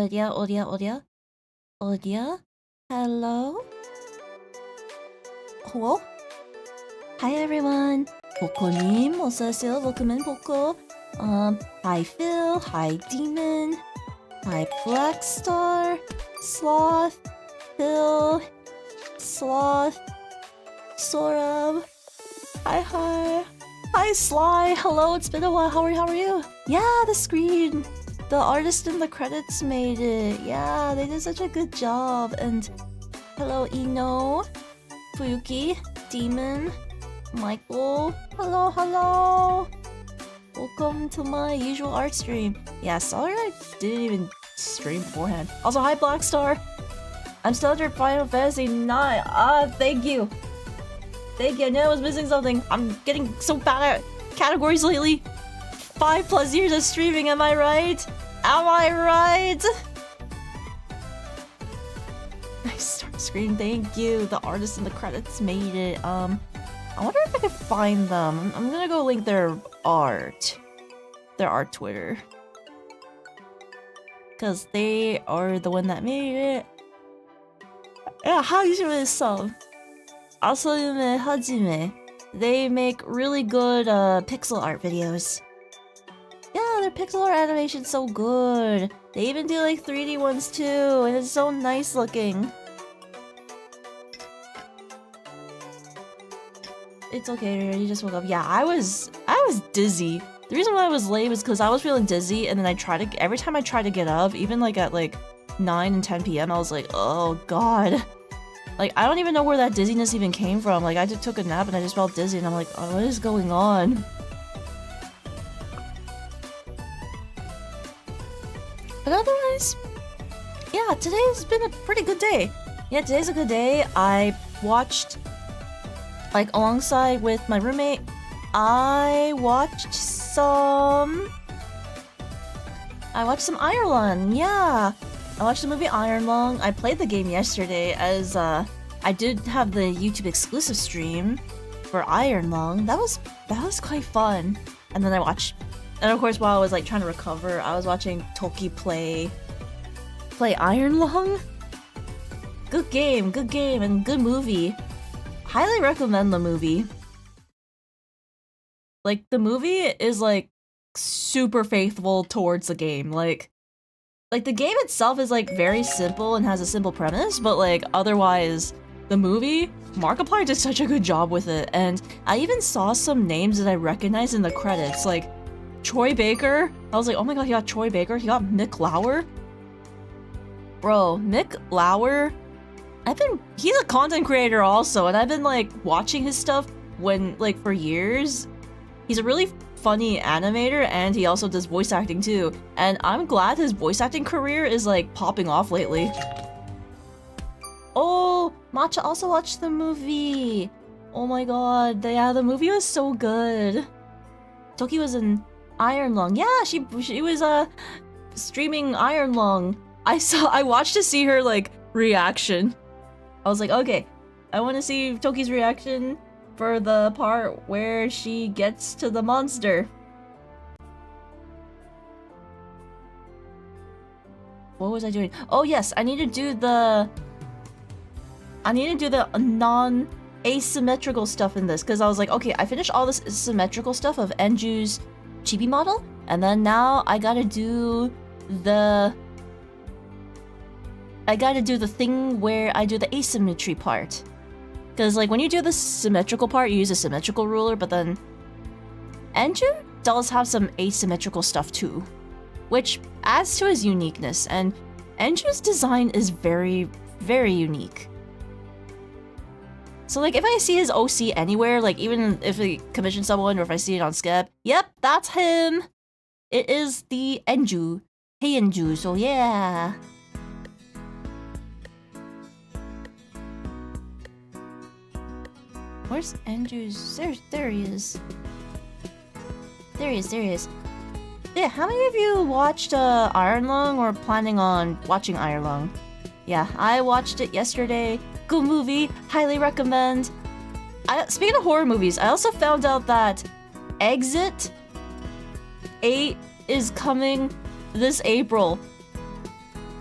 어디야, 어디야, 어디야? 어디야? Hello? Hello? Hi everyone. 보코님, 어서오세요. Welcome in, 보코. Hi Phil, hi Demon, hi Blackstar, Sloth, Phil, Sloth, Sorab. Hi. Hi Sly. Hello, it's been a while. How are you? Yeah, the screen. The artist in the credits made it. Yeah, they did such a good job. And hello, Ino, Fuyuki, Demon, Michael. Hello. Welcome to my usual art stream. Yeah, sorry I didn't even stream beforehand. Also, hi Blackstar. I'm still under Final Fantasy 9. Thank you. Thank you. I knew I was missing something. I'm getting so bad at categories lately. 5+ years of streaming, am I right? Am I right? Nice start screen, thank you. The artist in the credits made it. I wonder if I could find them. I'm gonna go link their art. Their art Twitter. Cause they are the one that made it. Yeah, Hajime sub. Asayume Hajime. They make really good pixel art videos. Yeah, their pixel art animation's so good. They even do like 3D ones too, and it's so nice looking. It's okay, you just woke up. Yeah, I was dizzy. The reason why I was late was because I was feeling dizzy, and then every time I tried to get up, even like at like 9 and 10 p.m, I was like, oh god. Like, I don't even know where that dizziness even came from. Like, I just took a nap and I just felt dizzy, and I'm like, oh, what is going on? But otherwise, yeah, today's been a pretty good day. Yeah, today's a good day. I watched, like, alongside with my roommate, I watched some Iron Lung, yeah. I watched the movie Iron Lung. I played the game yesterday as, I did have the YouTube exclusive stream for Iron Lung. That was quite fun. And then and of course, while I was like trying to recover, I was watching Toki play Iron Lung. Good game, and good movie. Highly recommend the movie. Like, the movie is like super faithful towards the game. Like the game itself is like very simple and has a simple premise, but like otherwise, the movie, Markiplier did such a good job with it. And I even saw some names that I recognized in the credits, like Troy Baker. I was like, oh my god, he got Troy Baker. He got Mick Lauer. Bro, Mick Lauer, he's a content creator also, and I've been like watching his stuff for years. He's a really funny animator, and he also does voice acting too. And I'm glad his voice acting career is like popping off lately. Oh, Matcha also watched the movie. Oh my god, yeah, the movie was so good. Toki was in Iron Lung. Yeah, she was streaming Iron Lung. I watched to see her like reaction. I was like, okay, I want to see Toki's reaction for the part where she gets to the monster. What was I doing? Oh yes, I need to do the non-asymmetrical stuff in this, because I was like, okay, I finished all this symmetrical stuff of Enju's Chibi model, and then now I gotta do the thing where I do the asymmetry part. Because like when you do the symmetrical part, you use a symmetrical ruler, but then Enju does have some asymmetrical stuff too, which adds to his uniqueness, and Enju's design is very, very unique. So like if I see his OC anywhere, like even if I commission someone or if I see it on Skep, yep, that's him! It is the Enju. Hey Enju, so yeah. Where's Enju's? There he is. There he is. Yeah, how many of you watched Iron Lung or planning on watching Iron Lung? Yeah, I watched it yesterday. Good movie, highly recommend. Speaking of horror movies, I also found out that Exit 8 is coming this April.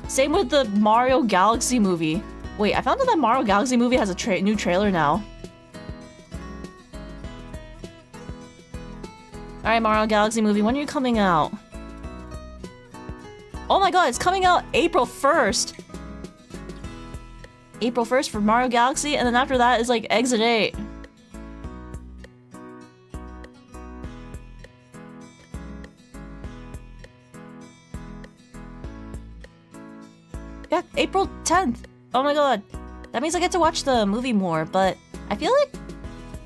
Same with the Mario Galaxy movie. Wait, I found out that Mario Galaxy movie has a new trailer now. Alright, Mario Galaxy movie, when are you coming out? Oh my god, it's coming out April 1st! April 1st for Mario Galaxy, and then after that is like Exit 8. Yeah, April 10th. Oh my god. That means I get to watch the movie more, but I feel like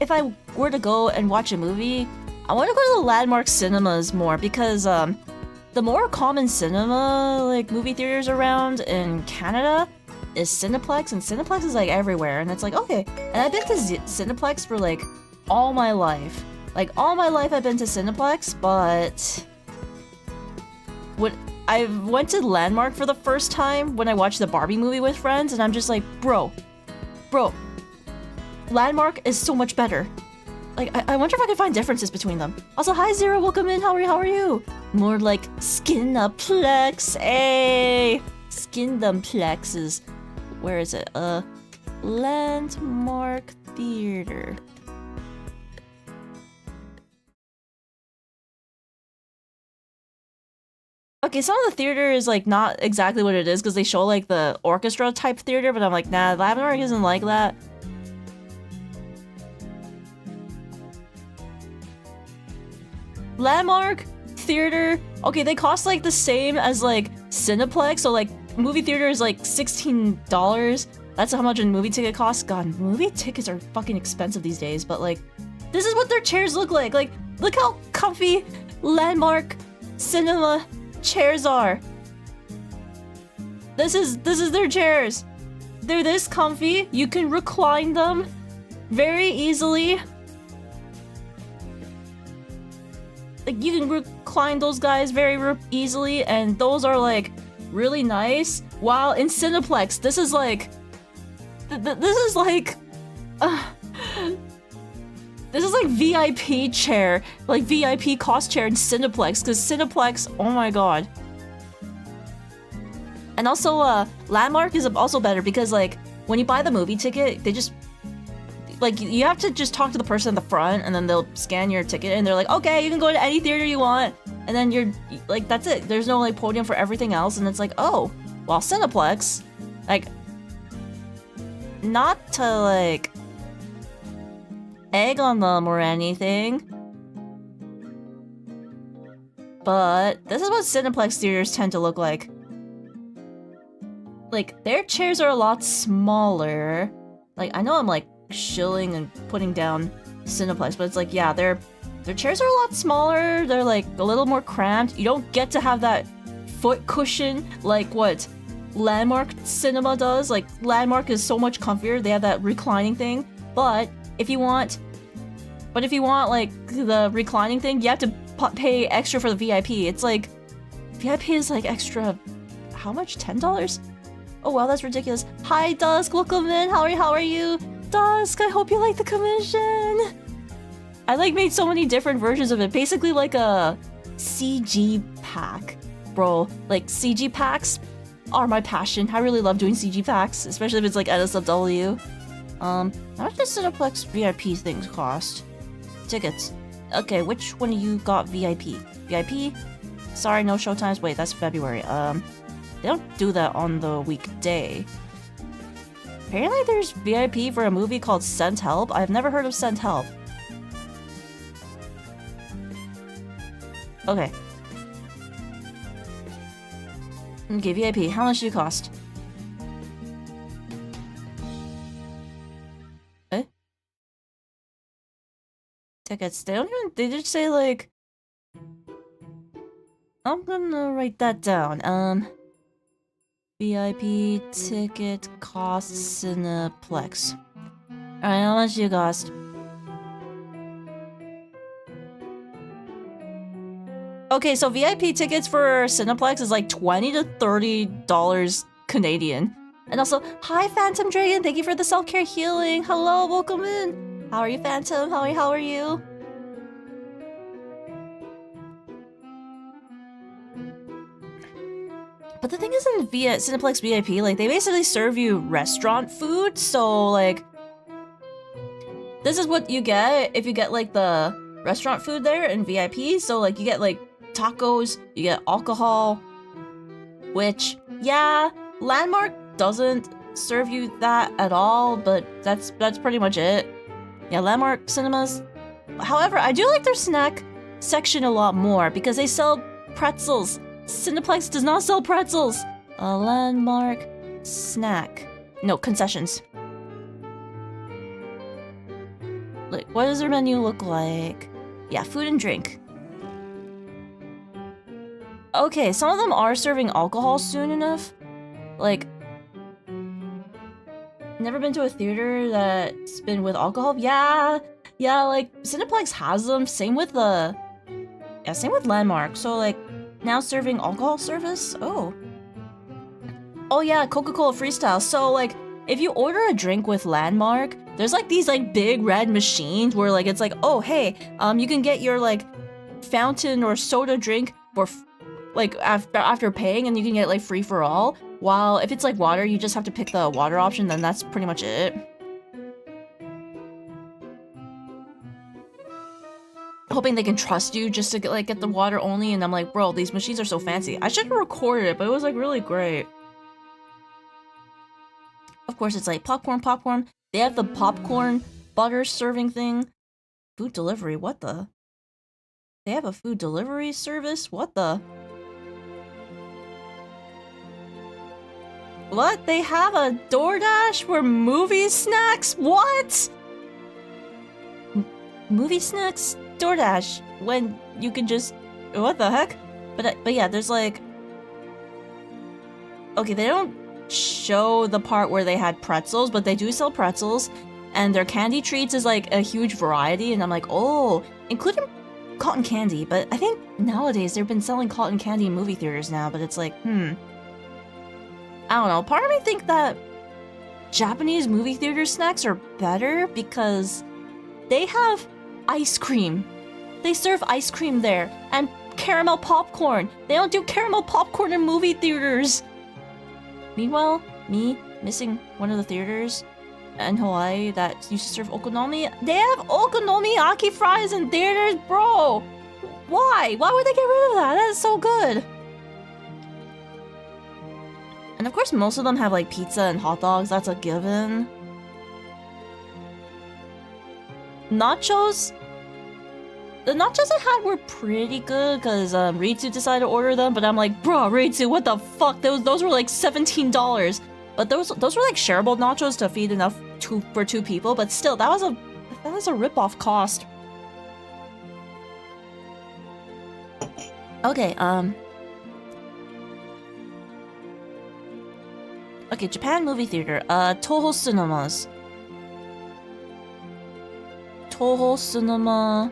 if I were to go and watch a movie, I want to go to the landmark cinemas more because the more common cinema like movie theaters around in Canada is Cineplex, and Cineplex is like everywhere, and it's like okay. And I've been to Cineplex for like all my life. Like all my life I've been to Cineplex, but when I went to Landmark for the first time when I watched the Barbie movie with friends, and I'm just like, bro, Landmark is so much better. Like, I wonder if I can find differences between them. Also, hi Zero, welcome in, how are you? More like Skinaplex, hey! Skinaplex is, where is it? Landmark Theater. Okay, some of the theater is like not exactly what it is because they show like the orchestra type theater, but I'm like, nah, Landmark isn't like that. Landmark theater, okay, they cost like the same as like Cineplex, so like movie theater is like $16. That's how much a movie ticket costs. God, movie tickets are fucking expensive these days, but like, this is what their chairs look like. Like, look how comfy Landmark cinema chairs are. This is their chairs. They're this comfy. You can recline them very easily. Like you can recline those guys very easily, and those are like really nice. While in Cineplex, this is like, this is like VIP chair, like VIP cost chair in Cineplex, because Cineplex, oh my god. And also, Landmark is also better because like when you buy the movie ticket, they just like you have to just talk to the person at the front, and then they'll scan your ticket, and they're like, okay, you can go to any theater you want, and then you're like, that's it. There's no like podium for everything else, and it's like, oh, while Cineplex, like, not to like egg on them or anything, but this is what Cineplex theaters tend to look like. Like, their chairs are a lot smaller. Like, I know I'm like shilling and putting down Cineplex, but it's like, yeah, their chairs are a lot smaller. They're like a little more cramped. You don't get to have that foot cushion like what Landmark cinema does. Like, Landmark is so much comfier. They have that reclining thing, but if you want like the reclining thing, you have to pay extra for the VIP. It's like, VIP is like extra, how much? $10? Oh wow, that's ridiculous. Hi Dusk, welcome in. How are you? Dusk, I hope you like the commission. I like made so many different versions of it. Basically like a CG pack. Bro, like CG packs are my passion. I really love doing CG packs, especially if it's like NSFW. How much does Cineplex VIP things cost? Tickets. Okay, which one of you got VIP? VIP? Sorry, no showtimes. Wait, that's February. They don't do that on the weekday. Apparently there's VIP for a movie called Sent Help. I've never heard of Sent Help. Okay. Okay, VIP. How much do you cost? Eh? Tickets. They don't even, they just say like, I'm gonna write that down. VIP ticket costs Cineplex. Alright, how much do you cost? Okay, so VIP tickets for Cineplex is like $20 to $30 Canadian. And also, hi Phantom Dragon, thank you for the self-care healing. Hello, welcome in. How are you, Phantom? How are you? But the thing is in Cineplex VIP, like, they basically serve you restaurant food, so, like, this is what you get if you get, like, the restaurant food there in VIP. So, like, you get, like, tacos, you get alcohol, which, yeah, Landmark doesn't serve you that at all, but that's pretty much it. Yeah, Landmark Cinemas. However, I do like their snack section a lot more because they sell pretzels. Cineplex does not sell pretzels. A Landmark snack. No, concessions. Like, what does their menu look like? Yeah, food and drink. Okay, some of them are serving alcohol soon enough. Like, never been to a theater that's been with alcohol? Yeah, like, Cineplex has them. Same with same with Landmark. So, like, now serving alcohol service? Oh. Oh yeah, Coca-Cola Freestyle. So, like, if you order a drink with Landmark, there's, like, these, like, big red machines where, like, it's like, oh, hey, you can get your, like, fountain or soda drink for, like, after paying, and you can get, like, free for all. While if it's, like, water, you just have to pick the water option, then that's pretty much it. Hoping they can trust you just to get the water only, and I'm like, bro, these machines are so fancy. I should have recorded it, but it was, like, really great. Of course, it's like popcorn. They have the popcorn butter serving thing. Food delivery, what the? They have a food delivery service? What the? What? They have a DoorDash for movie snacks? What? Movie snacks? DoorDash, when you can just... What the heck? But yeah, there's like... Okay, they don't show the part where they had pretzels, but they do sell pretzels, and their candy treats is like a huge variety, and I'm like, oh, including cotton candy. But I think nowadays they've been selling cotton candy in movie theaters now, but it's like, I don't know. Part of me think that Japanese movie theater snacks are better because they have ice cream. They serve ice cream there, and caramel popcorn. They don't do caramel popcorn in movie theaters. Meanwhile, me missing one of the theaters in Hawaii that used to serve okonomi. They have okonomiyaki fries in theaters, bro. Why? Why would they get rid of that? That is so good. And of course, most of them have like pizza and hot dogs. That's a given. Nachos. The nachos I had were pretty good because Ritsu decided to order them, but I'm like, bro, Ritsu, what the fuck? Those were like $17. But those were like shareable nachos to feed enough for two people. But still, that was a rip-off cost. Okay, okay, Japan movie theater. Toho Cinemas. Toho Cinema.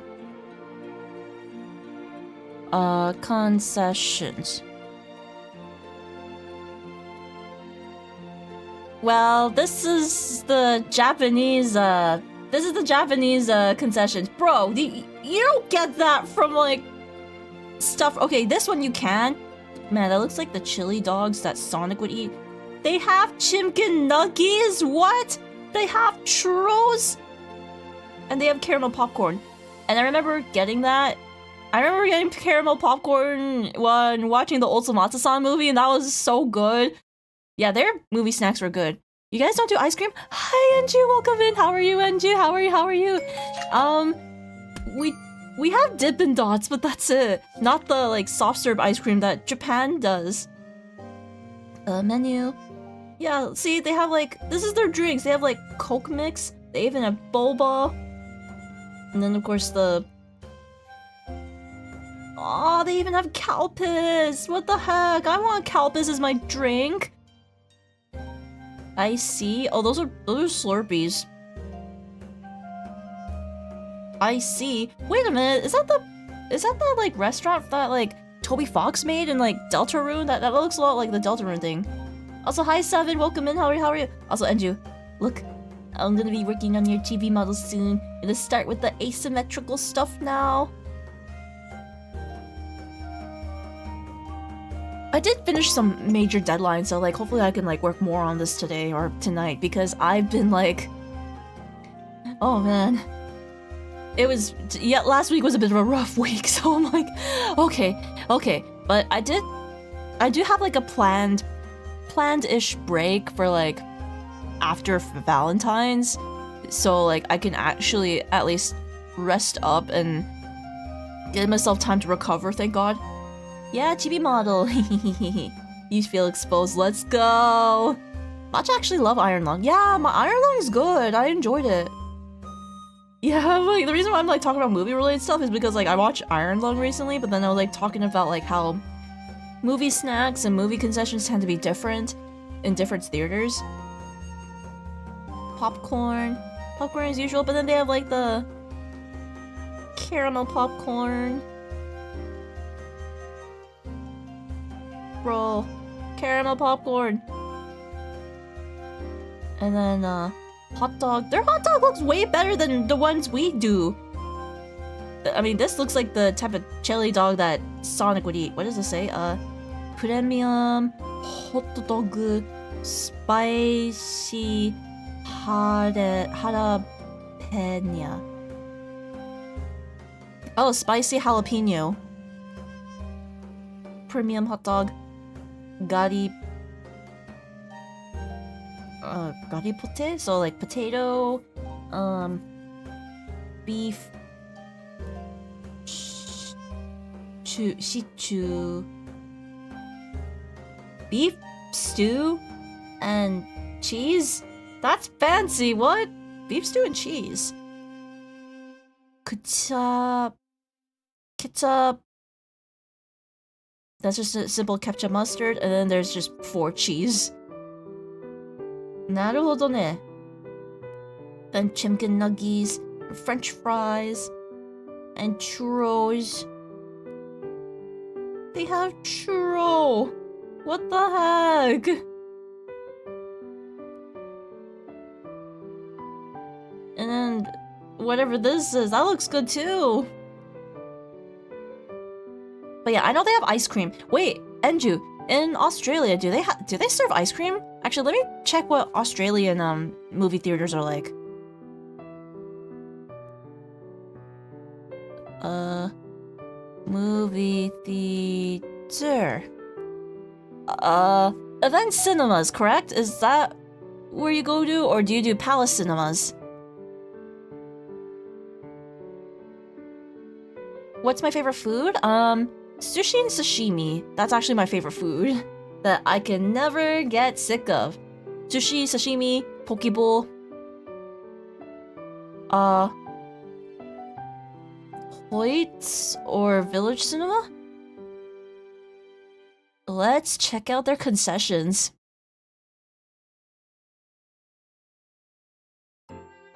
Concessions. Well, this is the Japanese concessions. Bro, you don't get that from like stuff. Okay, this one you can. Man, that looks like the chili dogs that Sonic would eat. They have chimkin nuggies. What? They have churros. And they have caramel popcorn. And I remember getting that. I remember getting caramel popcorn when watching the Old Matsu-san movie, and that was so good. Yeah, their movie snacks were good. You guys don't do ice cream? Hi, Enju, welcome in. How are you, Enju? How are you? We have Dippin' Dots, but that's it. Not the, like, soft serve ice cream that Japan does. Menu. Yeah, see, they have, like, this is their drinks. They have, like, Coke mix. They even have boba. And then, of course, the... Oh, they even have Calpis! What the heck? I want Calpis as my drink! I see. Oh, those are Slurpees. I see. Wait a minute, is that the like restaurant that like Toby Fox made in like Deltarune? That looks a lot like the Deltarune thing. Also, hi Seven, welcome in. How are you? Also, Enju, look, I'm gonna be working on your TV model soon. Gonna start with the asymmetrical stuff now. I did finish some major deadlines, so like hopefully I can like work more on this today or tonight because I've been like, oh man, it was last week was a bit of a rough week, so I'm like, okay, but I do have like a planned-ish break for like after Valentine's, so like I can actually at least rest up and give myself time to recover, thank God. Yeah, Chibi model. You feel exposed. Let's go. Matcha actually love Iron Lung. Yeah, my Iron Lung is good. I enjoyed it. Yeah, like the reason why I'm like talking about movie related stuff is because like I watched Iron Lung recently, but then I was like talking about like how movie snacks and movie concessions tend to be different in different theaters. Popcorn as usual, but then they have like the caramel popcorn. Roll caramel popcorn. And then hot dog. Their hot dog looks way better than the ones we do. I mean, this looks like the type of chili dog that Sonic would eat. What does it say? Premium hot dog spicy jalapeno. Oh, spicy jalapeno. Premium hot dog. Gari pote? So like potato, beef, shichu, beef stew, and cheese? That's fancy, what? Beef stew and cheese. Ketchup. That's just a simple ketchup mustard, and then there's just 4 cheese. Naruhodo ne. Then chicken nuggies, French fries, and churros. They have churro! What the heck? And then whatever this is, that looks good too. But yeah, I know they have ice cream. Wait, Enju, in Australia, do they serve ice cream? Actually, let me check what Australian movie theaters are like. Movie theater. Event cinemas, correct? Is that where you go to, or do you do Palace cinemas? What's my favorite food? Sushi and sashimi. That's actually my favorite food that I can never get sick of. Sushi, sashimi, pokeball. Hoyts or Village Cinema? Let's check out their concessions.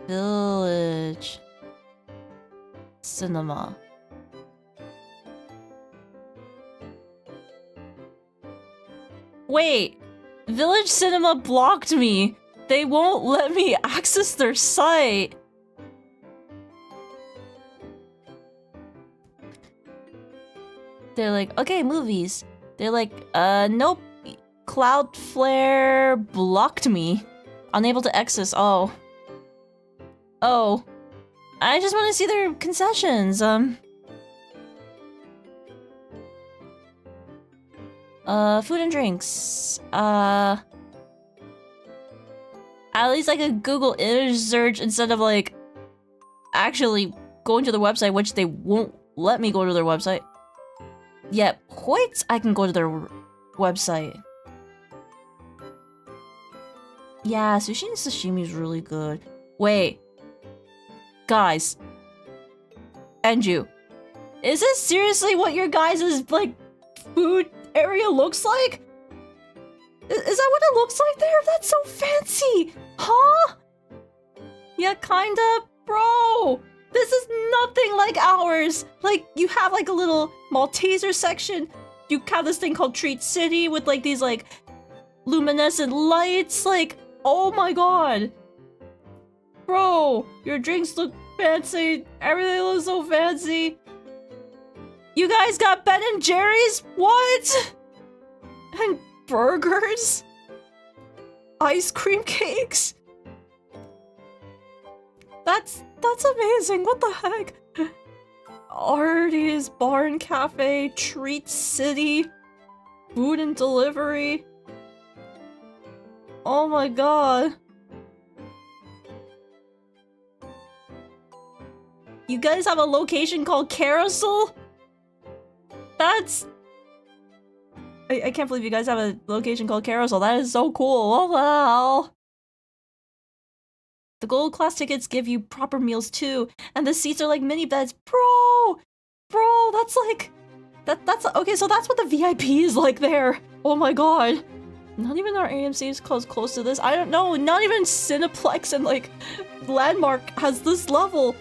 Village Cinema. Wait, Village Cinema blocked me. They won't let me access their site. They're like, okay, movies. They're like, nope. Cloudflare blocked me. Unable to access. Oh. I just want to see their concessions. Food and drinks. At least I could Google image search instead of like actually going to their website, which they won't let me go to their website. Yeah, Hoyts, I can go to their website. Yeah, sushi and sashimi is really good. Wait. Guys. Enju. Is this seriously what your guys' like food area looks like? Is that what it looks like there? That's so fancy! Huh? Yeah, kinda, bro! This is nothing like ours! Like, you have like a little Malteser section, you have this thing called Treat City with like these like luminescent lights, like, oh my god! Bro, your drinks look fancy, everything looks so fancy. You guys got Ben and Jerry's? What? And burgers? Ice cream cakes? That's amazing. What the heck? Artie's Bar and Cafe, Treat City, food and delivery. Oh my god. You guys have a location called Carousel? That's... I can't believe you guys have a location called Carousel. That is so cool. Oh wow. The gold class tickets give you proper meals too, and the seats are like mini beds. Bro, that's like... That's... Okay, so that's what the VIP is like there. Oh my god. Not even our AMC is close to this. I don't know. Not even Cineplex and like Landmark has this level.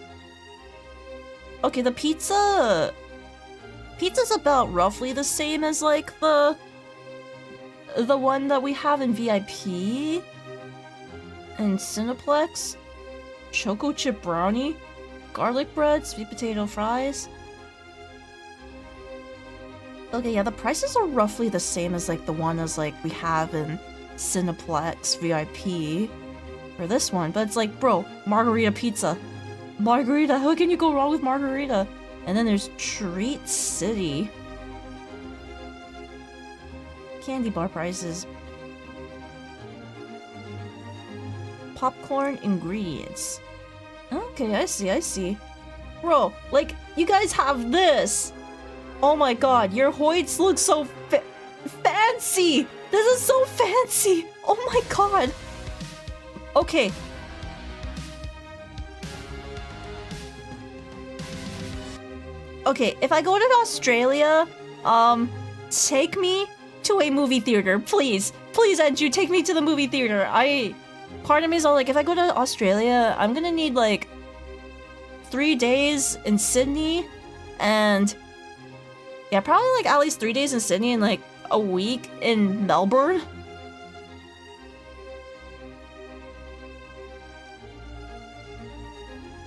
Okay, the pizza's about roughly the same as like the one that we have in VIP and Cineplex. Choco chip brownie, garlic bread, sweet potato fries. Okay, yeah, the prices are roughly the same as like the one as like we have in Cineplex VIP for this one, but it's like, bro, margarita pizza. Margarita, how can you go wrong with margarita? And then there's Treat City. Candy bar prices. Popcorn ingredients. Okay, I see. Bro, like, you guys have this! Oh my god, your hoits look so fancy! This is so fancy! Oh my god! Okay. Okay, if I go to Australia, take me to a movie theater, please. Please, Andrew, take me to the movie theater. Part of me is all like, if I go to Australia, I'm gonna need like 3 days in Sydney, and yeah, probably like at least 3 days in Sydney and like a week in Melbourne.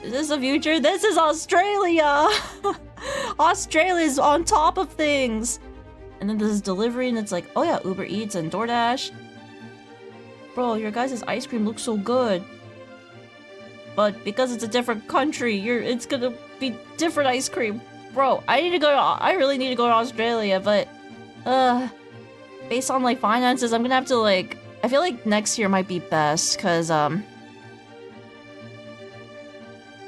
Is this the future? This is Australia! Australia's on top of things! And then there's delivery and it's like, oh yeah, Uber Eats and DoorDash. Bro, your guys' ice cream looks so good. But because it's a different country, it's gonna be different ice cream. Bro, I really need to go to Australia, but based on like finances, I'm gonna have to like, I feel like next year might be best, cause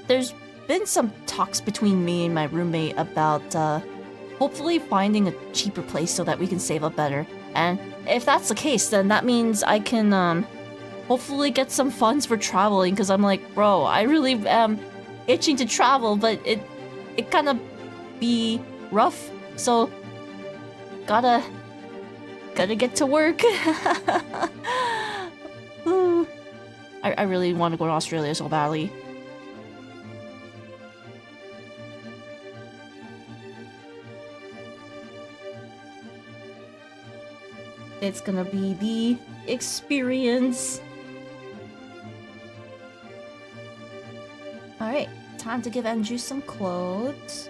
there's been some talks between me and my roommate about hopefully finding a cheaper place so that we can save up better. And if that's the case, then that means I can hopefully get some funds for traveling, because I'm like, bro, I really am itching to travel, but it kind of be rough, so gotta get to work. Ooh. I really want to go to Australia so badly. It's gonna be the experience. Alright, time to give Andrew some clothes.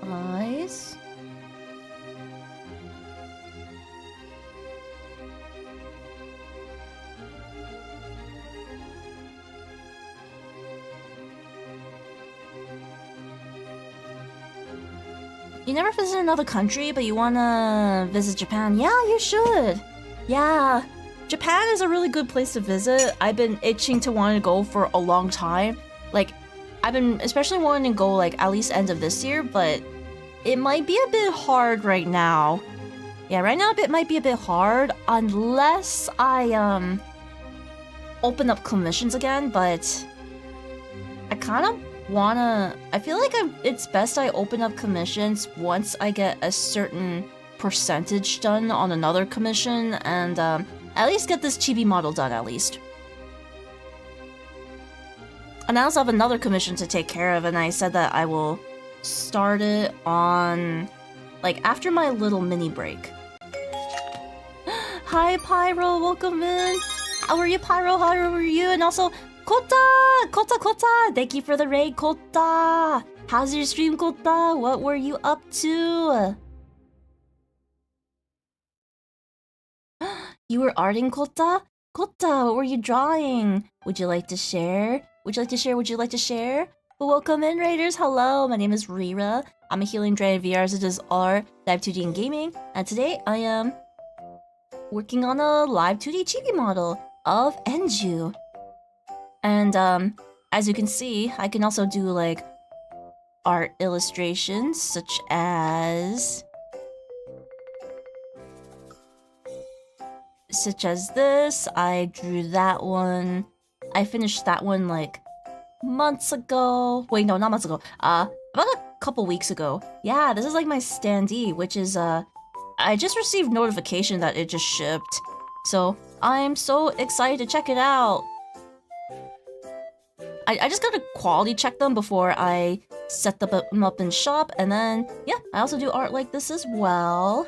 Nice. You never visited another country, but you wanna visit Japan? Yeah, you should! Yeah, Japan is a really good place to visit. I've been itching to want to go for a long time. Like, I've been especially wanting to go like at least end of this year, but it might be a bit hard right now. Yeah, right now it might be a bit hard unless I open up commissions again, but I kind of I feel like it's best I open up commissions once I get a certain percentage done on another commission, and at least get this Chibi model done at least. And I also have another commission to take care of, and I said that I will start it on, like, after my little mini break. Hi Pyro, welcome in! How are you, Pyro? How are you? And also, Kota! Kota! Thank you for the raid, Kota! How's your stream, Kota? What were you up to? You were arting, Kota? Kota, what were you drawing? Would you like to share? Would you like to share? Well, welcome in, Raiders. Hello, my name is Rira. I'm a healing dragon VR, as it is our live 2D in gaming. And today I am working on a live 2D Chibi model of Enju. And as you can see, I can also do like art illustrations such as this. I drew that one. I finished that one like months ago. Wait, no, not months ago. About a couple weeks ago. Yeah, this is like my standee, which is I just received notification that it just shipped. So I'm so excited to check it out. I just gotta quality check them before I set them up in shop, and then yeah, I also do art like this as well.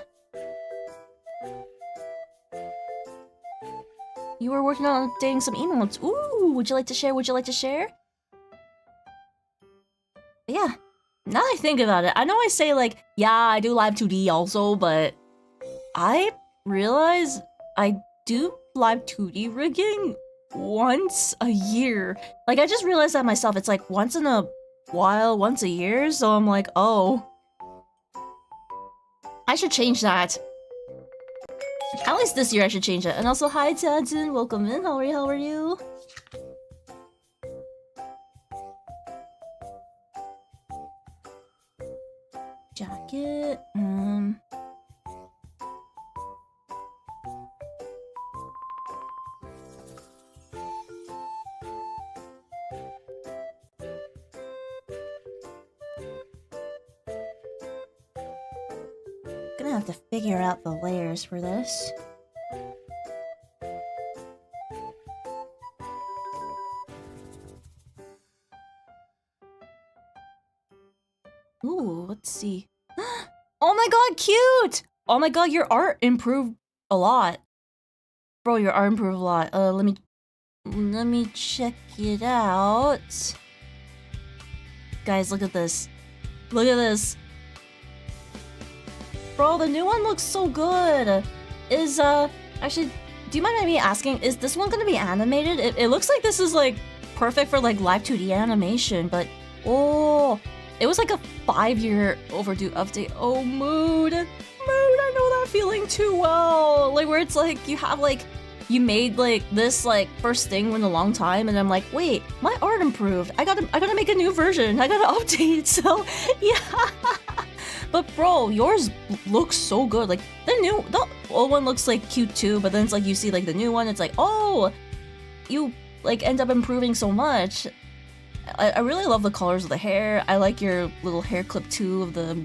You were working on updating some emotes. Ooh, would you like to share? Would you like to share? Yeah, now that I think about it, I know I say like, yeah, I do live 2D also, but I realize I do live 2D rigging once a year. Like, I just realized that myself. It's like once in a while, once a year, so I'm like, oh, I should change that. At least this year I should change it. And also, hi Tadjin, welcome in. How are you? Jacket, gonna have to figure out the layers for this. Ooh, let's see. Oh my god, cute! Oh my god, your art improved a lot. Bro, your art improved a lot. Let me check it out. Guys, look at this. Look at this. Bro, the new one looks so good. Is, actually, do you mind me asking, is this one gonna be animated? It looks like this is, like, perfect for, like, live 2D animation, but, oh, it was, like, a 5-year overdue update. Oh, mood. Mood, I know that feeling too well. Like, where it's, like, you have, like, you made, like, this, like, first thing in a long time, and I'm like, wait, my art improved. I gotta make a new version. I gotta update, so, yeah. But bro, yours looks so good. Like the old one looks like cute too, but then it's like you see like the new one, it's like, oh, you like end up improving so much. I really love the colors of the hair. I like your little hair clip too of the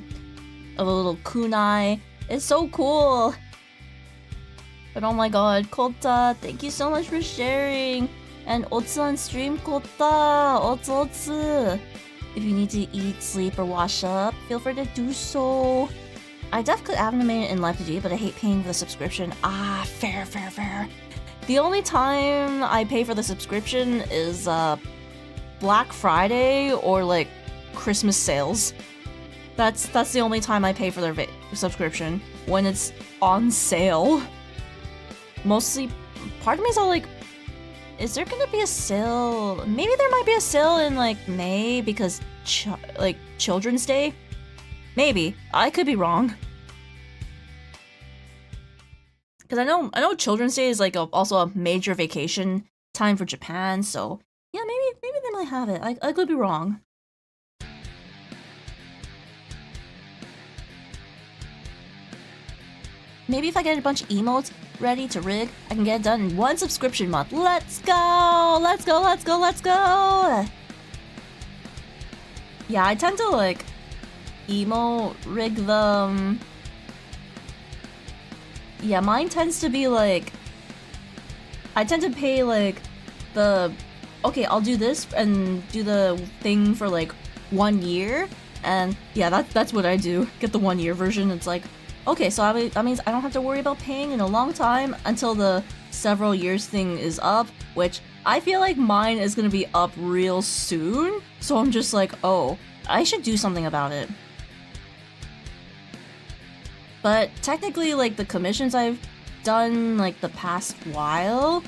little kunai. It's so cool. But oh my god, Kota, thank you so much for sharing. And Otsu on stream, Kota, Otsu. If you need to eat, sleep, or wash up, feel free to do so. I def could animate it in Live 2D, but I hate paying for the subscription. Ah, fair. The only time I pay for the subscription is Black Friday or like Christmas sales. That's the only time I pay for their subscription, when it's on sale. Mostly, part of me is all like, is there gonna be a sale? Maybe there might be a sale in like May because like Children's Day? Maybe. I could be wrong. Because I know Children's Day is like also a major vacation time for Japan, so yeah, maybe they might have it. I could be wrong. Maybe if I get a bunch of emotes ready to rig, I can get it done in one subscription month. Let's go! Let's go! Yeah, I tend to like emo rig them. Yeah, mine tends to be like, I tend to pay like okay, I'll do this and do the thing for like 1 year, and yeah, that's what I do. Get the 1 year version. It's like, okay, so that means I don't have to worry about paying in a long time until the several years thing is up, which I feel like mine is gonna be up real soon, so I'm just like, oh, I should do something about it. But technically, like, the commissions I've done, like, the past while,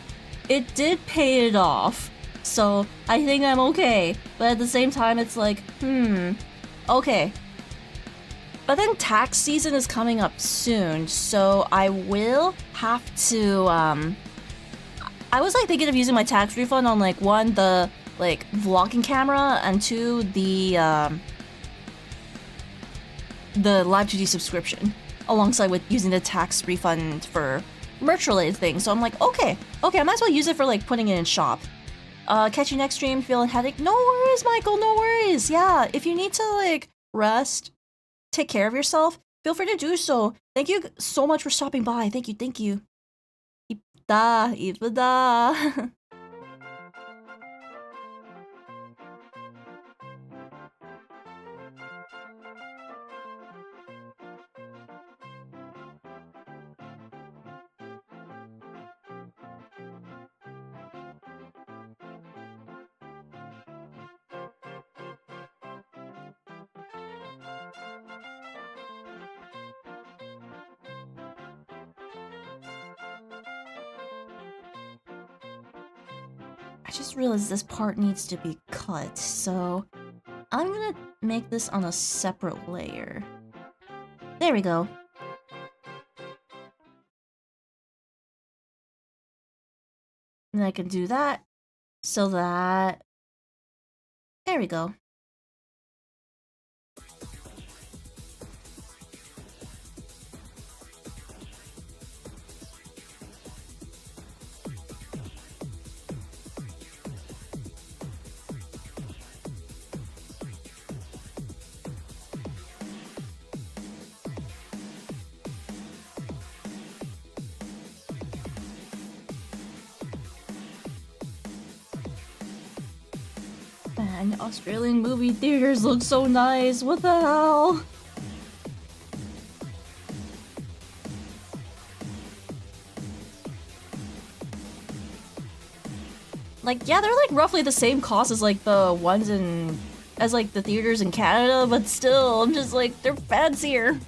it did pay it off. So I think I'm okay. But at the same time, it's like, okay. But then tax season is coming up soon, so I will have to, I was, like, thinking of using my tax refund on, like, one, the, like, vlogging camera, and two, the Live 2D subscription, alongside with using the tax refund for merch-related things. So I'm like, okay, I might as well use it for, like, putting it in shop. Catch you next stream, feeling headache? No worries, Michael, no worries. Yeah, if you need to, like, rest, take care of yourself, feel free to do so. Thank you so much for stopping by. Thank you. 이쁘다, 이쁘다. I just realized this part needs to be cut, so I'm gonna make this on a separate layer. There we go. And I can do that, so that... There we go. Man, Australian movie theaters look so nice. What the hell? Like, yeah, they're like roughly the same cost as like the ones as like the theaters in Canada, but still, I'm just like, they're fancier.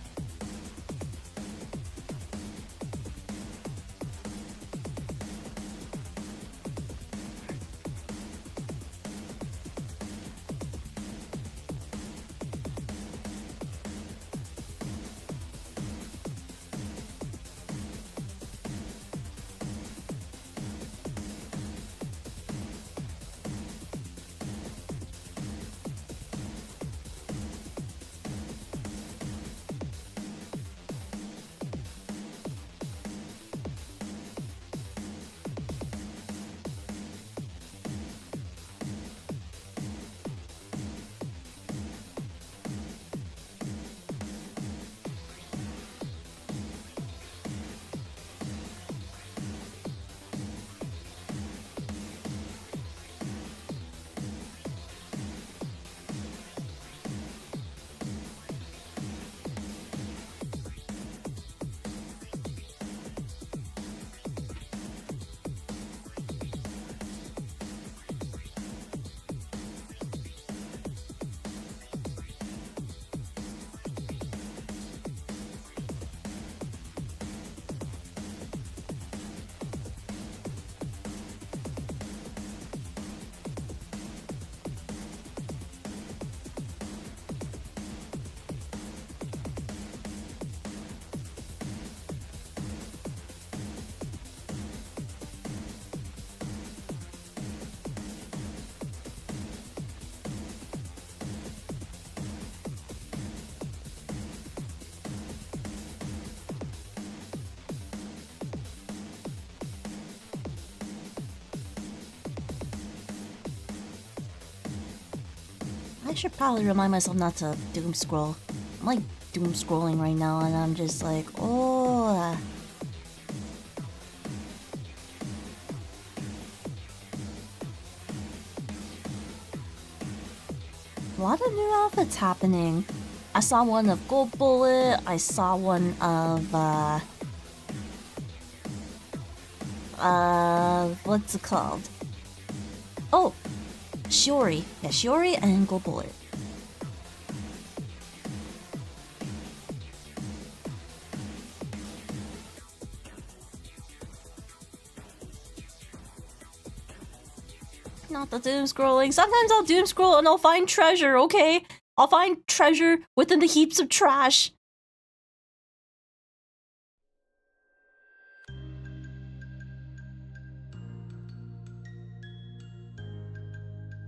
I should probably remind myself not to doom scroll. I'm like doom scrolling right now and I'm just like, oh. A lot of new outfits happening. I saw one of Gold Bullet, I saw one of, what's it called? Oh, Shiori. Yeah, Shiori and Gold Bullet. Not the doom scrolling. Sometimes I'll doom scroll and I'll find treasure, okay? I'll find treasure within the heaps of trash.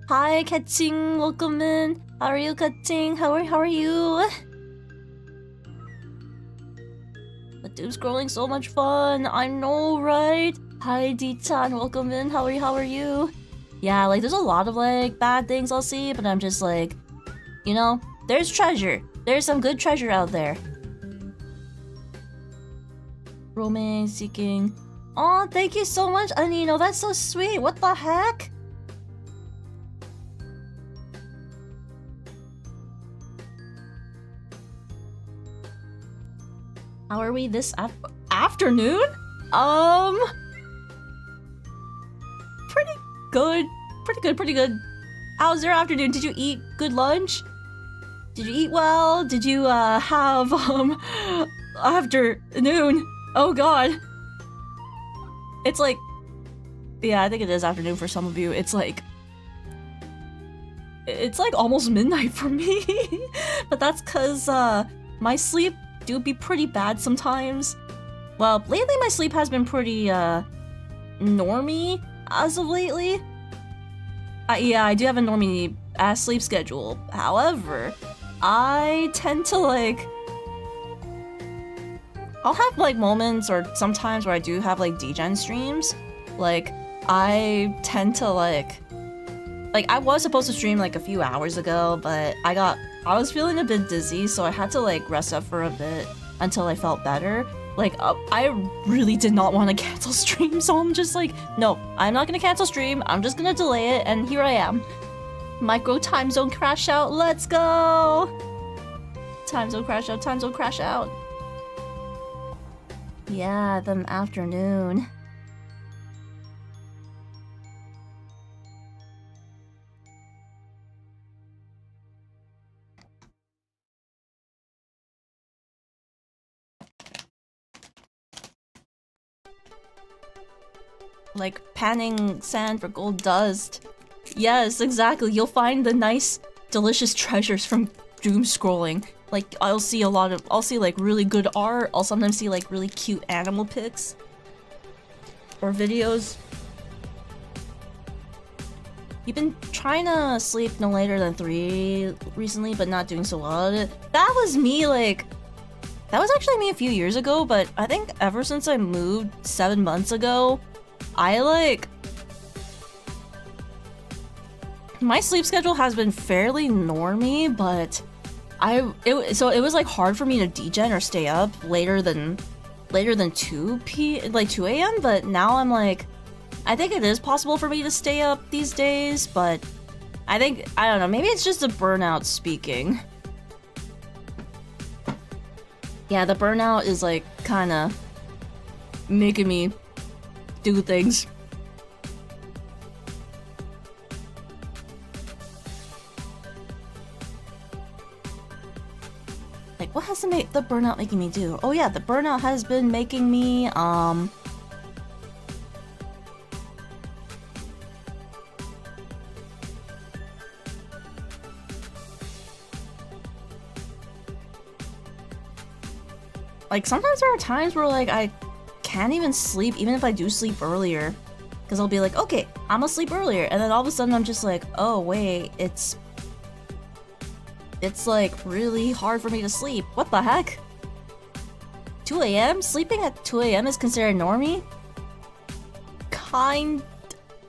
Hi, Katsing, welcome in. How are you, Katsing? How are you? But doom scrolling so much fun. I know, right? Hi, D-chan, welcome in. How are you? Yeah, like there's a lot of like bad things I'll see, but I'm just like, you know, there's treasure. There's some good treasure out there. Romance seeking. Oh, thank you so much, Anino. That's so sweet. What the heck? How are we this afternoon? Pretty good. How's your afternoon? Did you eat good lunch? Did you eat well? Did you have afternoon? Oh god. It's like, yeah, I think it is afternoon for some of you. It's like almost midnight for me. But that's cuz my sleep do be pretty bad sometimes. Well, lately my sleep has been pretty normie as of lately. Yeah, I do have a normie sleep schedule. However, I tend to like, I'll have like moments or sometimes where I do have like degen streams. Like I tend to like I was supposed to stream like a few hours ago, but I was feeling a bit dizzy, so I had to like rest up for a bit until I felt better. Like, I really did not want to cancel stream, so I'm just like, no, I'm not gonna cancel stream, I'm just gonna delay it, and here I am. Micro time zone crash out, let's go! Time zone crash out. Yeah, the afternoon. Like panning sand for gold dust. Yes, exactly. You'll find the nice, delicious treasures from doom scrolling. Like I'll see like really good art. I'll sometimes see like really cute animal pics or videos. You've been trying to sleep no later than 3 recently, but not doing so well at it. That was me like, that was actually me a few years ago, but I think ever since I moved 7 months ago, my sleep schedule has been fairly normie, but it was like hard for me to degen or stay up later than 2 a.m. But now I'm like, I think it is possible for me to stay up these days, but I don't know, maybe it's just a burnout speaking. Yeah, the burnout is like kind of making me do things. Like, what has the burnout making me do? Oh yeah, the burnout has been making me like sometimes there are times where like I can't even sleep even if I do sleep earlier, because I'll be like, okay, I'm gonna sleep earlier, and then all of a sudden I'm just like, oh wait, it's like really hard for me to sleep. What the heck? 2 a.m.? Sleeping at 2 a.m. is considered normie? Kind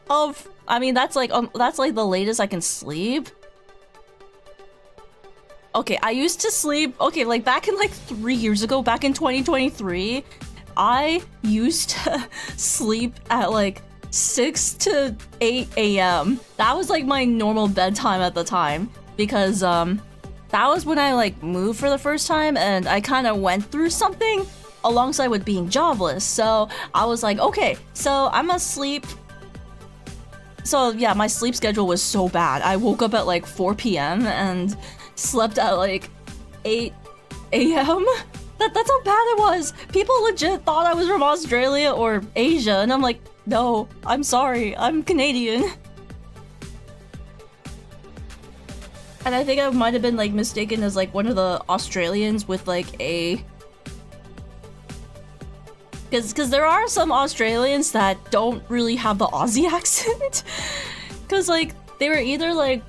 of. I mean, that's like the latest I can sleep. Okay, I used to sleep, okay, like back in like 3 years ago, back in 2023, I used to sleep at like 6 to 8 a.m. That was like my normal bedtime at the time, because that was when I like moved for the first time and I kind of went through something alongside with being jobless. So I was like, okay, so I'm gonna sleep So yeah, my sleep schedule was so bad. I woke up at like 4 p.m. and slept at like 8 a.m. That's how bad it was. People legit thought I was from Australia or Asia, and I'm like, no, I'm sorry, I'm Canadian. And I think I might have been like mistaken as like one of the Australians with like a... Because there are some Australians that don't really have the Aussie accent. Because like they were either like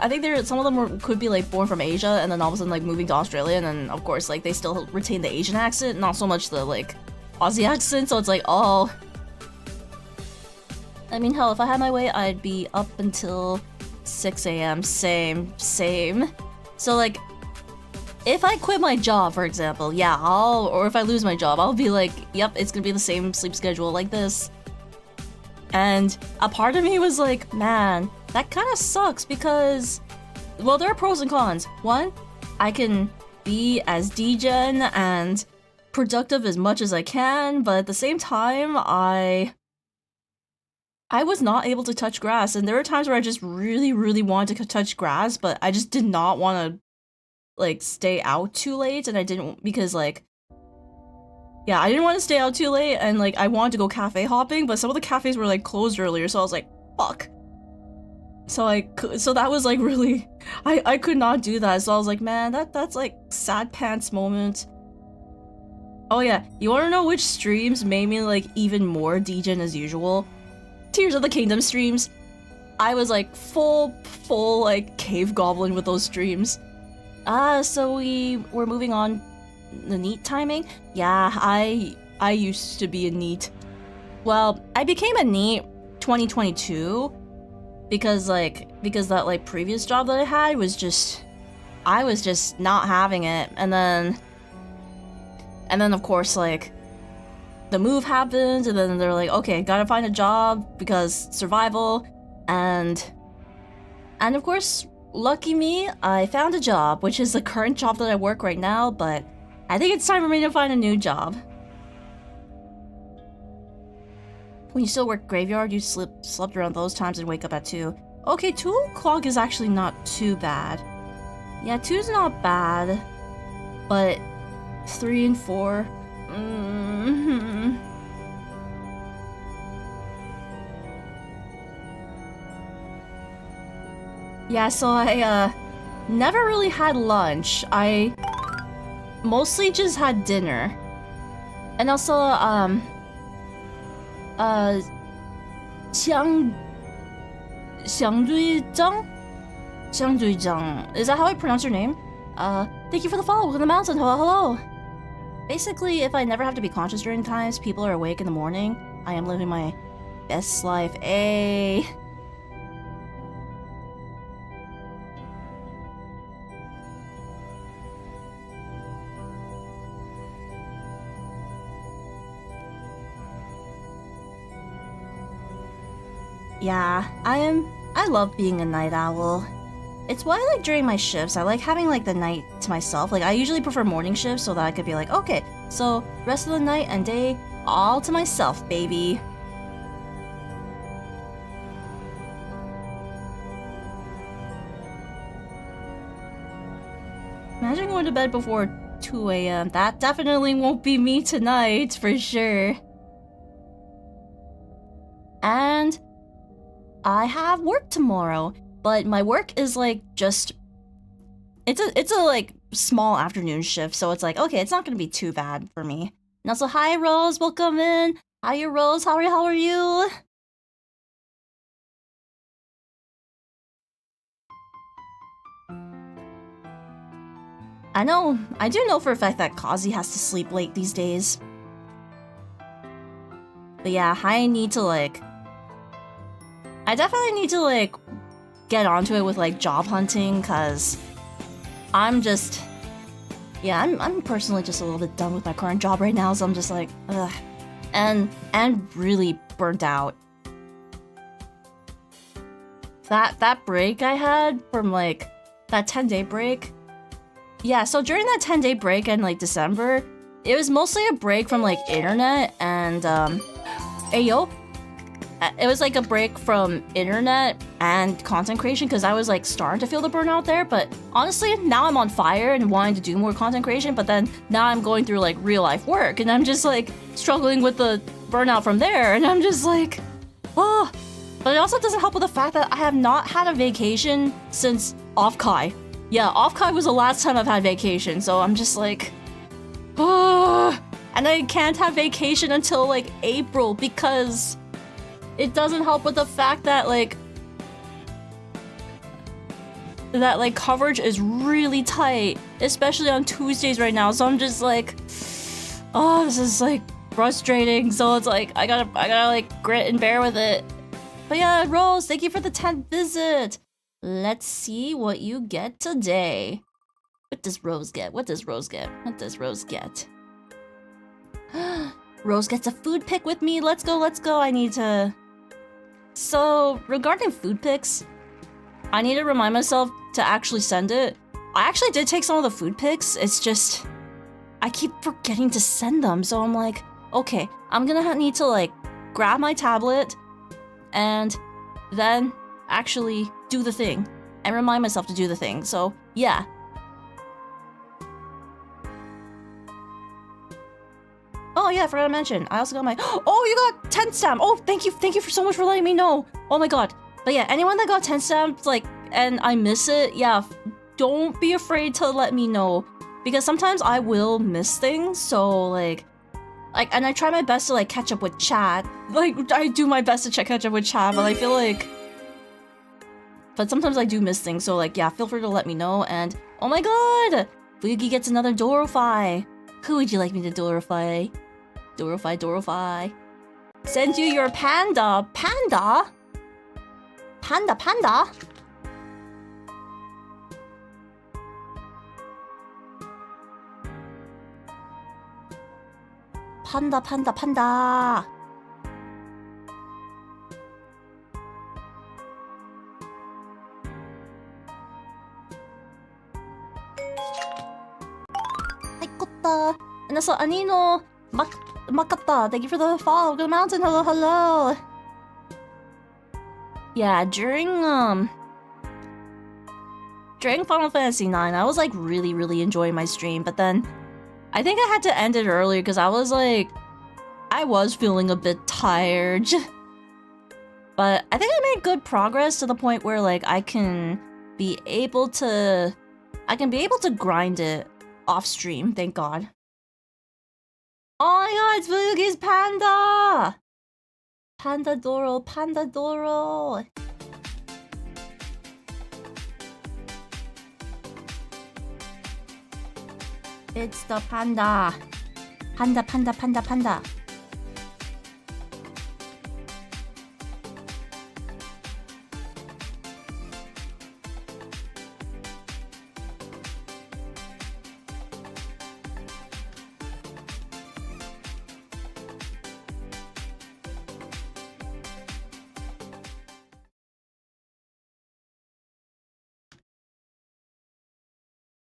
I think some of them could be like born from Asia and then all of a sudden like moving to Australia, and then of course like they still retain the Asian accent, not so much the like Aussie accent. So it's like, oh, I mean, hell, if I had my way, I'd be up until 6 a.m. Same. So like, if I quit my job, for example, yeah, or if I lose my job, I'll be like, yep, it's gonna be the same sleep schedule like this. And a part of me was like, man, that kind of sucks because, well, there are pros and cons. One, I can be as degen and productive as much as I can, but at the same time, I was not able to touch grass, and there were times where I just really, really wanted to touch grass, but I just did not want to like stay out too late, and I didn't, because like, yeah, I didn't want to stay out too late, and like I wanted to go cafe hopping, but some of the cafes were like closed earlier, so I was like, fuck. So that was like really, I could not do that, so I was like, man, that's like sad pants moment. Oh yeah, you want to know which streams made me like even more degen as usual? Tears of the Kingdom streams. I was like full like cave goblin with those streams. So we're moving on the NEET timing? Yeah, I used to be a NEET. Well, I became a NEET 2022 because that like previous job that I had was just, I was just not having it, and then of course like the move happened, and then they're like, okay, gotta find a job because survival, and of course, lucky me, I found a job, which is the current job that I work right now, but I think it's time for me to find a new job. When you still work graveyard, you slept around those times and wake up at 2. Okay, 2 o'clock is actually not too bad. Yeah, 2's not bad, but 3 and 4... Yeah, so I never really had lunch. I mostly just had dinner. And also, Xiangduizhang? Is that how I pronounce your name? Thank you for the follow. Welcome to the mountain. Hello. Basically, if I never have to be conscious during times people are awake in the morning, I am living my best life. Yeah, I love being a night owl. It's why I like during my shifts, I like having like the night to myself. Like I usually prefer morning shifts so that I could be like, okay, so rest of the night and day, all to myself, baby. Imagine going to bed before 2 a.m. That definitely won't be me tonight, for sure. And I have work tomorrow, but my work is like just... It's a like small afternoon shift, so it's like, okay, it's not gonna be too bad for me. And also, hi Rose, welcome in. Hi Rose, how are you? I do know for a fact that Kazi has to sleep late these days. But yeah, I definitely need to like get onto it with like job hunting, cause I'm just, yeah, I'm personally just a little bit done with my current job right now, so I'm just like, ugh, and really burnt out. That break I had from like that 10-day break. Yeah, so during that 10-day break in like December, it was mostly a break from like internet and hey yo. it was like a break from internet and content creation because I was like starting to feel the burnout there. But honestly, now I'm on fire and wanting to do more content creation. But then now I'm going through like real life work and I'm just like struggling with the burnout from there. And I'm just like, oh. But it also doesn't help with the fact that I have not had a vacation since off-kai. Yeah, off-kai was the last time I've had vacation. So I'm just like, oh. And I can't have vacation until like April because it doesn't help with the fact that like coverage is really tight, especially on Tuesdays right now. So I'm just like, oh, this is like frustrating. So it's like I gotta like grit and bear with it. But yeah, Rose, thank you for the 10th visit. Let's see what you get today. What does Rose get? What does Rose get? What does Rose get? Rose gets a food pick with me. Let's go, let's go. I need to... So, regarding food picks, I need to remind myself to actually send it. I actually did take some of the food picks. It's just... I keep forgetting to send them. So I'm like, okay, I'm gonna need to like grab my tablet and then actually do the thing and remind myself to do the thing. So, yeah. Oh yeah, I forgot to mention. I also got my... Oh, you got 10 stamp! Oh, thank you for so much for letting me know. Oh my god. But yeah, anyone that got 10 stamps, like, and I miss it, yeah, don't be afraid to let me know. Because sometimes I will miss things, so like, and I try my best to like catch up with chat. Like, I do my best to catch up with chat, but I feel like... But sometimes I do miss things, so like, yeah, feel free to let me know. And, oh my god! Fugi gets another Dorify. Who would you like me to Dorify? Dorify. Send you your panda. Panda? Panda? Panda? Haikotta. And also, Anino Makata, thank you for the follow. Good mountain, hello. Yeah, during Final Fantasy IX, I was like really enjoying my stream, but then I think I had to end it earlier because I was feeling a bit tired. But I think I made good progress to the point where like I can be able to grind it off stream, thank god. Oh my god, it's Fugi's panda! Panda Doro. It's the panda. Panda.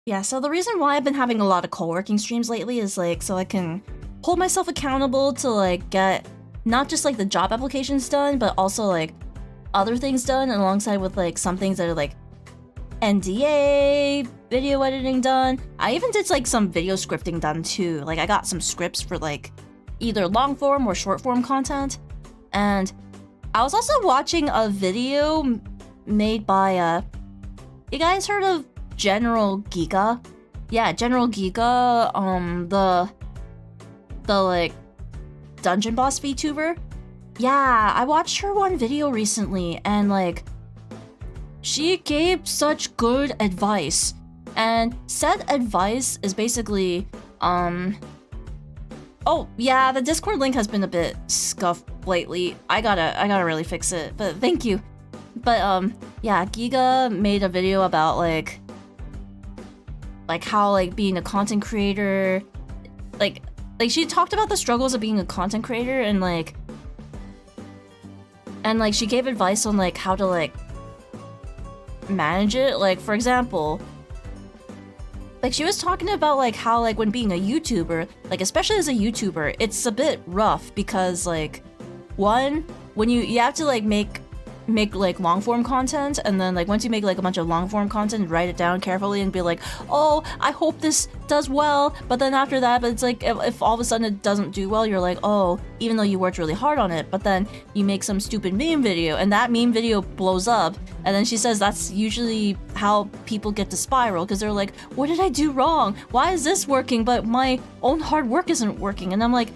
Yeah, so the reason why I've been having a lot of co-working streams lately is like so I can hold myself accountable to like get not just like the job applications done, but also like other things done alongside with like some things that are like NDA, video editing done. I even did like some video scripting done too. Like I got some scripts for like either long form or short form content. And I was also watching a video made by you guys heard of General Giga? Yeah, General Giga, the like dungeon boss VTuber. Yeah, I watched her one video recently and like she gave such good advice. And said advice is basically oh yeah, the Discord link has been a bit scuffed lately. I gotta really fix it, but thank you. But yeah, Giga made a video about like how like being a content creator, like she talked about the struggles of being a content creator and like she gave advice on like how to like manage it. Like for example, like she was talking about like how like when being a YouTuber, like especially as a YouTuber, it's a bit rough because like one, when you have to like make like long form content, and then like once you make like a bunch of long form content, write it down carefully and be like, oh, I hope this does well. But then after that, but it's like if all of a sudden it doesn't do well, you're like, oh, even though you worked really hard on it, but then you make some stupid meme video and that meme video blows up, and then she says that's usually how people get to spiral, because they're like, what did I do wrong? Why is this working but my own hard work isn't working? And I'm like,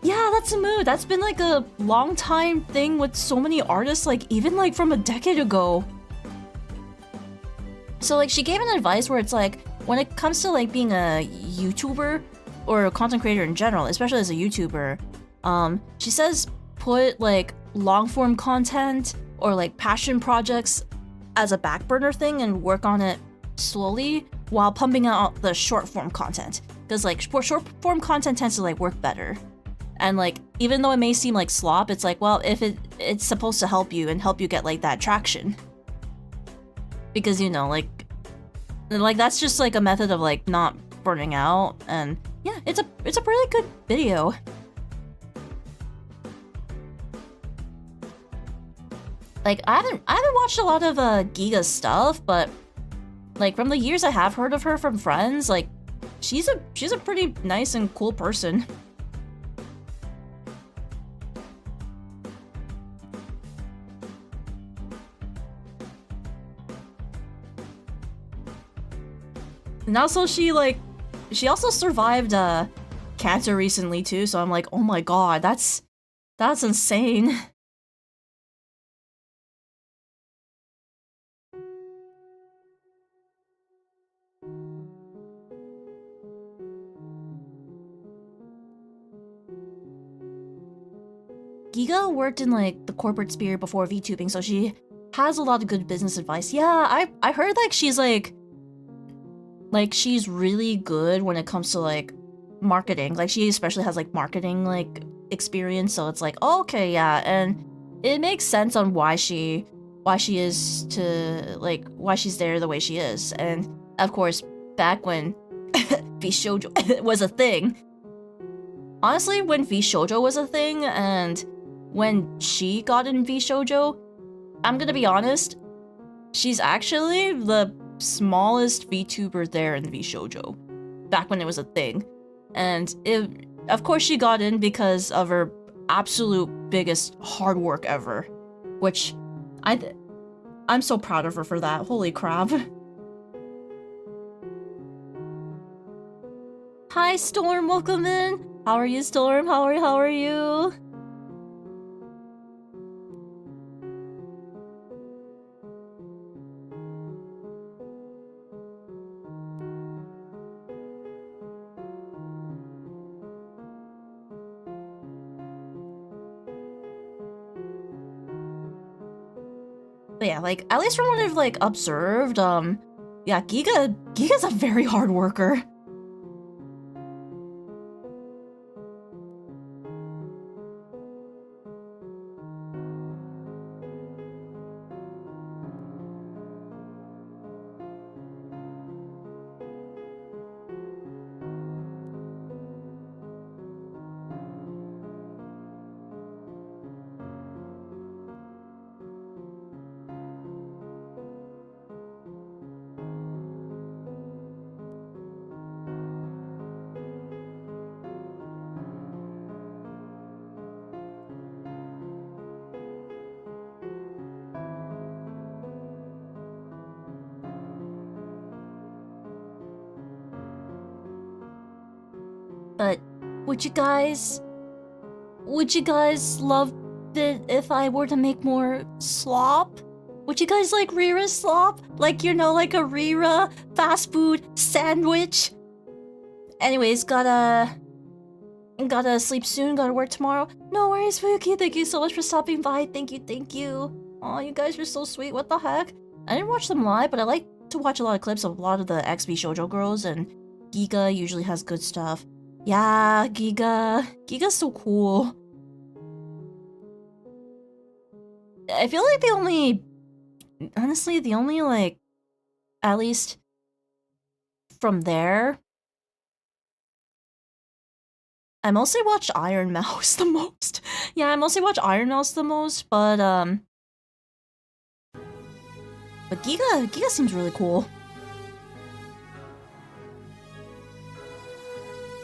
yeah, that's a mood. That's been like a long time thing with so many artists, like even like from a decade ago. So like she gave an advice where it's like, when it comes to like being a YouTuber or a content creator in general, especially as a YouTuber, she says put like long form content or like passion projects as a back burner thing and work on it slowly while pumping out the short form content. Because like short form content tends to like work better. And like, even though it may seem like slop, it's like, well, if it's supposed to help you and help you get like that traction. Because, you know, like that's just like a method of like not burning out. And yeah, it's a really good video. Like I haven't watched a lot of Giga's stuff, but like from the years I have heard of her from friends, like she's a pretty nice and cool person. And also she also survived cancer recently too, so I'm like, oh my god, that's insane. Giga worked in like the corporate sphere before VTubing, so she has a lot of good business advice. Yeah, I heard like she's she's really good when it comes to like marketing. Like she especially has like marketing like experience, so it's like, oh, okay, yeah, and it makes sense on why she is to like why she's there the way she is. And of course, back when vshoujo was a thing. Honestly, when vshoujo was a thing and when she got in vshoujo, I'm gonna be honest, she's actually the smallest VTuber there in vshoujo, back when it was a thing. And of course she got in because of her absolute biggest hard work ever, which I'm so proud of her for that. Holy crap. Hi Storm, welcome in. How are you, Storm? How are you? But yeah, like, at least from what I've, like, observed, yeah, Giga's a very hard worker. But would you guys love it if I were to make more slop? Would you guys like Rira slop? Like, you know, like a Rira fast food sandwich? Anyways, gotta sleep soon, gotta work tomorrow. No worries, Fuki, thank you so much for stopping by. Thank you. Aw, you guys are so sweet, what the heck? I didn't watch them live, but I like to watch a lot of clips of a lot of the XB Shoujo girls, and Giga usually has good stuff. Yeah, Giga's so cool. I feel like honestly, the only, like, at least from there, I mostly watch Iron Mouse the most. Yeah, I mostly watch Iron Mouse the most, but Giga seems really cool.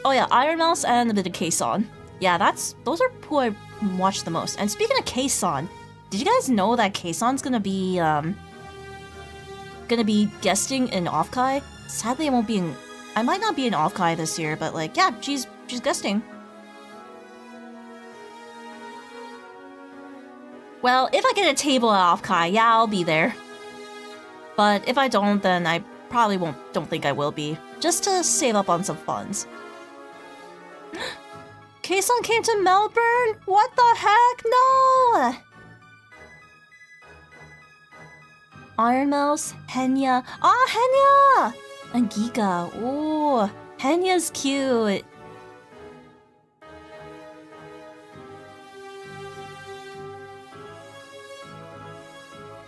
Oh yeah, Iron Mouse and a bit of K-san. Yeah, those are who I watch the most. And speaking of K-san, did you guys know that K-san's gonna be guesting in Offkai? Sadly, I might not be in Offkai this year, but like, yeah, she's guesting. Well, if I get a table at Offkai, yeah, I'll be there. But if I don't, then I probably don't think I will be. Just to save up on some funds. K-san came to Melbourne? What the heck? No! Iron Mouse, Henya. Ah, Henya! And Giga. Ooh, Henya's cute.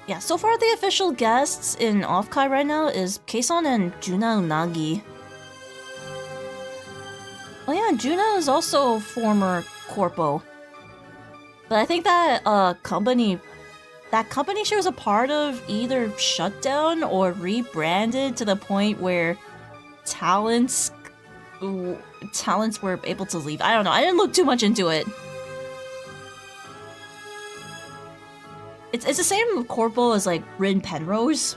Yeah, so far the official guests in Offkai right now is K-san and Juna Unagi. Oh yeah, Juna is also former corpo. But I think that company she was a part of either shut down or rebranded to the point where talents were able to leave. I don't know. I didn't look too much into it. It's the same corpo as like Rin Penrose.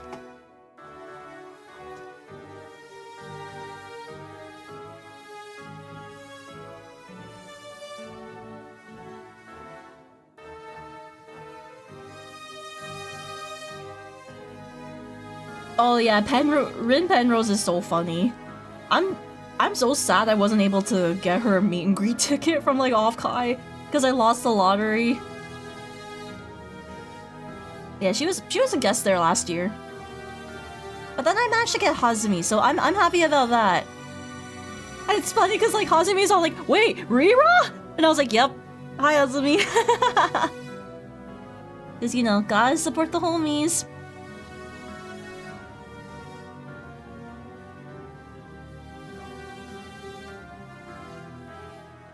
Oh yeah, Rin Penrose is so funny. I'm so sad I wasn't able to get her a meet and greet ticket from like Offkai because I lost the lottery. Yeah, she was a guest there last year. But then I managed to get Hazumi, so I'm happy about that. And it's funny because like Hazumi's all like, wait, Rira? And I was like, yep. Hi Hazumi. Because you know, gotta support the homies.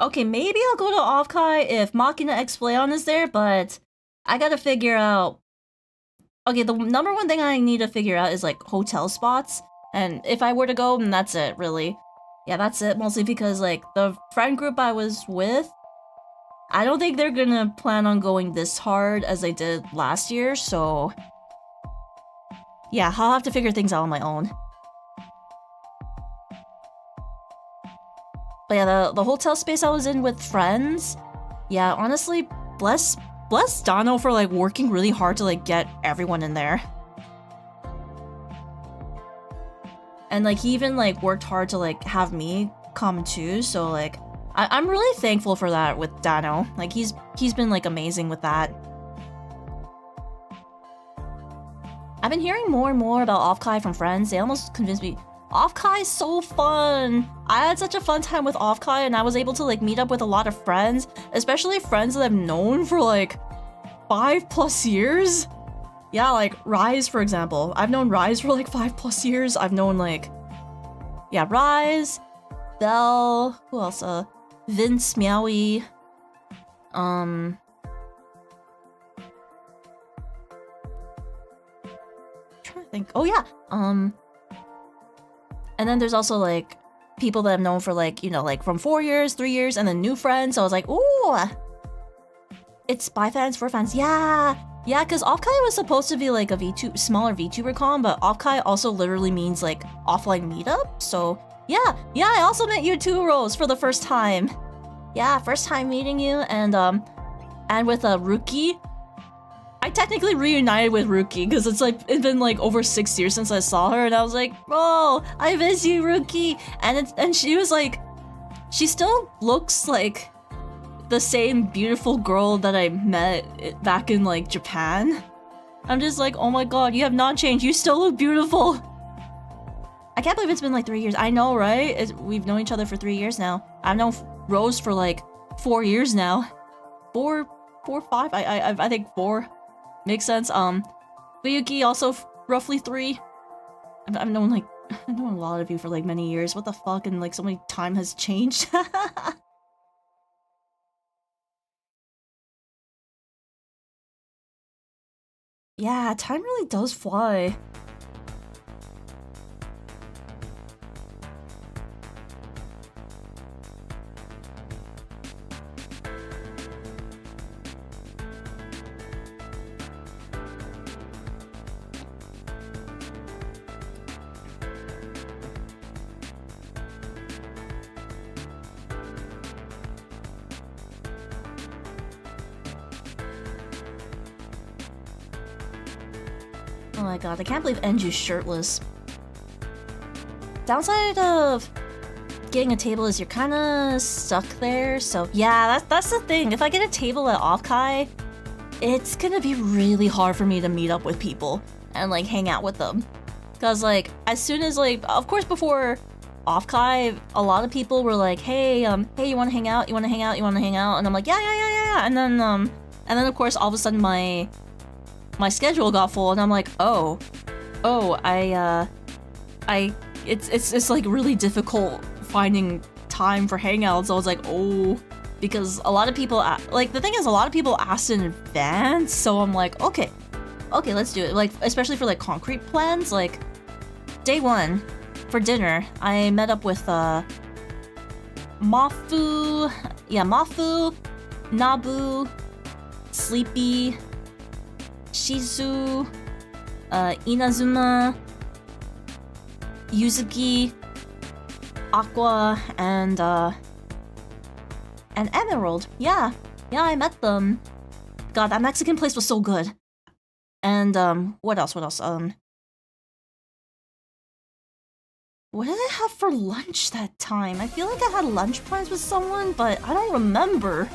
Okay, maybe I'll go to Offkai if Machina X Flayon is there, but I gotta figure out... Okay, the number one thing I need to figure out is, like, hotel spots. And if I were to go, then that's it, really. Yeah, that's it, mostly because, like, the friend group I was with, I don't think they're gonna plan on going this hard as they did last year, so... Yeah, I'll have to figure things out on my own. But yeah, the hotel space I was in with friends, yeah, honestly, bless Dano for like working really hard to like get everyone in there. And like he even like worked hard to like have me come too, so like I'm really thankful for that with Dano. Like he's been like amazing with that. I've been hearing more and more about Offkai from friends. They almost convinced me, Offkai is so fun! I had such a fun time with Offkai and I was able to like meet up with a lot of friends, especially friends that I've known for like 5+ years. Yeah, like Rise for example. I've known Rise for like 5+ years. I've known like, yeah, Rise, Belle, who else? Vince, Meowie, trying to think. Oh yeah, and then there's also like people that I've known for like, you know, like from 4 years, 3 years, and then new friends. So I was like, ooh, it's by fans for fans. Yeah, because Offkai was supposed to be like a smaller VTuber con, but Offkai also literally means like offline meetup. So yeah, I also met you too, Rose, for the first time. Yeah, first time meeting you, and with Ruki. I technically reunited with Ruki because it's been like over 6 years since I saw her, and I was like, "Bro, I miss you, Ruki." And she was like, she still looks like the same beautiful girl that I met back in like Japan. I'm just like, oh my god, you have not changed. You still look beautiful. I can't believe it's been like 3 years. I know, right? We've known each other for 3 years now. I've known Rose for like 4 years now. 4, 5. I think 4. Makes sense. Fuyuki also roughly 3. I've known a lot of you for like many years. What the fuck? And like so many time has changed. Yeah, time really does fly. Oh my god, I can't believe Enju's shirtless. Downside of getting a table is you're kinda stuck there, so yeah, that's the thing. If I get a table at Offkai, it's gonna be really hard for me to meet up with people and like hang out with them. Cause like, as soon as like, of course before Offkai, a lot of people were like, hey, hey, you wanna hang out? You wanna hang out? You wanna hang out? And I'm like, yeah. And then of course all of a sudden my schedule got full and I'm like, it's like really difficult finding time for hangouts. I was like, oh, because a lot of people, like the thing is a lot of people asked in advance, so I'm like, okay, let's do it. Like, especially for like concrete plans, like day one for dinner, I met up with Mafu, Nabu, Sleepy, Shizu, Inazuma, Yuzuki, Aqua, and Emerald. Yeah, I met them. God, that Mexican place was so good. And what else? What did I have for lunch that time? I feel like I had lunch plans with someone, but I don't remember.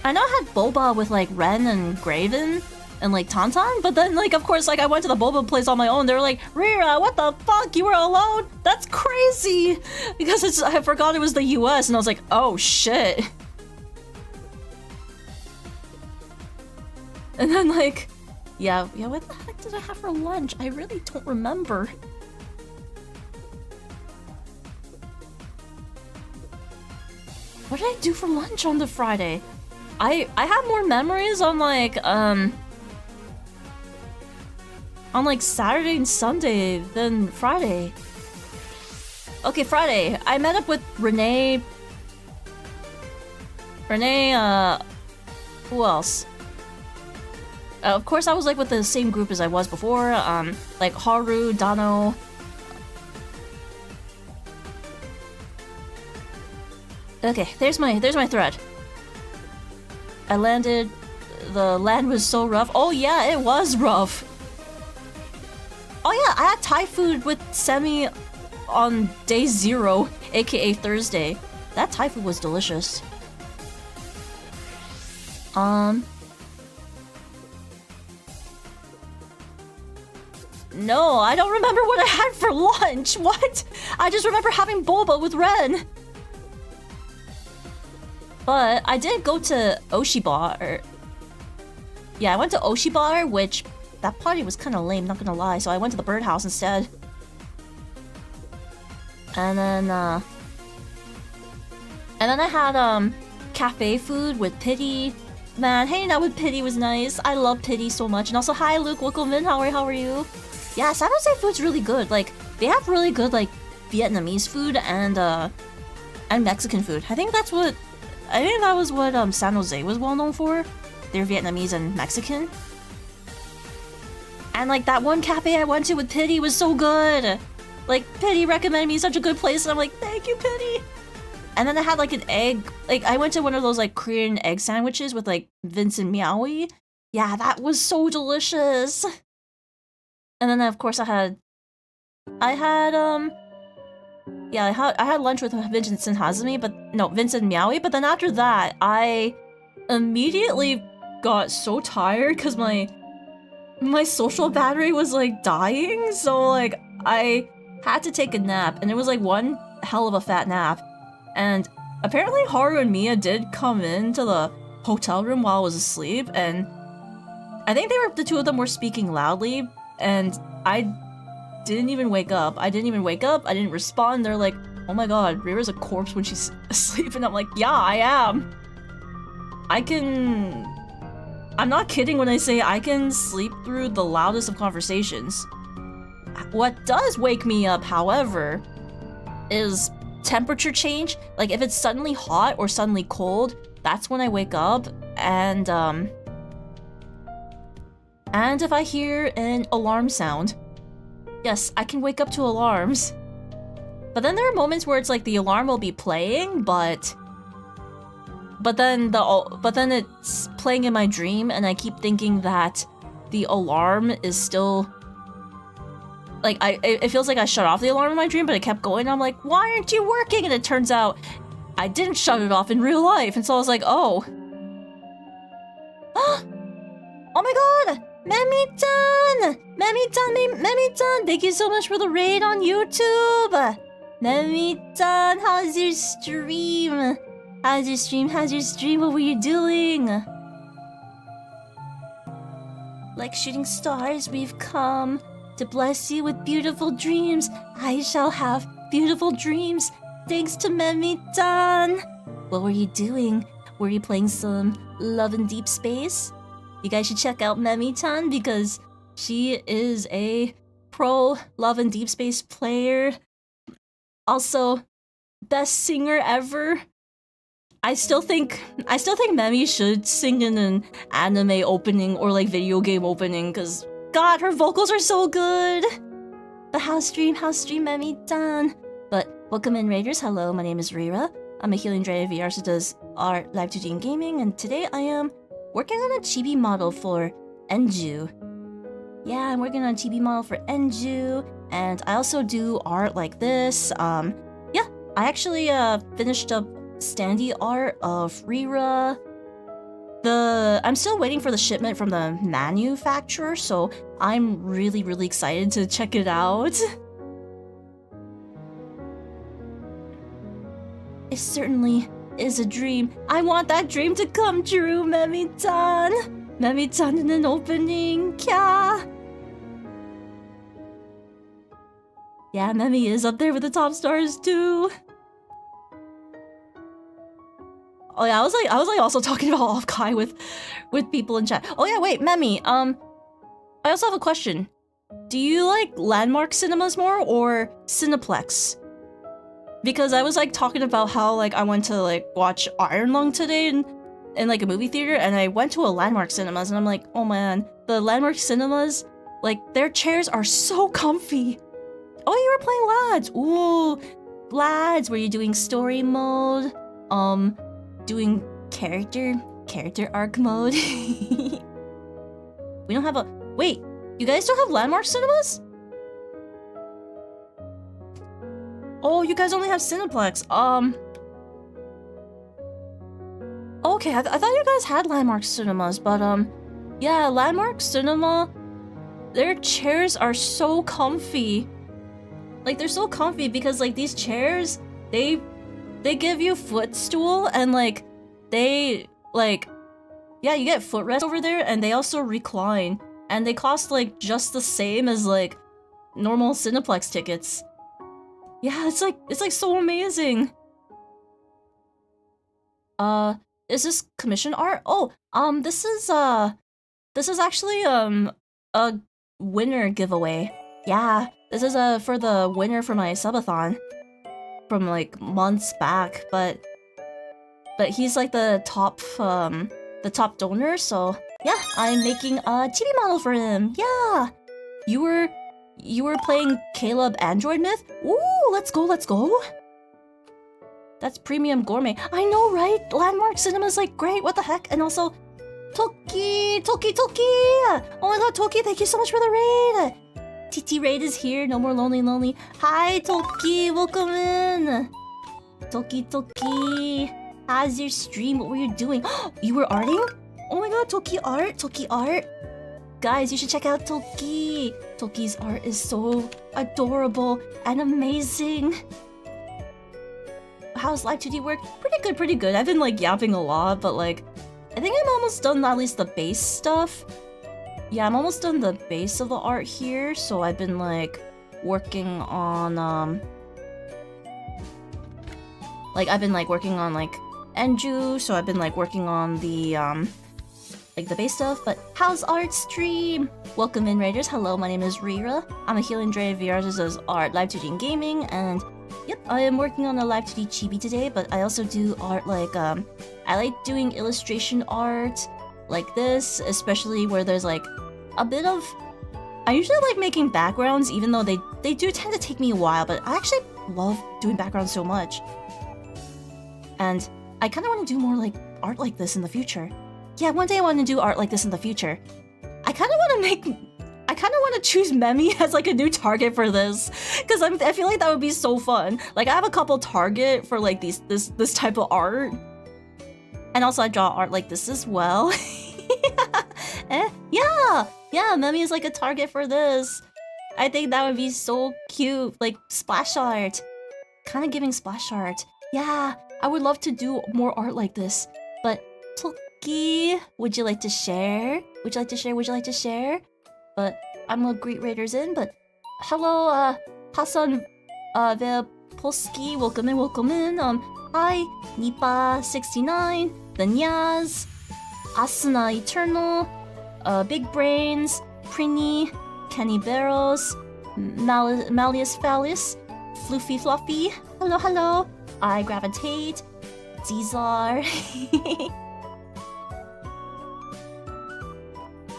I know I had boba with like Ren and Graven and like Tauntaun, but then like of course like I went to the boba place on my own. They were like, Rira, what the fuck? You were alone? That's crazy! Because I forgot it was the US and I was like, oh shit. And then like, yeah, what the heck did I have for lunch? I really don't remember. What did I do for lunch on the Friday? I have more memories on like Saturday and Sunday than Friday. Okay, Friday. I met up with Renee, who else? Of course I was like with the same group as I was before, like Haru, Dano. Okay, there's my thread. I landed, the land was so rough. Oh yeah, it was rough. Oh yeah, I had Thai food with Semi on day 0, aka Thursday. That Thai food was delicious. No, I don't remember what I had for lunch. What? I just remember having boba with Ren. But I did go to Oshibar. Yeah, I went to Oshibar, which that party was kind of lame, not gonna lie. So I went to the birdhouse instead. And then I had cafe food with Pity. Man, hanging out with Pity was nice. I love Pity so much. And also, hi Luke, welcome in. How are you? Yeah, San Jose food's really good. Like they have really good like Vietnamese food and Mexican food. I think that was what San Jose was well known for. They're Vietnamese and Mexican. And like that one cafe I went to with Pity was so good. Like Pity recommended me such a good place and I'm like, thank you, Pity. And then I had like an egg, like I went to one of those like Korean egg sandwiches with like Vincent Miaoui. Yeah, that was so delicious. And then of course I had lunch with Vincent Hazumi, Vincent Miaoui, but then after that, I immediately got so tired because my social battery was like dying, so like I had to take a nap, and it was like one hell of a fat nap. And apparently Haru and Mia did come into the hotel room while I was asleep, and I think the two of them were speaking loudly, and I didn't even wake up. I didn't respond. They're like, oh my god, Rira's a corpse when she's asleep, and I'm like, yeah, I am. I can... I'm not kidding when I say I can sleep through the loudest of conversations. What does wake me up, however, is temperature change. Like, if it's suddenly hot or suddenly cold, that's when I wake up, and if I hear an alarm sound. Yes, I can wake up to alarms. But then there are moments where it's like the alarm will be playing, but then it's playing in my dream, and I keep thinking that the alarm is still... Like, it feels like I shut off the alarm in my dream, but it kept going, and I'm like, why aren't you working? And it turns out I didn't shut it off in real life, and so I was like, oh. Oh my god! Memi-chan! Memi-chan, thank you so much for the raid on YouTube! Memi-chan, how's your stream? How's your stream? What were you doing? Like shooting stars, we've come to bless you with beautiful dreams. I shall have beautiful dreams, thanks to Memi-chan. What were you doing? Were you playing some Love in Deep Space? You guys should check out Memi-chan because she is a pro Love in Deep Space player. Also, best singer ever. I still think Memi should sing in an anime opening or like video game opening, cause God, her vocals are so good. But house stream Memi-chan. But welcome in Raiders. Hello, my name is Rira. I'm a healing Drea VR who does art, live 2D and gaming, and today I am working on a Chibi model for Enju. Yeah, I'm working on a Chibi model for Enju, and I also do art like this. Yeah, I actually finished up standee art of Rira. I'm still waiting for the shipment from the manufacturer, so I'm really excited to check it out. It certainly is a dream. I want that dream to come true, Memi-chan. Memi-chan in an opening, kya? Yeah, Memi is up there with the top stars too. Oh yeah, I was like also talking about Off-Kai with people in chat. Oh yeah, wait, Memi, I also have a question. Do you like landmark cinemas more or Cineplex? Because I was like talking about how like I went to like watch Iron Lung today in like a movie theater, and I went to a landmark cinemas, and I'm like, oh man, the landmark cinemas, like their chairs are so comfy. Oh, you were playing Lads. Ooh, Lads, were you doing story mode? Doing character arc mode? We don't have a... Wait, you guys don't have landmark cinemas? Oh, you guys only have Cineplex. Okay, I thought you guys had landmark cinemas, but yeah, landmark cinema, their chairs are so comfy. Like, they're so comfy because like these chairs, they give you footstool, and like they like, yeah, you get footrest over there, and they also recline, and they cost like just the same as like normal Cineplex tickets. Yeah, it's like so amazing. Is this commission art? Oh, this is actually a winner giveaway. Yeah, this is for the winner for my subathon from like months back, but he's like the top donor, so yeah, I'm making a chibi model for him. Yeah. You were playing Caleb Android Myth? Ooh, let's go. That's premium gourmet. I know, right? Landmark Cinema's like great, what the heck? And also, Toki! Oh my god, Toki, thank you so much for the raid! TT Raid is here, no more lonely. Hi, Toki, welcome in! Toki, how's your stream? What were you doing? You were arting? Oh my god, Toki art! Guys, you should check out Toki! Toki's art is so adorable and amazing! How's Live 2D work? Pretty good. I've been like yapping a lot, but like, I think I'm almost done at least the base stuff. Yeah, I'm almost done the base of the art here, so I've been like working on Enju, so I've been like working on the like the base stuff. But how's art stream? Welcome in, Raiders. Hello, my name is Rira. I'm a Healing Dre VR does art, live 2D and gaming, and yep, I am working on a live 2D chibi today. But I also do art like I like doing illustration art like this, especially where there's like a bit of. I usually like making backgrounds, even though they do tend to take me a while. But I actually love doing backgrounds so much, and I kind of want to do more like art like this in the future. Yeah, one day I want to do art like this in the future. I kind of want to choose Memi as like a new target for this, because I feel like that would be so fun. Like I have a couple target for like this type of art, and also I draw art like this as well. Yeah, Memi is like a target for this. I think that would be so cute, like splash art, kind of giving splash art. Yeah, I would love to do more art like this, but. Toki, would you like to share? Would you like to share? Would you like to share? But I'm gonna greet Raiders in, but hello, Hassan Polski, welcome in. Hi, Nipa69, the Nyaz, Asuna Eternal, Big Brains, Prini, Kenny Barrows, Malleus Phallus, Floofy Fluffy, hello, I Gravitate, Zizar.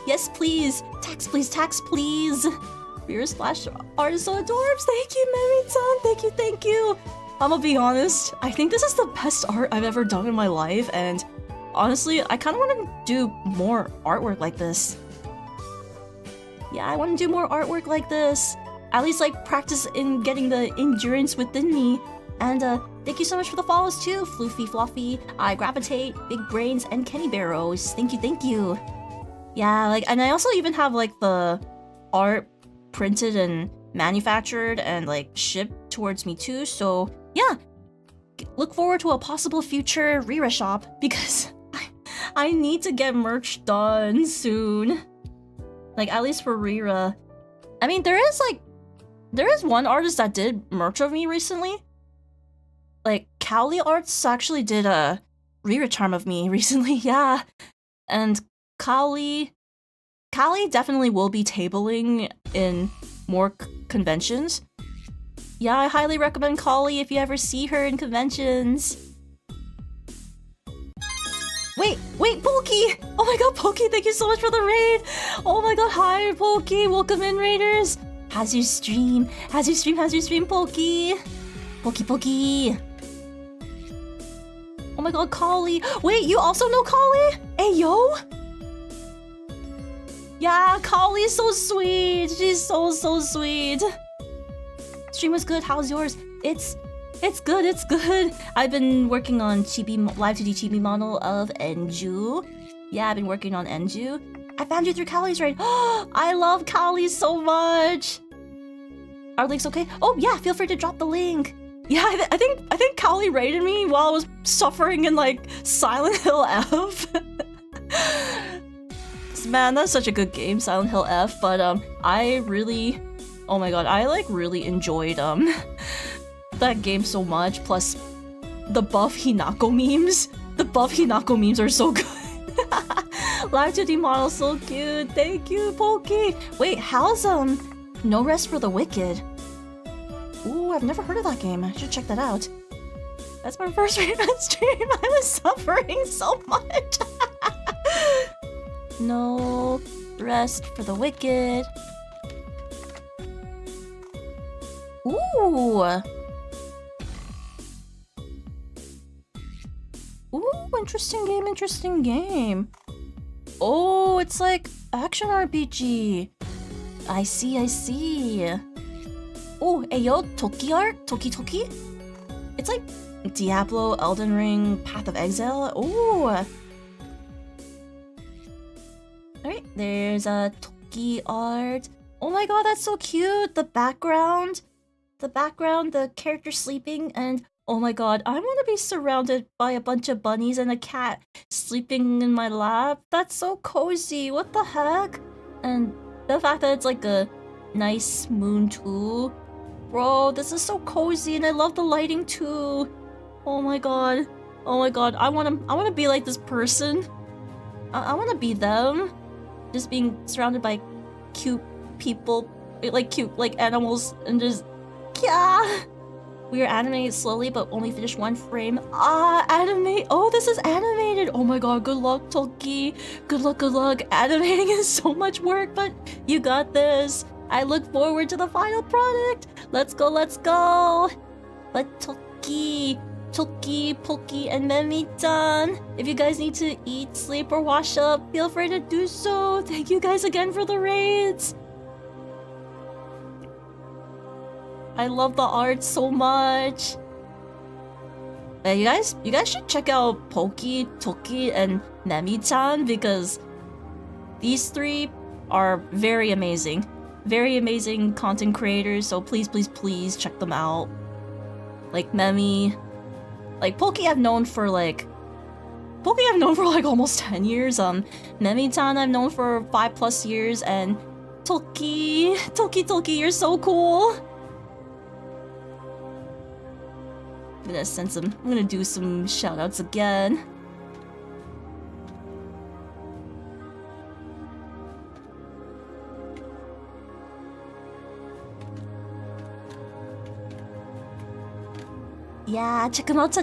Yes, please. Tax, please. Your splash art is so adorbs. Thank you, Mary-san. Thank you. I'm gonna be honest. I think this is the best art I've ever done in my life, and honestly, I kind of want to do more artwork like this. Yeah, I want to do more artwork like this. At least, like, practice in getting the endurance within me. And, thank you so much for the follows, too. Floofy Fluffy, I Gravitate, Big Brains, and Kenny Barrows. Thank you. Yeah, like, and I also even have, like, the art printed and manufactured and, like, shipped towards me, too. So, yeah, look forward to a possible future Rira shop, because I need to get merch done soon. Like, at least for Rira. I mean, there is one artist that did merch of me recently. Like, Cowley Arts actually did a Rira charm of me recently, yeah. And Cowley definitely will be tabling in more conventions. Yeah, I highly recommend Cowley if you ever see her in conventions. Wait, Pokey! Oh my god, Pokey, thank you so much for the raid! Oh my god, hi, Pokey, welcome in, Raiders! How's your stream, Pokey? Pokey. Oh my god, Kali. Wait, you also know Kali? Hey, yo? Yeah, Kali is so sweet. She's so sweet. Stream was good. How's yours? It's good. I've been working on Chibi, live 2D Chibi model of Enju. Yeah, I've been working on Enju. I found you through Kali's raid. I love Kali so much. Are links okay? Oh yeah, feel free to drop the link. Yeah, I think Kali raided me while I was suffering in like Silent Hill F. Man, that's such a good game, Silent Hill F. But I really, oh my god, I like really enjoyed that game so much. Plus, the buff Hinako memes. The buff Hinako memes are so good. Live 2D model so cute. Thank you, Pokey. Wait, how's No Rest for the Wicked? Ooh, I've never heard of that game. I should check that out. That's my first Rayman stream. I was suffering so much. No Rest for the Wicked. Ooh. Ooh, interesting game. Oh, it's like action RPG. I see. Oh, ayo, Toki art? Toki? It's like Diablo, Elden Ring, Path of Exile. Oh. Alright, there's a Toki art. Oh my god, that's so cute. The background, the character sleeping, and oh my god, I want to be surrounded by a bunch of bunnies and a cat sleeping in my lap. That's so cozy. What the heck? And the fact that it's like a nice moon too. Bro, this is so cozy and I love the lighting too. Oh my god. Oh my god, I wanna be like this person. I wanna be them. Just being surrounded by cute people, like cute like animals, and just yeah. We are animating slowly, but only finished one frame. Animate. Oh, this is animated. Oh my god, good luck, Toki. Good luck, good luck. Animating is so much work, but you got this. I look forward to the final product. Let's go, let's go. But Toki, Polki, and Memi-chan, if you guys need to eat, sleep, or wash up, feel free to do so. Thank you guys again for the raids. I love the art so much. You guys should check out Polki, Toki, and Memi-chan because these three are very amazing content creators. So please check them out. Like Memi, like Polki I've known for like almost 10 years. Memi-chan I've known for 5+ years, and Toki, you're so cool. I'm gonna do some shoutouts again. Yeah, check them out.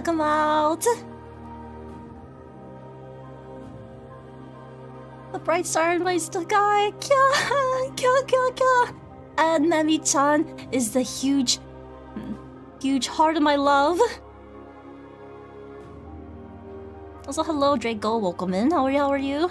The bright star in my sky. Kya. And Memi-chan is the huge heart of my love. Also, hello, Draco. Welcome in. How are you?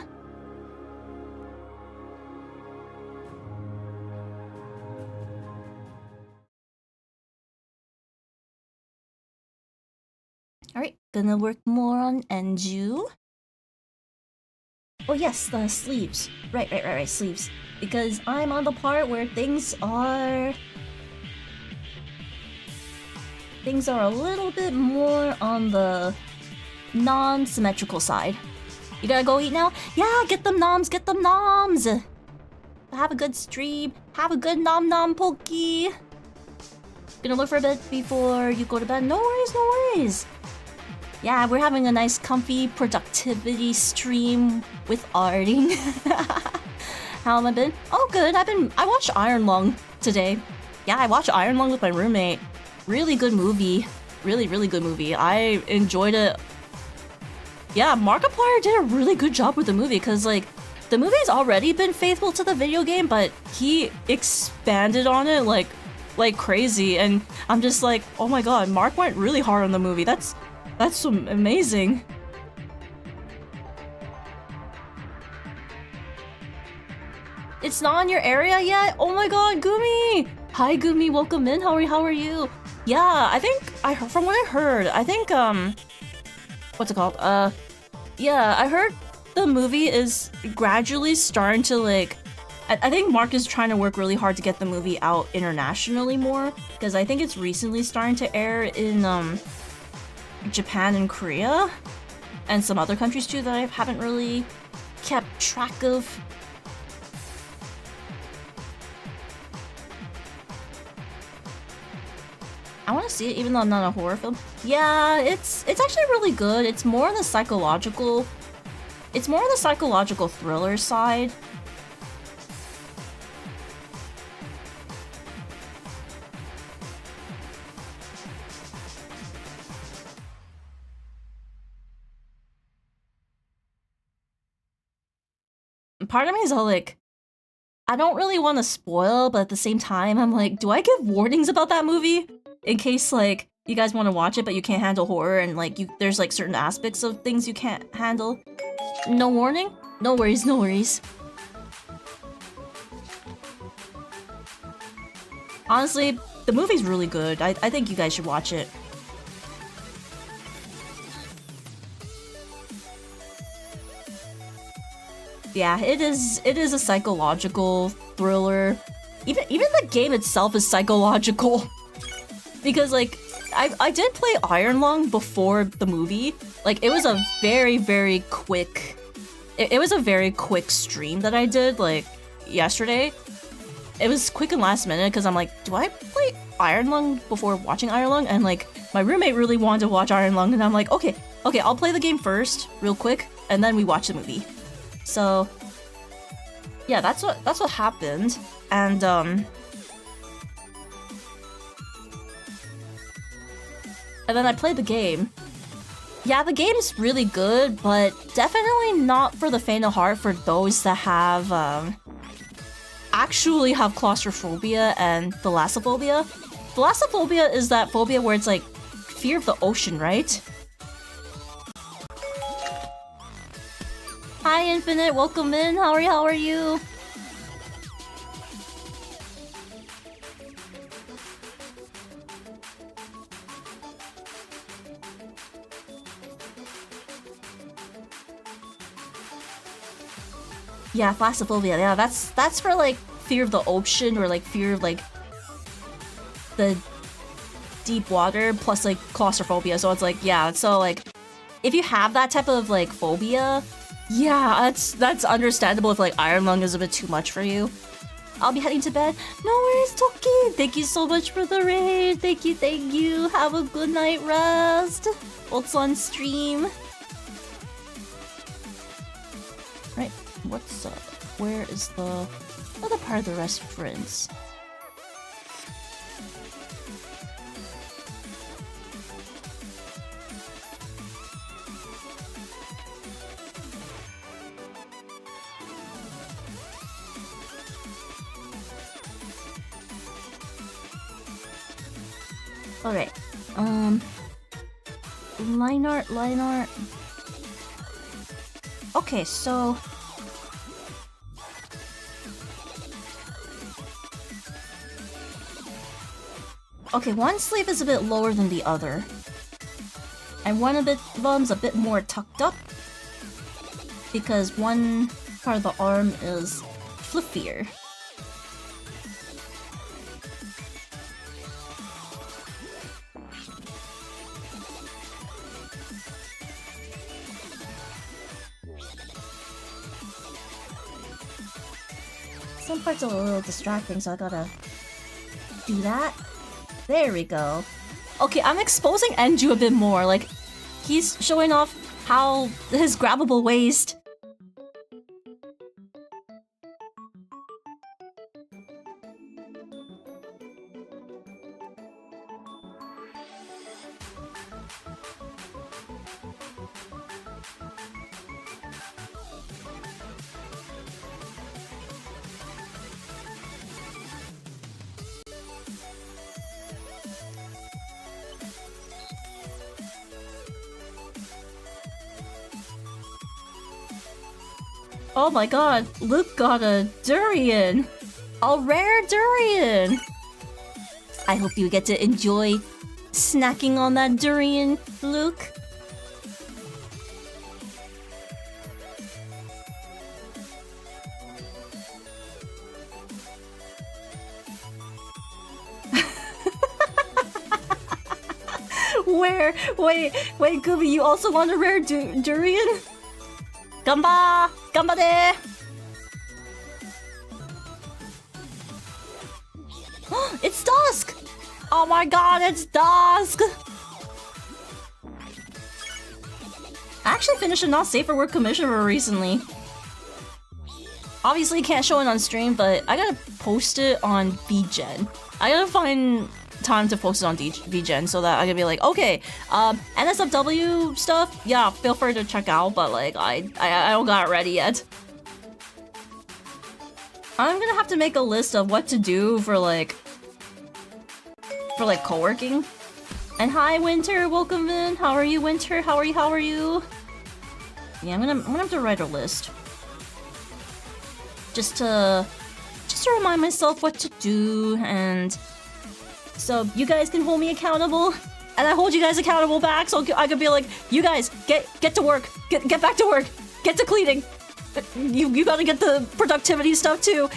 Alright, gonna work more on Enju. Oh yes, the sleeves. Right, sleeves. Because I'm on the part where things are a little bit more on the non-symmetrical side. You gotta go eat now? Yeah, get them noms! Have a good stream. Have a good nom Polki. Gonna look for a bit before you go to bed. No worries. Yeah, we're having a nice comfy productivity stream with arting. How have I been? Oh good, I watched Iron Lung today. Yeah, I watched Iron Lung with my roommate. Really good movie. Really good movie. I enjoyed it. Yeah, Markiplier did a really good job with the movie because, like, the movie's already been faithful to the video game, but he expanded on it like crazy, and I'm just like, oh my god, Mark went really hard on the movie. That's amazing. It's not in your area yet? Oh my god, Gumi! Hi Gumi, welcome in. How are you? Yeah, from what I heard, what's it called? Yeah, I heard the movie is gradually starting to, like, I think Mark is trying to work really hard to get the movie out internationally more, because I think it's recently starting to air in, Japan and Korea, and some other countries too that I haven't really kept track of. I want to see it even though I'm not a horror film. Yeah, it's actually really good. It's more on the psychological thriller side. Part of me is all like, I don't really want to spoil, but at the same time, I'm like, do I give warnings about that movie? In case, like, you guys want to watch it, but you can't handle horror, and, like, there's, like, certain aspects of things you can't handle. No warning? No worries. Honestly, the movie's really good. I think you guys should watch it. Yeah, it is a psychological thriller. Even the game itself is psychological. Because, like, I did play Iron Lung before the movie. Like, it was a very quick... It was a very quick stream that I did, like, yesterday. It was quick and last minute, because I'm like, do I play Iron Lung before watching Iron Lung? And, like, my roommate really wanted to watch Iron Lung, and I'm like, okay, Okay, I'll play the game first, real quick, and then we watch the movie. So, yeah, that's what happened, and then I played the game. Yeah, the game's really good, but definitely not for the faint of heart for those that have actually have claustrophobia and thalassophobia. Thalassophobia is that phobia where it's like fear of the ocean, right? Hi Infinite, welcome in. How are you? Yeah, thalassophobia. Yeah, that's for like fear of the ocean or like fear of like the deep water plus like claustrophobia. So it's like, yeah, so like if you have that type of like phobia, yeah, that's understandable if like Iron Lung is a bit too much for you. I'll be heading to bed. No worries, Toki. Thank you so much for the raid. Thank you. Have a good night rest. Also on stream. Right, what's up? Where is the other part of the restaurants? Alright, line art. Okay, so... Okay, one sleeve is a bit lower than the other. And one of them's a bit more tucked up. Because one part of the arm is fluffier. Some parts are a little distracting, so I gotta do that. There we go. Okay, I'm exposing Enju a bit more. Like, he's showing off how his grabbable waist. Oh my god, Luke got a durian! A rare durian! I hope you get to enjoy snacking on that durian, Luke. Wait, Gooby, you also want a rare durian? Gamba! Gambade! It's dusk! Oh my god, it's dusk! I actually finished a not safe for work commission recently. Obviously can't show it on stream, but I gotta post it on VGen. I gotta find time to post it on VGen so that I can be like, okay, NSFW stuff, yeah, feel free to check out, but like, I don't got it ready yet. I'm gonna have to make a list of what to do for like co-working. And hi, Winter, welcome in. How are you, Winter? How are you? Yeah, I'm gonna have to write a list. Just to remind myself what to do, and so you guys can hold me accountable, and I hold you guys accountable back, so I could be like, you guys, get to work, get back to work, get to cleaning. You gotta get the productivity stuff too,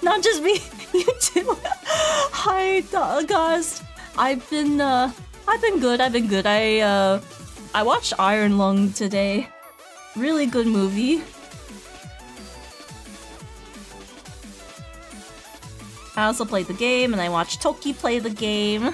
not just me, you too. Hi, August. I've been good. I watched Iron Lung today. Really good movie. I also played the game, and I watched Toki play the game.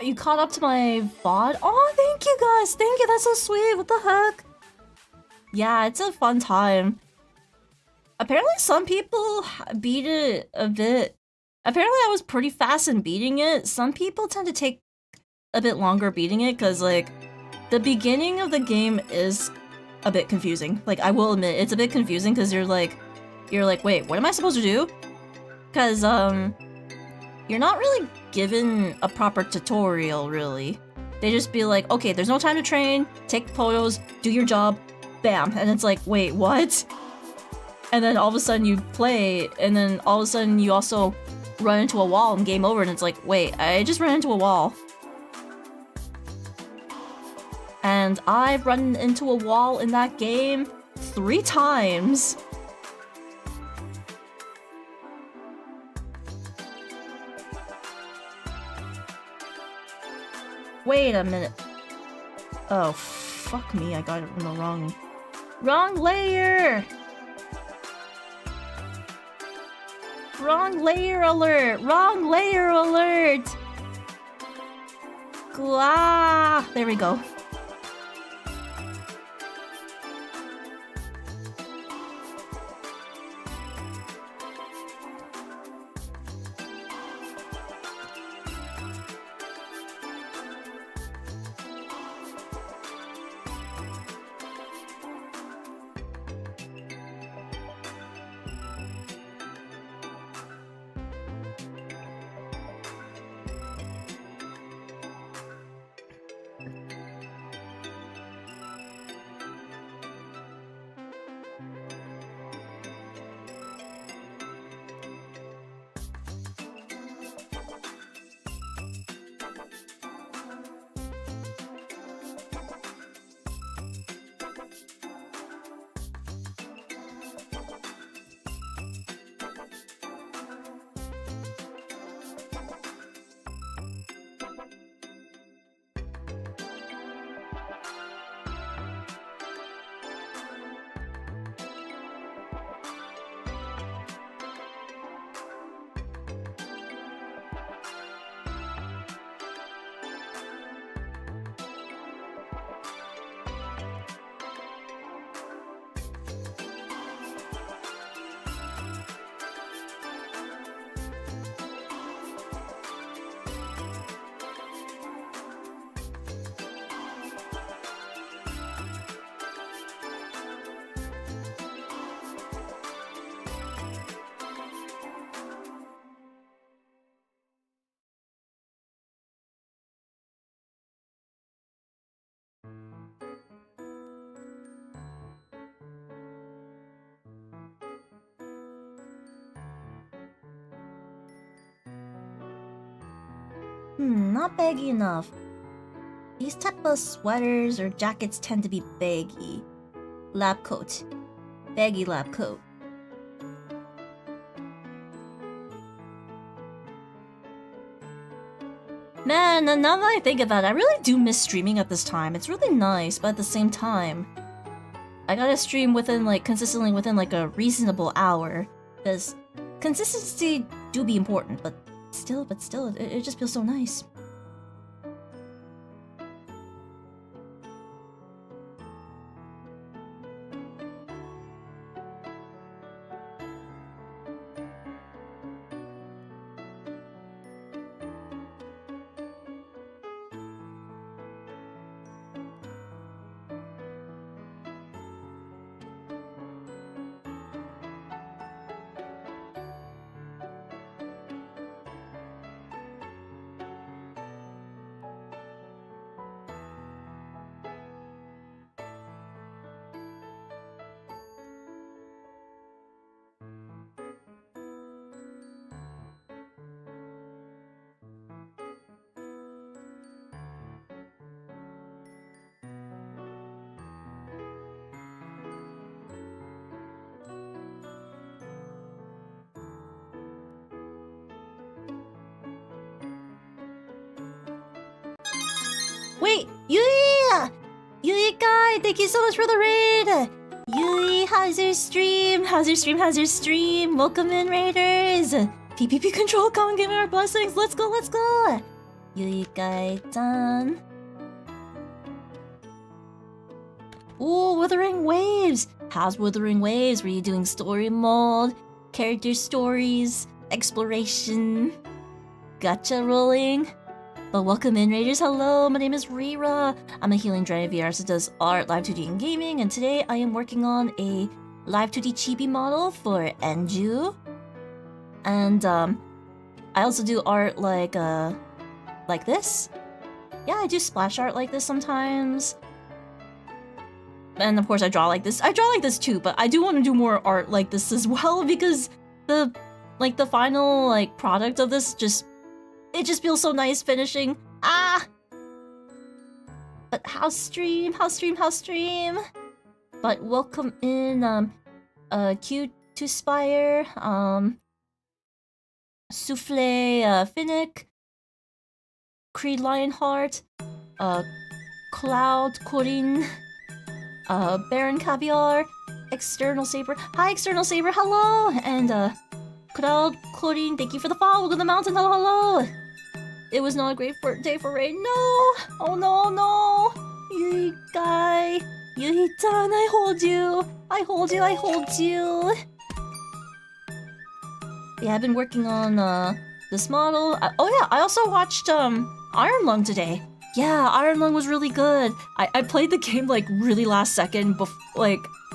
You caught up to my VOD? Oh, thank you guys! Thank you, that's so sweet! What the heck? Yeah, it's a fun time. Apparently some people beat it a bit. Apparently I was pretty fast in beating it. Some people tend to take a bit longer beating it because, like, the beginning of the game is a bit confusing. Like, I will admit, it's a bit confusing because you're like, wait, what am I supposed to do? Because, you're not really given a proper tutorial, really. They just be like, okay, there's no time to train, take photos, do your job, bam. And it's like, wait, what? And then all of a sudden you play, and then all of a sudden you also run into a wall and game over, and it's like, wait, I just ran into a wall. And I've run into a wall in that game 3 times. Wait a minute. Oh, fuck me, I got it in the wrong layer! Wrong layer alert! Wrong layer alert! Ah, there we go. Not baggy enough. These type of sweaters or jackets tend to be baggy. Lab coat. Baggy lab coat. Man, now that I think about it, I really do miss streaming at this time. It's really nice, but at the same time, I gotta stream within, like, consistently within, like, a reasonable hour. Because consistency do be important, but still, it just feels so nice. Wait, Yui! Yui guy, thank you so much for the raid! Yui, how's your stream? How's your stream? How's your stream? Welcome in, raiders! PPP control, come and give me our blessings! Let's go, let's go! Yuikai-chan. Ooh, Wuthering Waves! How's Wuthering Waves? Were you doing story mode? Character stories? Exploration? Gacha rolling? But welcome in, Raiders. Hello, my name is Rira. I'm a healing dragon VR that does art, live 2D, and gaming, and today I am working on a live 2D chibi model for Enju. And I also do art like this. Yeah, I do splash art like this sometimes. And of course I draw like this. I draw like this too, but I do want to do more art like this as well because the final product of this it just feels so nice finishing. Ah! But house stream. But welcome in Q2 Spire, Souffle, Finnick, Creed Lionheart, Cloud Corin, Baron Caviar, External Saber. Hi, External Saber, hello! And, Cloud Corin, thank you for the follow. Welcome to the mountain, hello! It was not a great day for rain. No! Oh no! Yuikai! Yui-chan, I hold you! Yeah, I've been working on, this model. Oh yeah, I also watched, Iron Lung today. Yeah, Iron Lung was really good. I played the game, really last second,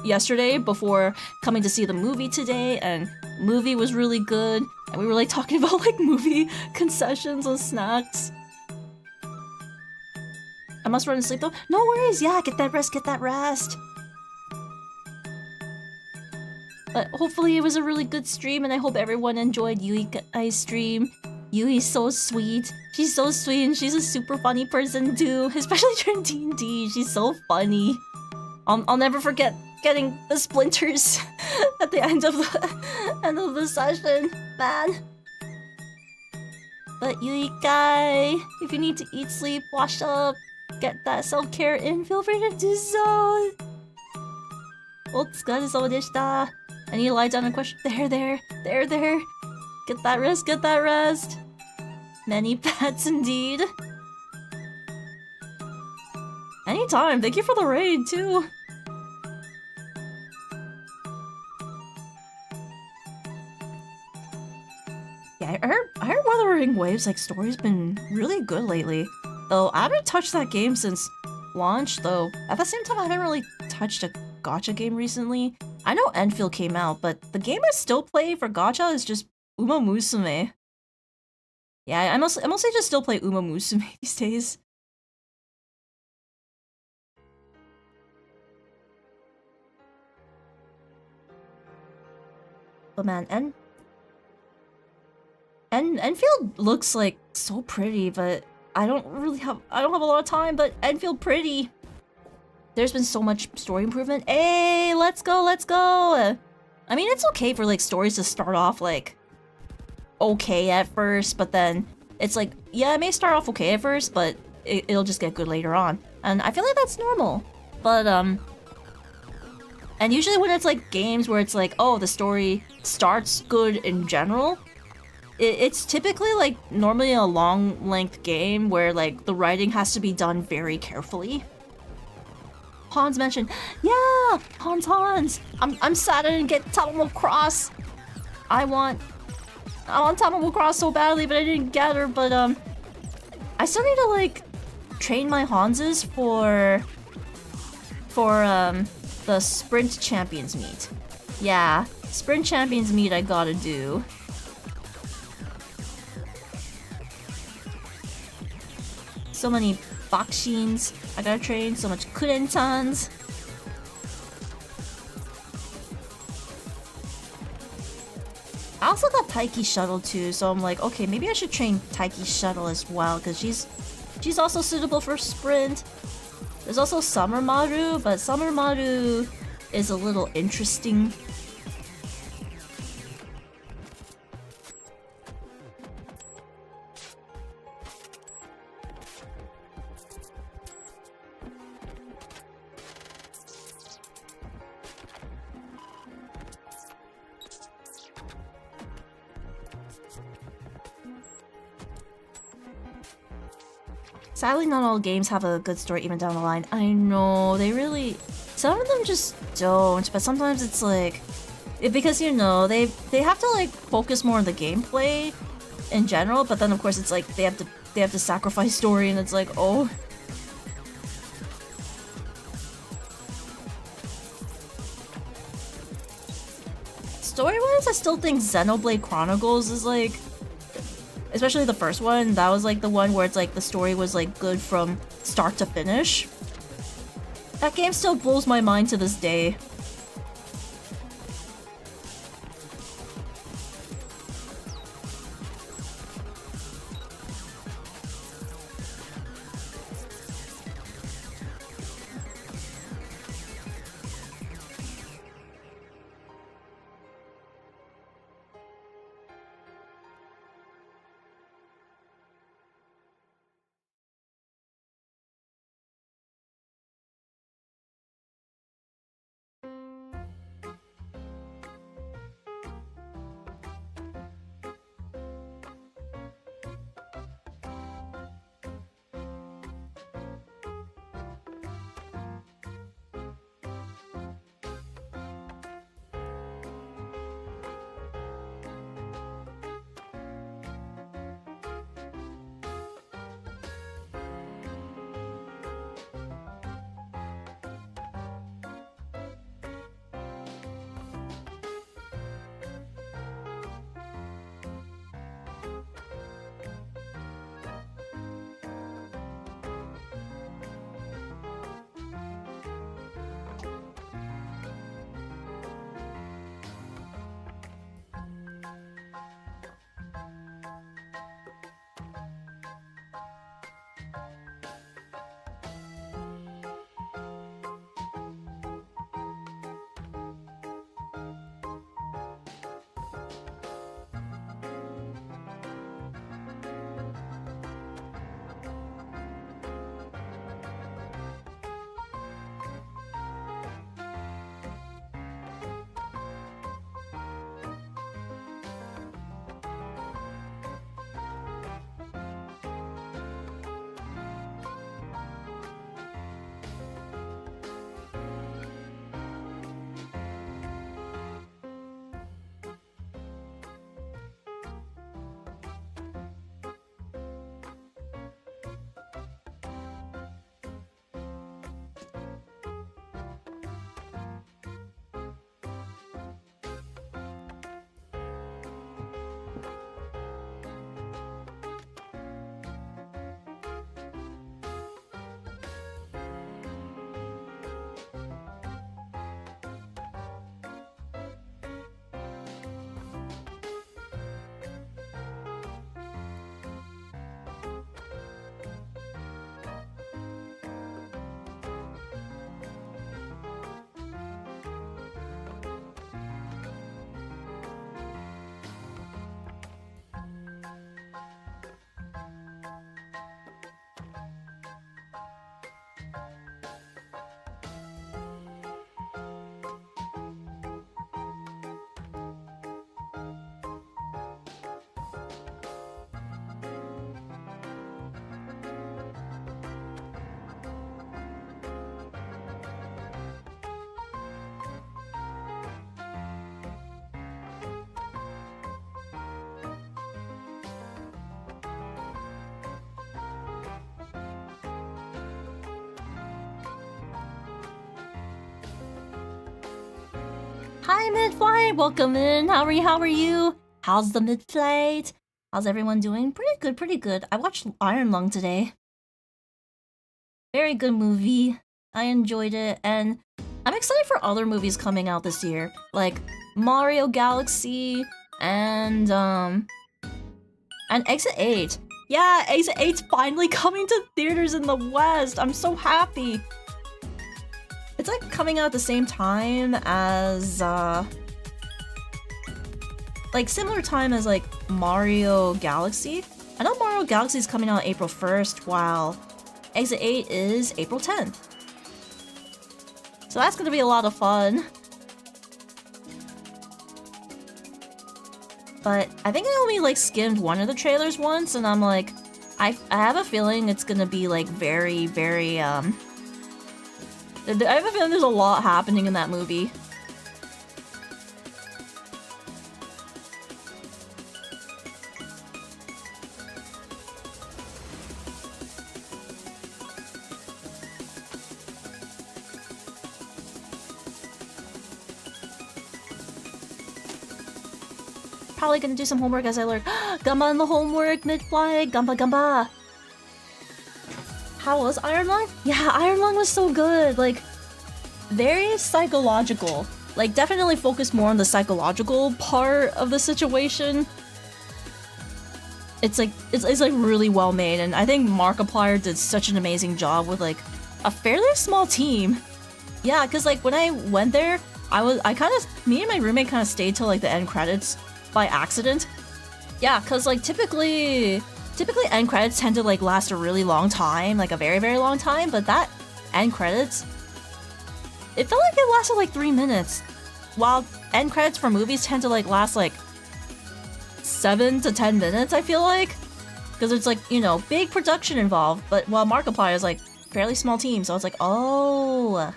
yesterday before coming to see the movie today, and movie was really good. And we were, talking about, movie concessions and snacks. I must run to sleep, though. No worries, yeah, get that rest. But hopefully it was a really good stream, and I hope everyone enjoyed Yui's stream. Yui's so sweet. She's so sweet, and she's a super funny person, too. Especially during D&D, she's so funny. I'll never forget getting the splinters at the end of the session, man. But Yuikai, if you need to eat, sleep, wash up, get that self-care in, feel free to do so. Otsukaresama deshita. I need to lie down and question. There. Get that rest. Many pets indeed. Anytime. Thank you for the raid too. Yeah, I heard Wuthering Waves story's been really good lately. Though I haven't touched that game since launch, though at the same time I haven't really touched a gacha game recently. I know Enfield came out, but the game I still play for gacha is just Uma Musume. Yeah, I mostly just still play Uma Musume these days. But man, Enfield looks so pretty, but I don't have a lot of time, but Enfield pretty. There's been so much story improvement. Hey, let's go! I mean, it's okay for stories to start off okay at first, but then it's yeah, it may start off okay at first, but it'll just get good later on. And I feel like that's normal. But and usually when it's games where it's oh, the story starts good in general, it's typically normally a long length game where the writing has to be done very carefully. Hans mentioned, yeah, Hans. I'm sad I didn't get Tamamo Cross. I want Tamamo Cross so badly, but I didn't get her. But I still need to train my Hanses for the Sprint Champions meet. Yeah, Sprint Champions meet I gotta do. So many Bakshins I gotta train, so much Kurentans. I also got Taiki Shuttle too, so I'm okay, maybe I should train Taiki Shuttle as well, because she's also suitable for sprint. There's also Summer Maru, but Summer Maru is a little interesting. Sadly, not all games have a good story even down the line. I know, they really... Some of them just don't, but sometimes it's like... Because, you know, they have to, like, focus more on the gameplay in general, but then, of course, it's like they have to sacrifice story, and it's like, oh... Story-wise, I still think Xenoblade Chronicles is, like... Especially the first one, that was, like, the one where it's, like, the story was, like, good from start to finish. That game still blows my mind to this day. Hi, mid-flight! Welcome in! How are you? How's the mid-flight? How's everyone doing? Pretty good, pretty good. I watched Iron Lung today. Very good movie. I enjoyed it, and I'm excited for other movies coming out this year. Like Mario Galaxy and Exit 8. Yeah, Exit 8's finally coming to theaters in the West! I'm so happy! It's like coming out at the same time as, like similar time as like Mario Galaxy. I know Mario Galaxy is coming out April 1st, while Exit 8 is April 10th. So that's gonna be a lot of fun. But I think I only like skimmed one of the trailers once, and I'm like, I have a feeling it's gonna be like very, very, I have a feeling there's a lot happening in that movie. Probably gonna do some homework as I learn. Gamba on the homework, mid-flight, Gamba Gamba! How was Iron Lung? Yeah, Iron Lung was so good, like, very psychological. Like, definitely focus more on the psychological part of the situation. It's like really well made, and I think Markiplier did such an amazing job with like a fairly small team. Yeah, cause like when I went there, me and my roommate kind of stayed till like the end credits by accident. Yeah, cause like typically end credits tend to like last a really long time, like a very, very long time, but that end credits, it felt like it lasted like 3 minutes, while end credits for movies tend to like last like 7 to 10 minutes, I feel like, because it's like, you know, big production involved, but while Markiplier is like fairly small team, so it's like, oh.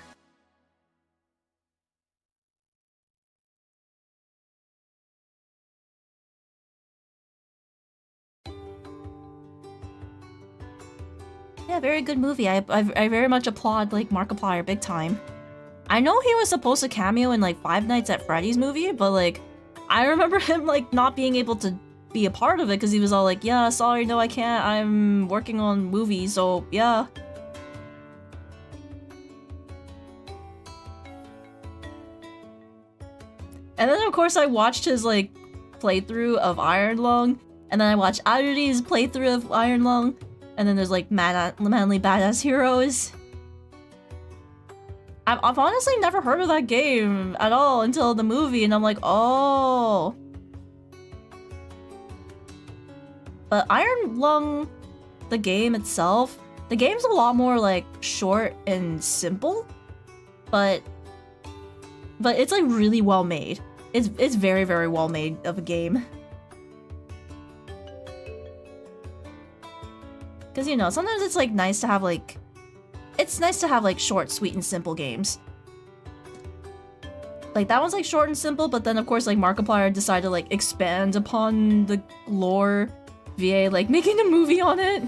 Yeah, very good movie. I very much applaud like Markiplier big time. I know he was supposed to cameo in like Five Nights at Freddy's movie, but like I remember him like not being able to be a part of it because he was all like, yeah, sorry, no, I can't. I'm working on movies, so yeah. And then of course I watched his like playthrough of Iron Lung, and then I watched Aruri's playthrough of Iron Lung. And then there's like Manly Badass Heroes. I've honestly never heard of that game at all until the movie, and I'm like, oh. But Iron Lung, the game itself, the game's a lot more like short and simple, but it's like really well made. It's very, very well made of a game. Because, you know, sometimes it's, like, nice to have, like... It's nice to have, like, short, sweet, and simple games. Like, that one's, like, short and simple, but then, of course, like, Markiplier decided to, like, expand upon the lore via, like, making a movie on it.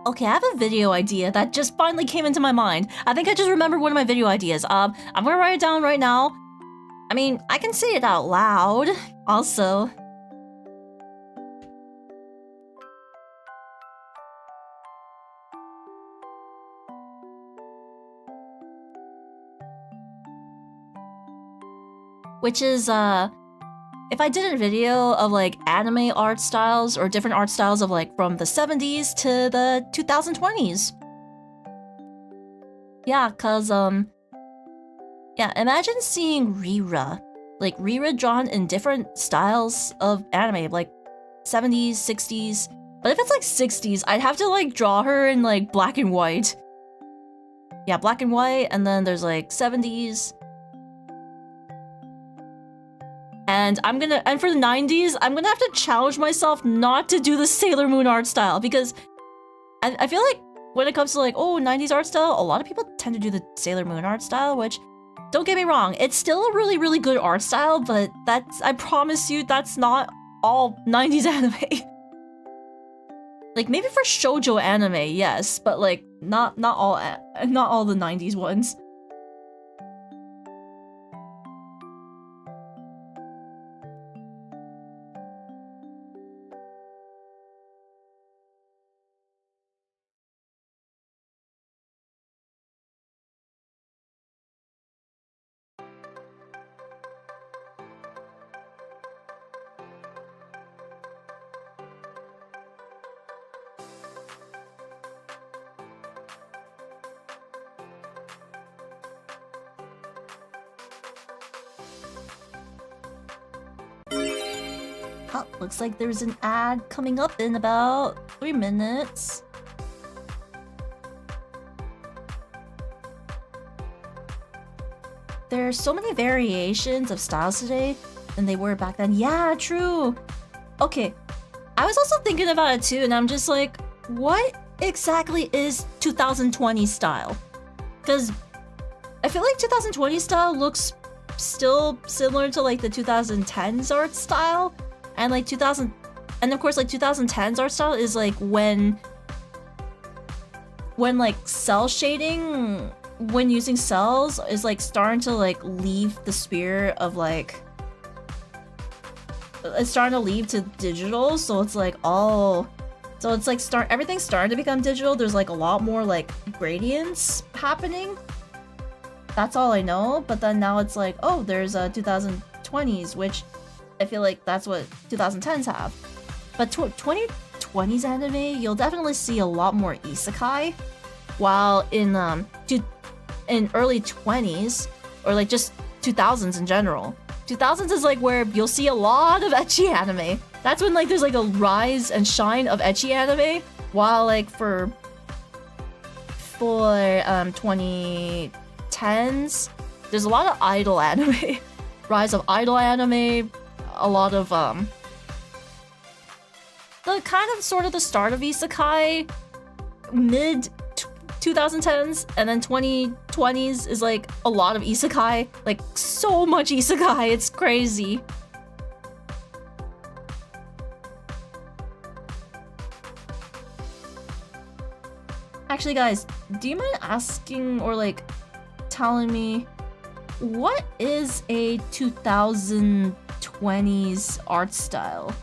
Okay, I have a video idea that just finally came into my mind. I think I just remembered one of my video ideas. I'm gonna write it down right now. I mean, I can say it out loud, also. Which is, if I did a video of like anime art styles or different art styles of like from the 70s to the 2020s. Yeah, cause yeah, imagine seeing Rira. Like Rira drawn in different styles of anime, like 70s, 60s. But if it's like 60s, I'd have to like draw her in like black and white. Yeah, black and white, and then there's like 70s. And for the 90s, I'm gonna have to challenge myself not to do the Sailor Moon art style, because I feel like when it comes to like, oh, 90s art style, a lot of people tend to do the Sailor Moon art style, which don't get me wrong, it's still a really, really good art style, but I promise you, that's not all 90s anime. Like, maybe for shoujo anime, yes, but like, not all the 90s ones. Oh, looks like there's an ad coming up in about 3 minutes. There are so many variations of styles today than they were back then. Yeah, true. Okay, I was also thinking about it too, and I'm just like, what exactly is 2020 style? Because I feel like 2020 style looks still similar to like the 2010s art style, and like and of course like 2010s art style is like when like cell shading, when using cells, is like starting to like leave the spirit of like, it's starting to leave to digital, so it's like, oh, so it's like everything's starting to become digital. There's like a lot more like gradients happening. That's all I know. But then now it's like, oh, there's 2020s, which I feel like that's what 2010s have. But 2020s anime, you'll definitely see a lot more isekai, while in early 20s, or like just 2000s in general, 2000s is like where you'll see a lot of ecchi anime. That's when like there's like a rise and shine of ecchi anime, while like for 2010s, there's a lot of idol anime. Rise of idol anime, a lot of the kind of sort of the start of isekai, mid 2010s, and then 2020s is like a lot of isekai, like so much isekai, it's crazy. Actually guys, do you mind asking or like telling me, what is a 2020s art style?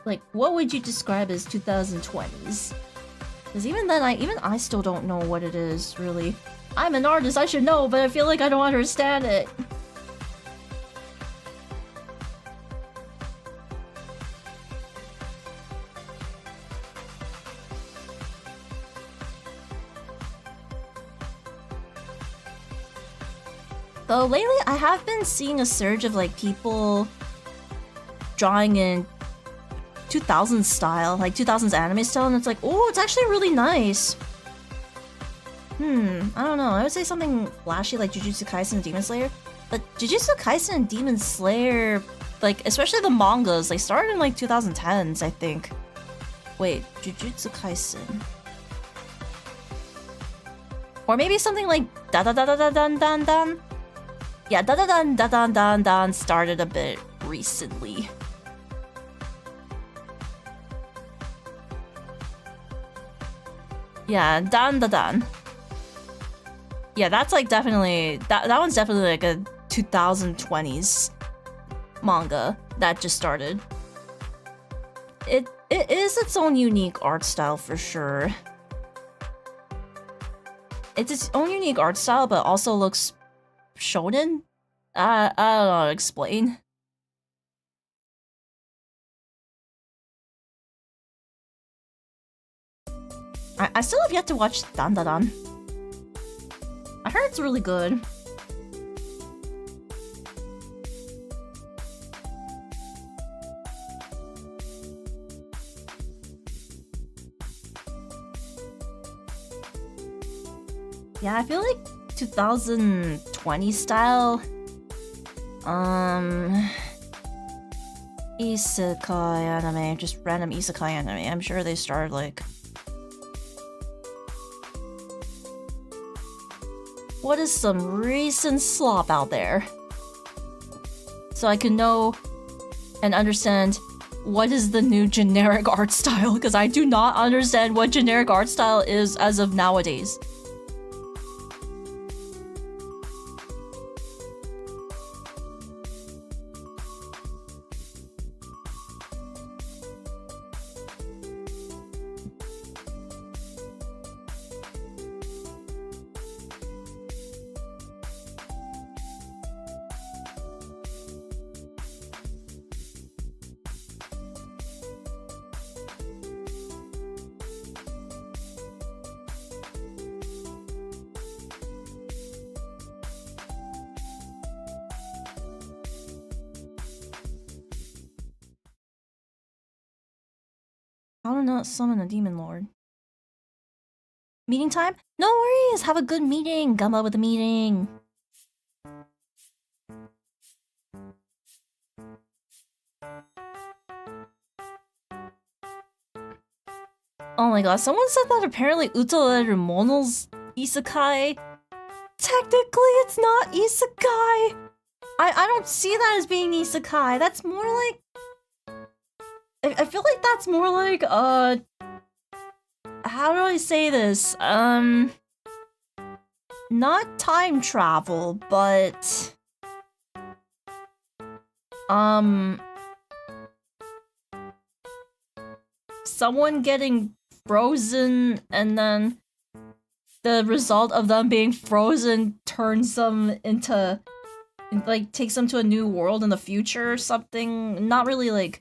Like, what would you describe as 2020s? Because even then, I still don't know what it is, really. I'm an artist, I should know, but I feel like I don't understand it. Though lately, I have been seeing a surge of like people drawing in 2000s style, like 2000s anime style, and it's like, oh, it's actually really nice. I don't know, I would say something flashy like Jujutsu Kaisen and Demon Slayer, but Jujutsu Kaisen and Demon Slayer, like, especially the mangas, they started in like 2010s, I think. Wait, Jujutsu Kaisen. Or maybe something like da da da da da dan dan dan. Yeah, da da dan da dan dan dan started a bit recently. Yeah, dan da dan. Yeah, that's like definitely that one's definitely like a 2020s manga that just started. It is its own unique art style for sure. It's its own unique art style, but also looks shonen? I don't know how to explain. I still have yet to watch Dan Da Dan. I heard it's really good. Yeah, I feel like 2020 style. Isekai anime, just random isekai anime. I'm sure they started like what is some recent slop out there? So I can know and understand what is the new generic art style, because I do not understand what generic art style is as of nowadays. How to not summon a demon lord. Meeting time? No worries, have a good meeting. Gamba with the meeting. Oh my god, someone said that apparently Utaleru Mono's isekai. Technically, it's not isekai. I don't see that as being isekai. That's more like... I feel like that's more like, how do I say this? Not time travel, but... Someone getting frozen and then the result of them being frozen turns them into... like, takes them to a new world in the future or something. Not really, like...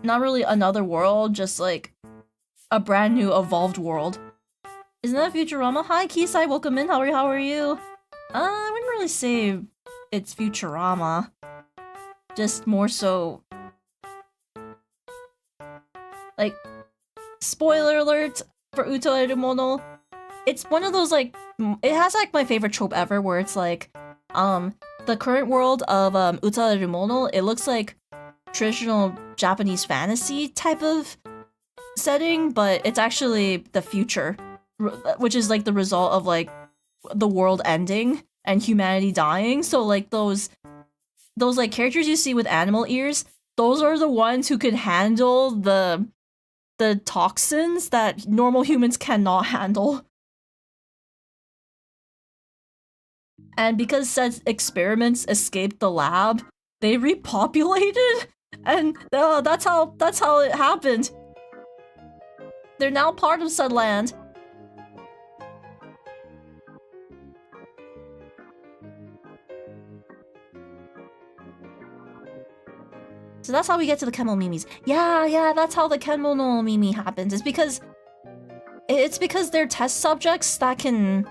Not really another world, just like a brand new evolved world. Isn't that Futurama? Hi Kisai, welcome in. How are you? I wouldn't really say it's Futurama. Just more so... like, spoiler alert for Uto Erumono. It's one of those, like, it has, like, my favorite trope ever, where it's, like, the current world of, Uto Erumono, it looks like traditional Japanese fantasy type of setting, but it's actually the future, which is, like, the result of, like, the world ending and humanity dying. So, like, those like, characters you see with animal ears, those are the ones who can handle the toxins that normal humans cannot handle. And because said experiments escaped the lab, they repopulated, and that's how it happened. They're now part of said land. So that's how we get to the Kenmo Mimis. Yeah, that's how the Kenmo no Mimi happens. It's because they're test subjects that can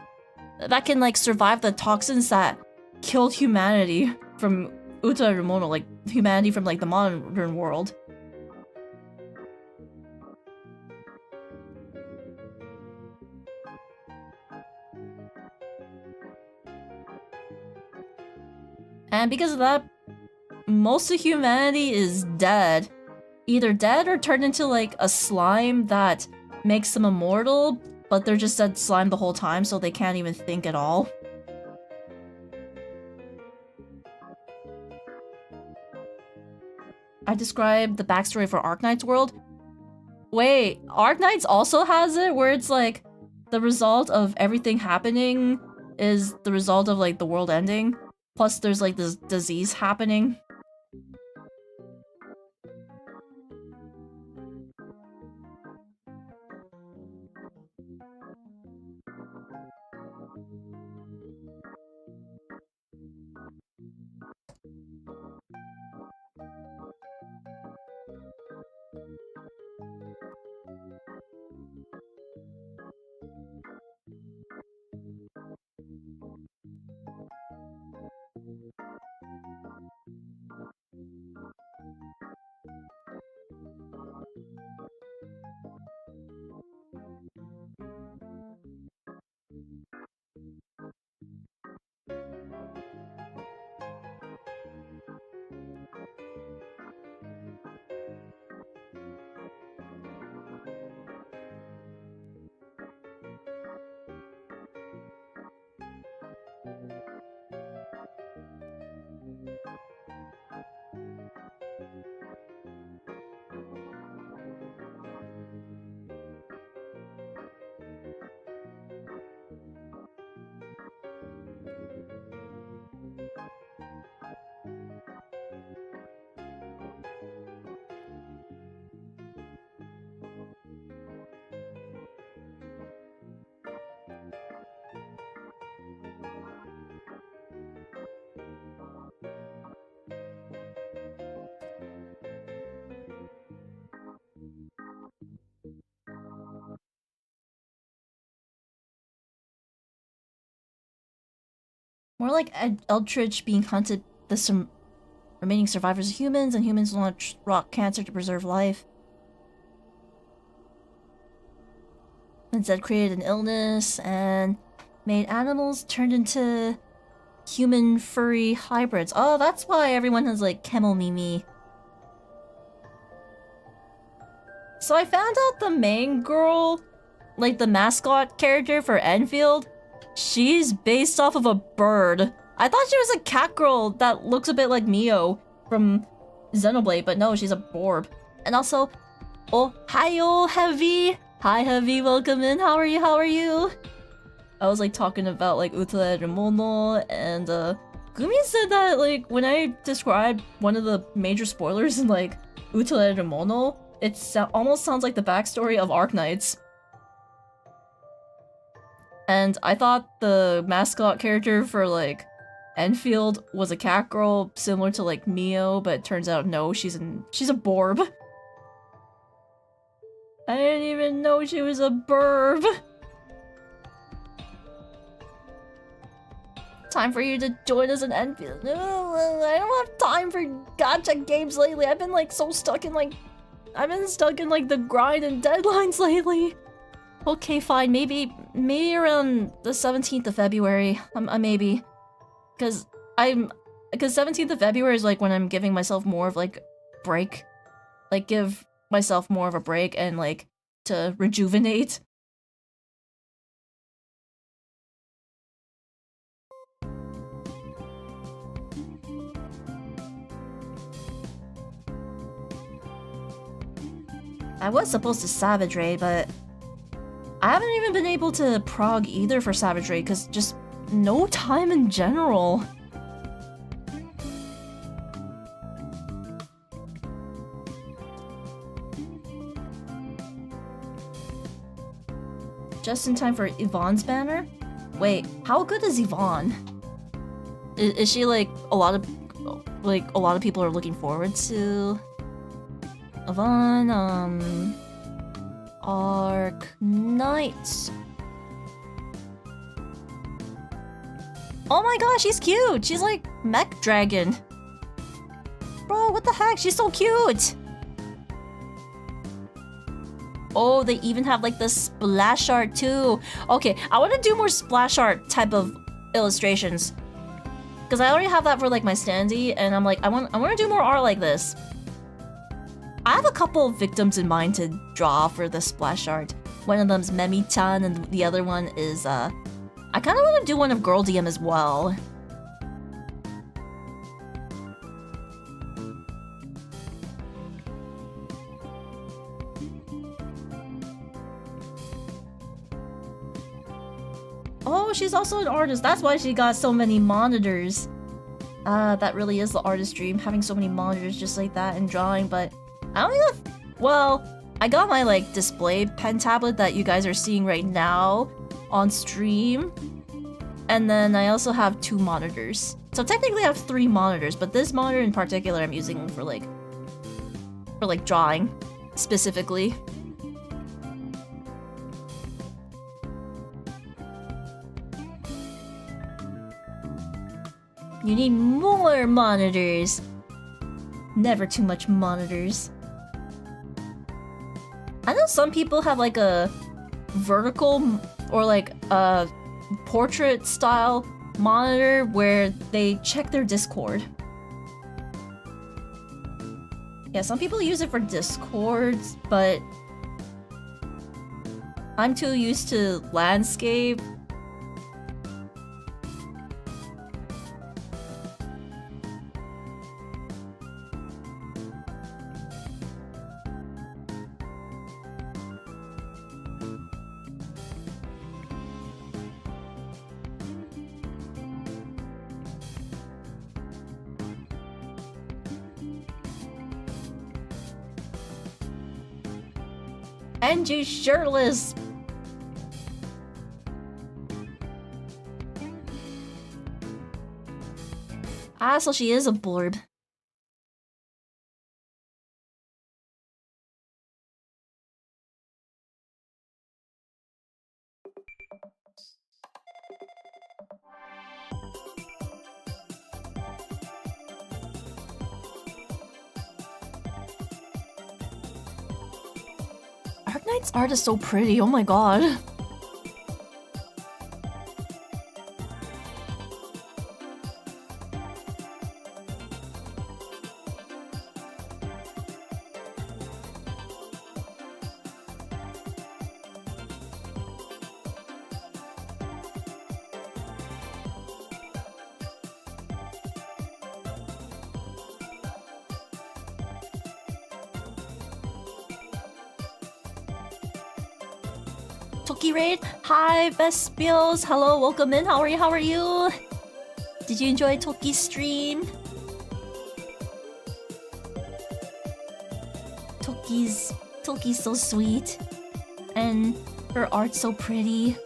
like survive the toxins that killed humanity from Uta Rumono, like humanity from like the modern world. And because of that, most of humanity is dead. Either dead or turned into like a slime that makes them immortal, but they're just dead slime the whole time, so they can't even think at all. I described the backstory for Arknight's world. Wait, Arknight's also has it where it's like the result of everything happening is the result of like the world ending. Plus there's like this disease happening. More like Eldritch being hunted the remaining survivors of humans, and humans launch rock cancer to preserve life. Instead created an illness and made animals turned into human furry hybrids. Oh, that's why everyone has like Chemomimi. So I found out the main girl, like the mascot character for Enfield, she's based off of a bird. I thought she was a cat girl that looks a bit like Mio from Xenoblade, but no, she's a Borb. And also, oh, hi-yo, Heavy! Hi, Heavy, welcome in, how are you, how are you? I was like talking about like Utale Remono, and Gumi said that like when I described one of the major spoilers in like Utale Remono, it almost sounds like the backstory of Arknights. And I thought the mascot character for like Enfield was a cat girl similar to like Mio, but it turns out no, she's a Borb. I didn't even know she was a burb. Time for you to join us in Enfield. I don't have time for gacha games lately. I've been like so stuck in like the grind and deadlines lately. Okay, fine. Maybe around the 17th of February. Maybe. Because 17th of February is like when I'm giving myself more of like break. Like give myself more of a break and like to rejuvenate. I was supposed to Savage Raid, but I haven't even been able to prog either for Savage Raid because just no time in general. Just in time for Yvonne's banner? Wait, how good is Yvonne? Is she like a lot of people are looking forward to Yvonne, Arc Knights. Oh my gosh, she's cute! She's like Mech Dragon. Bro, what the heck? She's so cute! Oh, they even have like the splash art too. Okay, I want to do more splash art type of illustrations. Because I already have that for like my standee, and I'm like, I want to do more art like this. I have a couple of victims in mind to draw for the splash art. One of them's Memi-chan, and the other one is, I kind of want to do one of Girl DM as well. Oh, she's also an artist. That's why she got so many monitors. That really is the artist dream, having so many monitors just like that and drawing, but I don't think well, I got my like display pen tablet that you guys are seeing right now on stream. And then I also have 2 monitors. So technically I have 3 monitors, but this monitor in particular I'm using for like drawing specifically. You need more monitors. Never too much monitors. I know some people have like a vertical or like a portrait style monitor where they check their Discord. Yeah, some people use it for Discords, but I'm too used to landscape. And you shirtless. Ah, so she is a blurb. Dark Knight's art is so pretty, oh my god. Toki Raid, hi Vespios, hello, welcome in, how are you? Did you enjoy Toki's stream? Toki's so sweet, and her art's so pretty.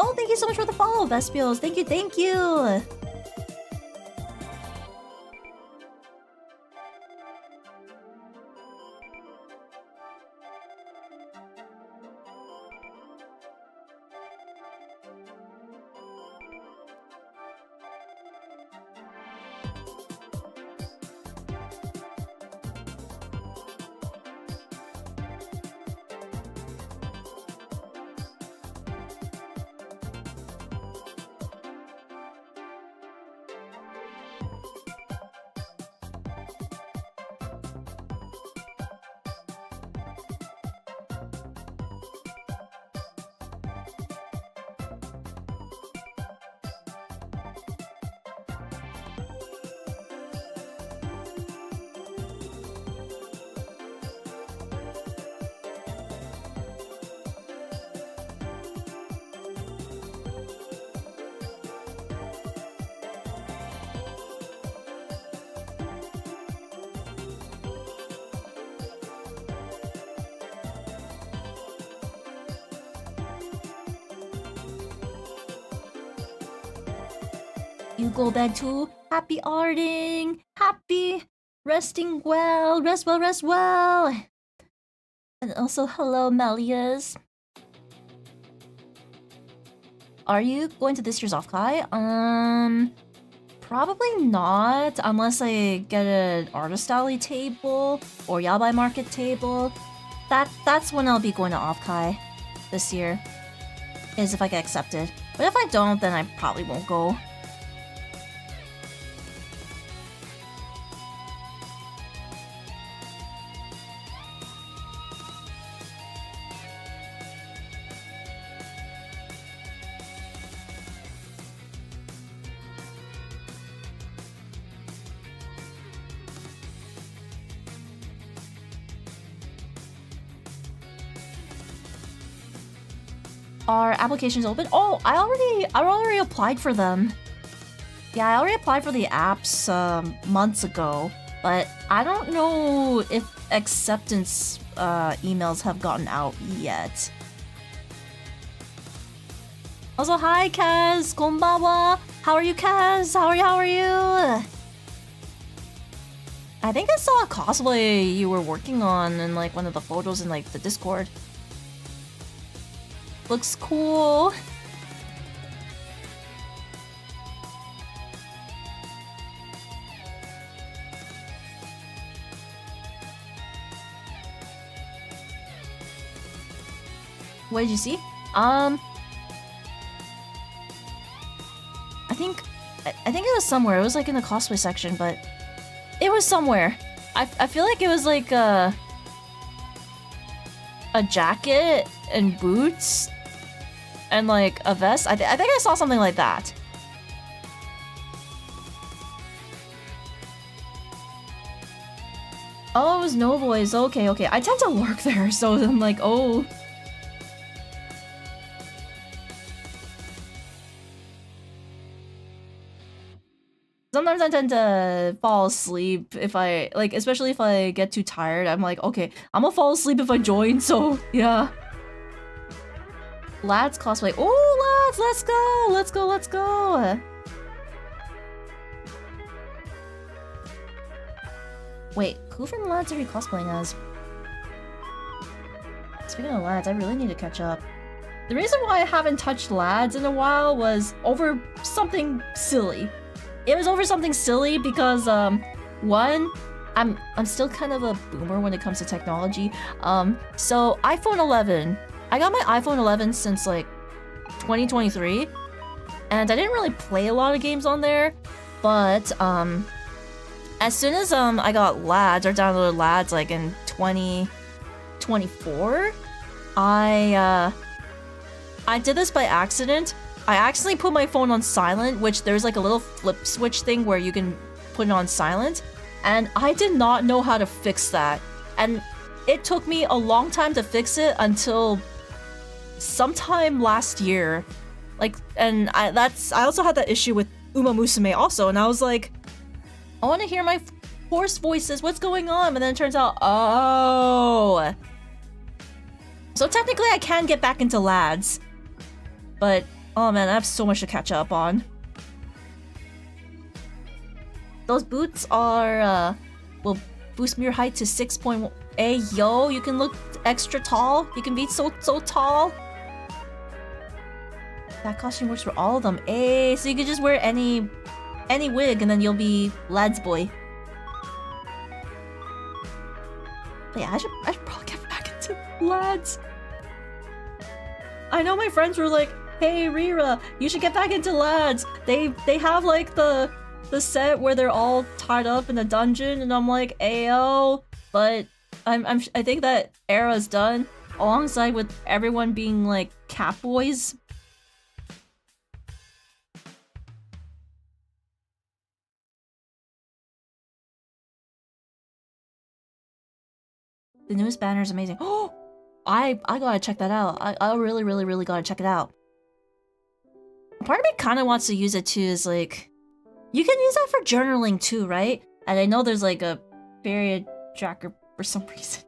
Oh, thank you so much for the follow, Vespios. Thank you. You go bed too. Happy arting. Happy resting well. Rest well. And also, hello, Melias. Are you going to this year's Offkai? Probably not, unless I get an artist alley table or Yabai market table. That's when I'll be going to Offkai this year. Is if I get accepted. But if I don't, then I probably won't go. Are applications open? Oh, I already applied for them. Yeah, I already applied for the apps months ago, but I don't know if acceptance emails have gotten out yet. Also, hi Kaz, konbanwa. How are you, Kaz? How are you? I think I saw a cosplay you were working on in like one of the photos in like the Discord. Looks cool. What did you see? I think it was somewhere. It was like in the cosplay section, but it was somewhere. I feel like it was like a jacket and boots and like a vest. I think I saw something like that. Oh, it was No Boys. Okay. I tend to work there, so I'm like, oh. Sometimes I tend to fall asleep if I, like, especially if I get too tired. I'm like, okay, I'm gonna fall asleep if I join, so, yeah. Lads cosplay. Oh, lads, let's go! Wait, who from lads are you cosplaying as? Speaking of lads, I really need to catch up. The reason why I haven't touched lads in a while was over something silly. It was over something silly because, one, I'm still kind of a boomer when it comes to technology. So iPhone 11. I got my iPhone 11 since like 2023, and I didn't really play a lot of games on there, but as soon as I got lads or downloaded lads like in 2024, I did this by accident. I accidentally put my phone on silent, which there's like a little flip switch thing where you can put it on silent, and I did not know how to fix that. And it took me a long time to fix it until sometime last year. Like, and I also had that issue with Uma Musume also, and I was like, I want to hear my horse voices, what's going on? And then it turns out, oh. So technically I can get back into lads, but oh man, I have so much to catch up on. Those boots are, will boost your height to 6.1. Hey, yo, you can look extra tall. You can be so tall. That costume works for all of them. Hey, so you can just wear any wig and then you'll be lads boy. But yeah, I should probably get back into lads. I know my friends were like, hey Rira, you should get back into lads. They have like the set where they're all tied up in a dungeon, and I'm like, ayo. But I think that era's done, alongside with everyone being like cat boys. The newest banner is amazing. Oh, I gotta check that out. I really gotta check it out. Part of me kind of wants to use it too. Is like, you can use that for journaling too, right? And I know there's like a period tracker for some reason.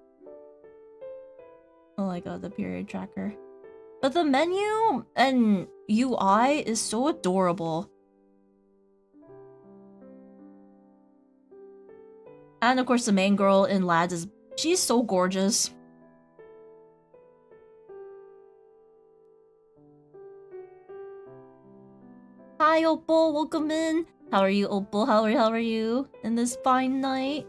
Oh my god, the period tracker. But the menu and UI is so adorable. And of course the main girl in lads is, she's so gorgeous. Hi Opal, welcome in. How are you, Opal? How are you in this fine night?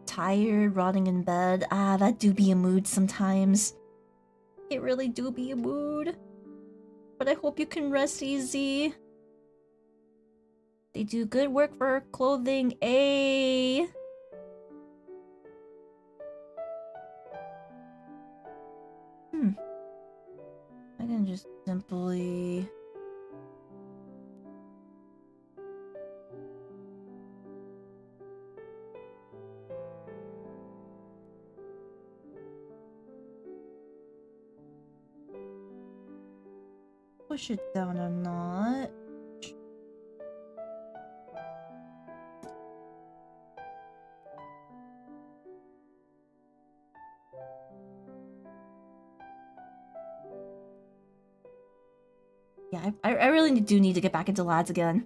Tired, rotting in bed. Ah, that do be a mood sometimes. It really do be a mood. But I hope you can rest easy. They do good work for clothing, eh? I can just simply... push it down a notch. Yeah, I really do need to get back into lads again.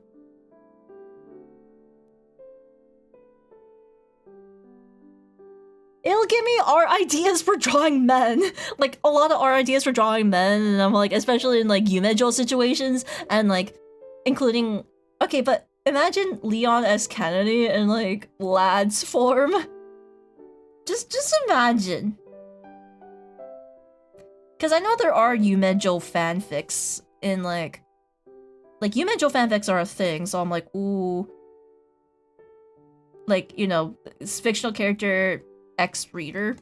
It'll give me art ideas for drawing men. Like, a lot of art ideas for drawing men, and I'm like, especially in like Yumejo situations, and like, including... Okay, but imagine Leon S. Kennedy in like, lads form. Just imagine. Because I know there are Yumejo fanfics in like Yumejo fanfics are a thing, so I'm like, ooh. Like, you know, it's fictional character... ex-reader.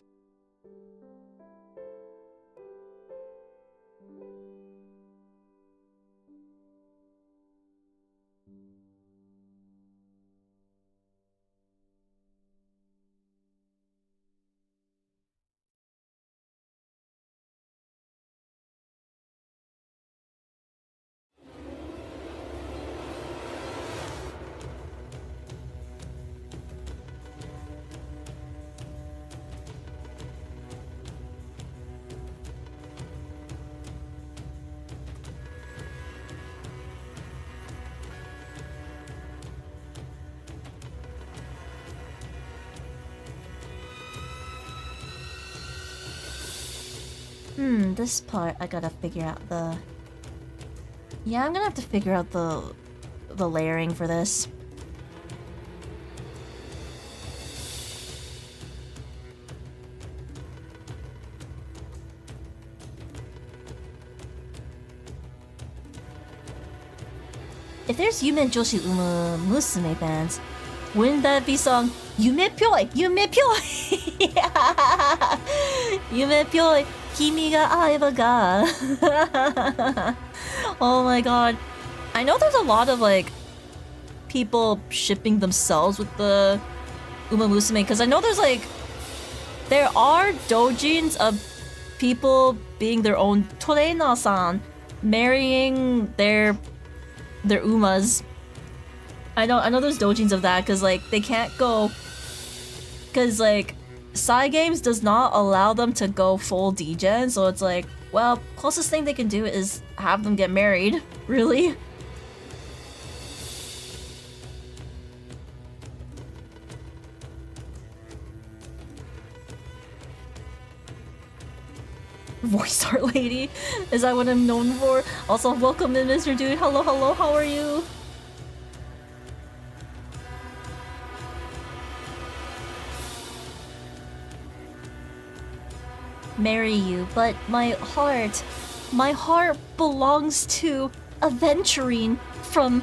This part I gotta figure out the... Yeah, I'm gonna have to figure out the layering for this. If there's Yume Joshi Uma Musume fans, wouldn't that be song Yume Pyoi? Yume Pyoi! Yeah! Yume Pyoi! Kimi ga aeba ga. Oh my god. I know there's a lot of like people shipping themselves with the Uma Musume, because I know there's like there are doujins of people being their own Toreina-san marrying their Umas. I know there's doujins of that because like they can't go, because like Cygames does not allow them to go full degen, so it's like, well, closest thing they can do is have them get married. Really? Voice art lady? Is that what I'm known for? Also, welcome in, Mr. Dude. Hello, hello, how are you? Marry you, but my heart belongs to Aventurine from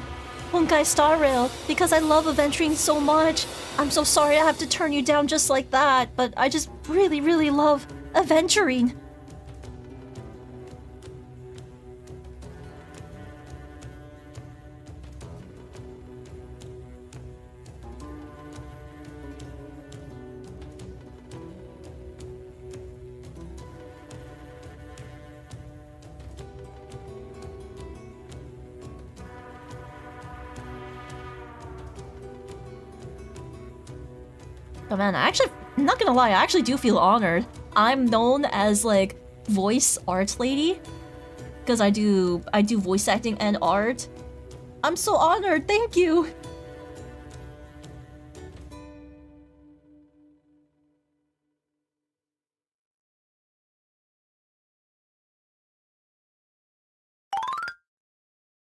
Honkai Star Rail because I love Aventurine so much. I'm so sorry I have to turn you down just like that, but I just really, really love Aventurine. Oh man, I'm not gonna lie, I actually do feel honored. I'm known as like voice art lady because I do voice acting and art. I'm so honored, thank you.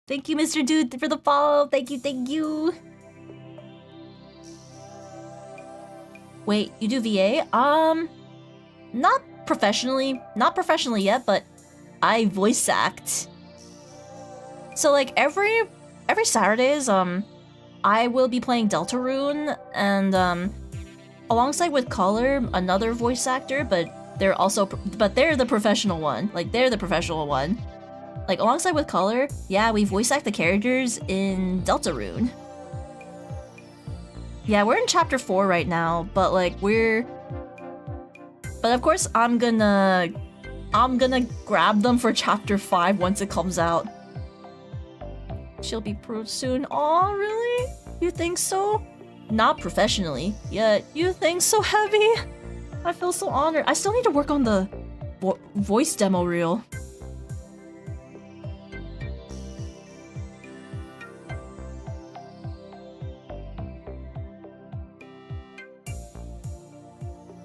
Thank you, Mr. Dude, for the follow. Thank you, thank you. Wait, you do VA? Not professionally yet, but I voice act. So like every Saturdays, I will be playing Deltarune, and alongside with Color, another voice actor, but they're the professional one. Like they're the professional one. Like alongside with Color, yeah, we voice act the characters in Deltarune. Yeah, we're in chapter 4 right now, but like but of course I'm gonna grab them for chapter 5 once it comes out. She'll be pro soon. Aw, really? You think so? Not professionally. Yet, you think so, Heavy? I feel so honored. I still need to work on the voice demo reel.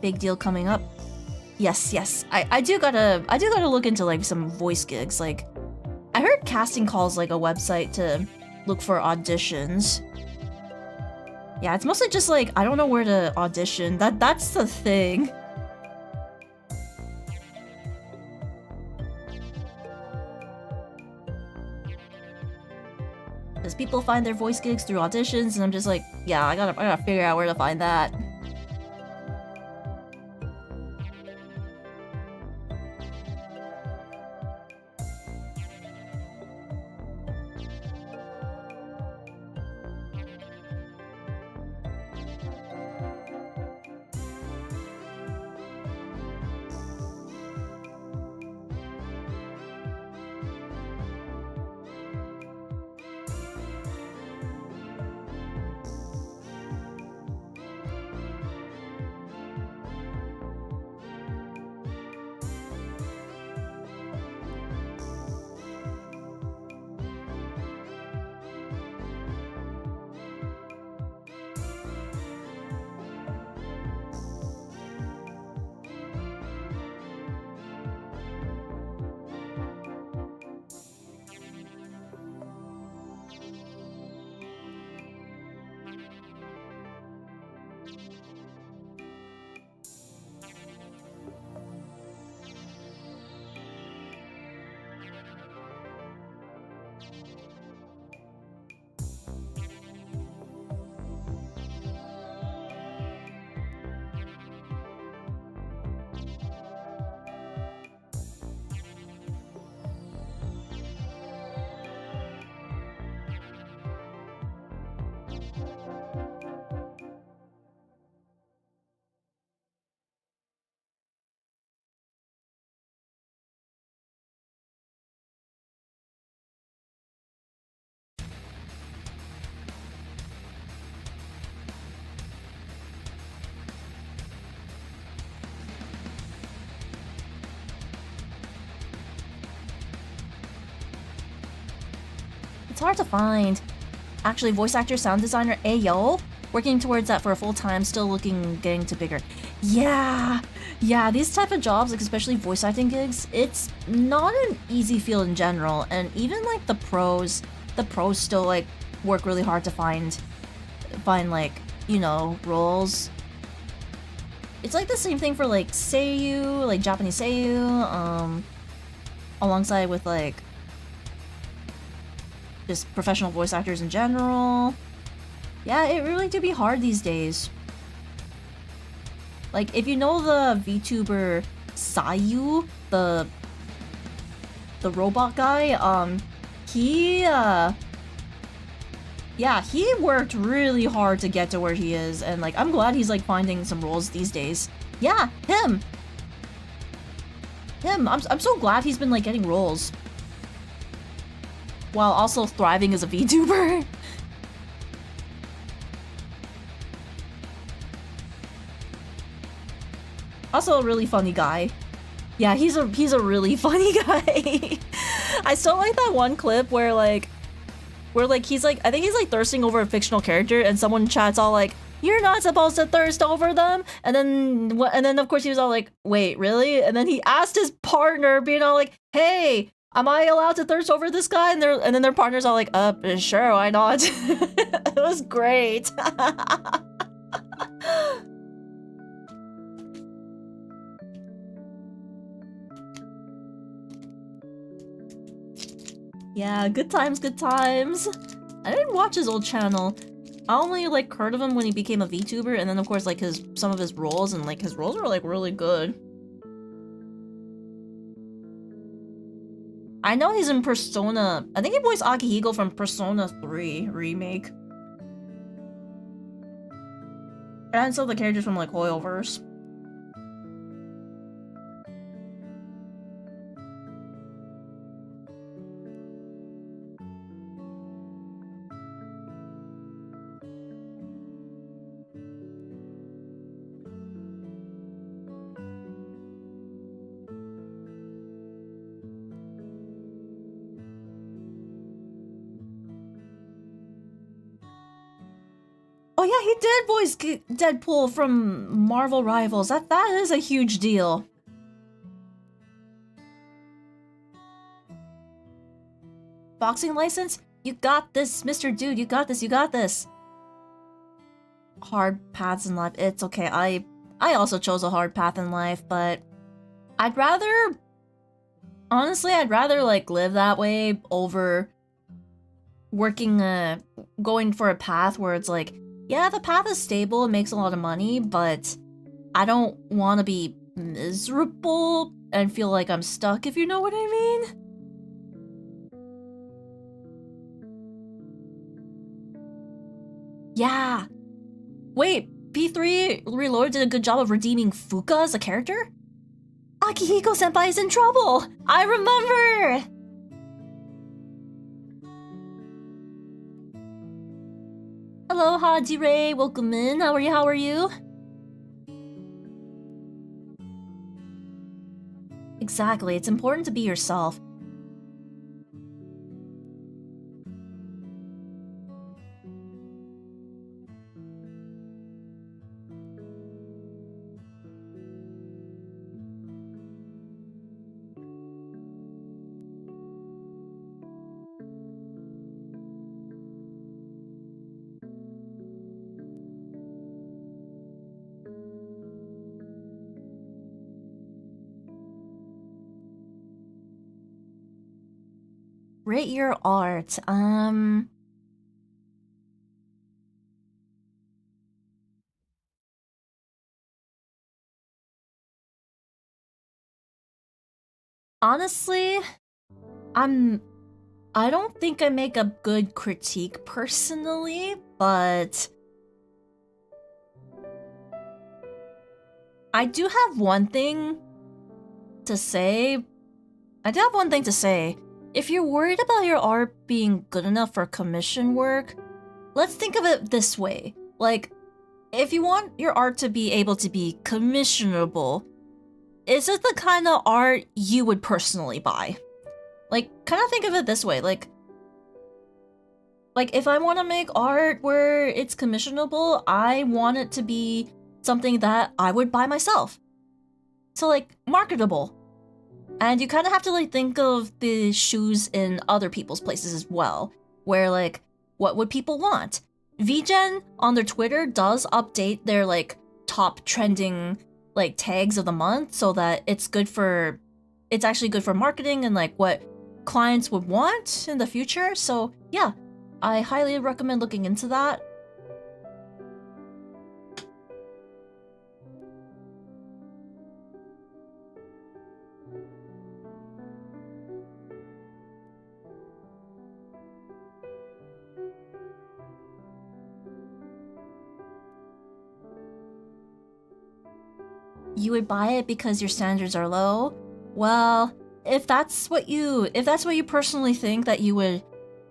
Big deal coming up. Yes. I do gotta look into like some voice gigs. Like, I heard Casting Call's like a website to look for auditions. Yeah, it's mostly just like I don't know where to audition. That's the thing. Because people find their voice gigs through auditions, and I'm just like, yeah, I gotta figure out where to find that. hard to find. Actually, voice actor, sound designer, ayo. Working towards that for a full time, still getting to bigger. Yeah, these type of jobs, like especially voice acting gigs, it's not an easy field in general, and even like the pros still like work really hard to find like, you know, roles. It's like the same thing for like seiyuu, like Japanese seiyuu, alongside with like just professional voice actors in general. Yeah, it really do be hard these days. Like, if you know the VTuber Sayu, the robot guy, yeah, he worked really hard to get to where he is, and like, I'm glad he's like finding some roles these days. Yeah, him. I'm so glad he's been like getting roles. While also thriving as a VTuber. Also a really funny guy. Yeah, he's a really funny guy. I still like that one clip where he's like, I think he's like thirsting over a fictional character, and someone chats all like, "You're not supposed to thirst over them," and then of course he was all like, "Wait, really?" And then he asked his partner, being all like, "Hey, am I allowed to thirst over this guy?" And then their partner's all like, "Sure, why not?" It was great. Yeah, good times, good times. I didn't watch his old channel. I only like heard of him when he became a VTuber, and then of course like some of his roles, and like his roles were like really good. I know he's in Persona. I think he voiced Akihiko from Persona 3 remake. And some of the characters from like Hoyoverse. Oh yeah, he did voice Deadpool from Marvel Rivals. That is a huge deal. Boxing license? You got this, Mr. Dude. You got this. You got this. Hard paths in life. It's okay. I also chose a hard path in life, but I'd rather... Honestly, I'd rather like live that way over working, going for a path where it's like, yeah, the path is stable, it makes a lot of money, but I don't want to be miserable and feel like I'm stuck, if you know what I mean. Yeah. Wait, P3 Reloaded did a good job of redeeming Fuka as a character? Akihiko-senpai is in trouble! I remember! Hello, Hajire, welcome in. How are you? Exactly, it's important to be yourself. Rate your art. Honestly, I don't think I make a good critique personally, but I do have one thing to say. If you're worried about your art being good enough for commission work, let's think of it this way. Like, if you want your art to be able to be commissionable, is it the kind of art you would personally buy? Like, kind of think of it this way, like, Like, if I want to make art where it's commissionable, I want it to be something that I would buy myself. So, like, marketable. And you kind of have to, like, think of the shoes in other people's places as well. Where, like, what would people want? VGen on their Twitter does update their, like, top trending, like, tags of the month so that it's actually good for marketing and, like, what clients would want in the future. So, yeah. I highly recommend looking into that. You would buy it because your standards are low? Well, if that's what you personally think that you would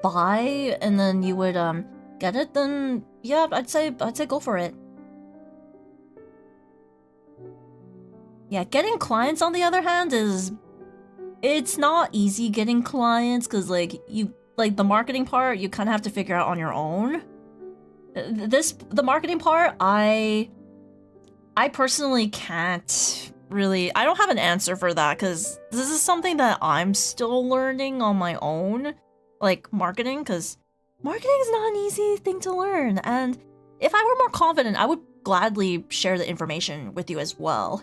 buy and then you would get it, then yeah, I'd say go for it. Yeah, getting clients on the other hand it's not easy getting clients cuz like the marketing part you kind of have to figure out on your own. The marketing part I personally can't really, I don't have an answer for that cuz this is something that I'm still learning on my own. Like, marketing, because marketing is not an easy thing to learn, and if I were more confident, I would gladly share the information with you as well.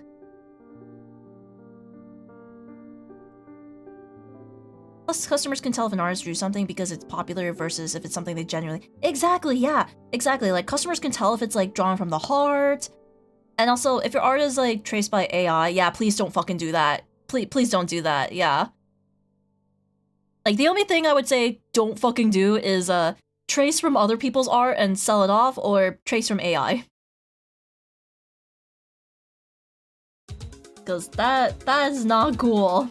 Plus, customers can tell if an artist drew something because it's popular versus if it's something they genuinely... Exactly, yeah, exactly. Like, customers can tell if it's, like, drawn from the heart, and also, if your art is, like, traced by AI, yeah, please don't fucking do that. Please don't do that, yeah. Like, the only thing I would say don't fucking do is, trace from other people's art and sell it off, or trace from AI. Because that is not cool.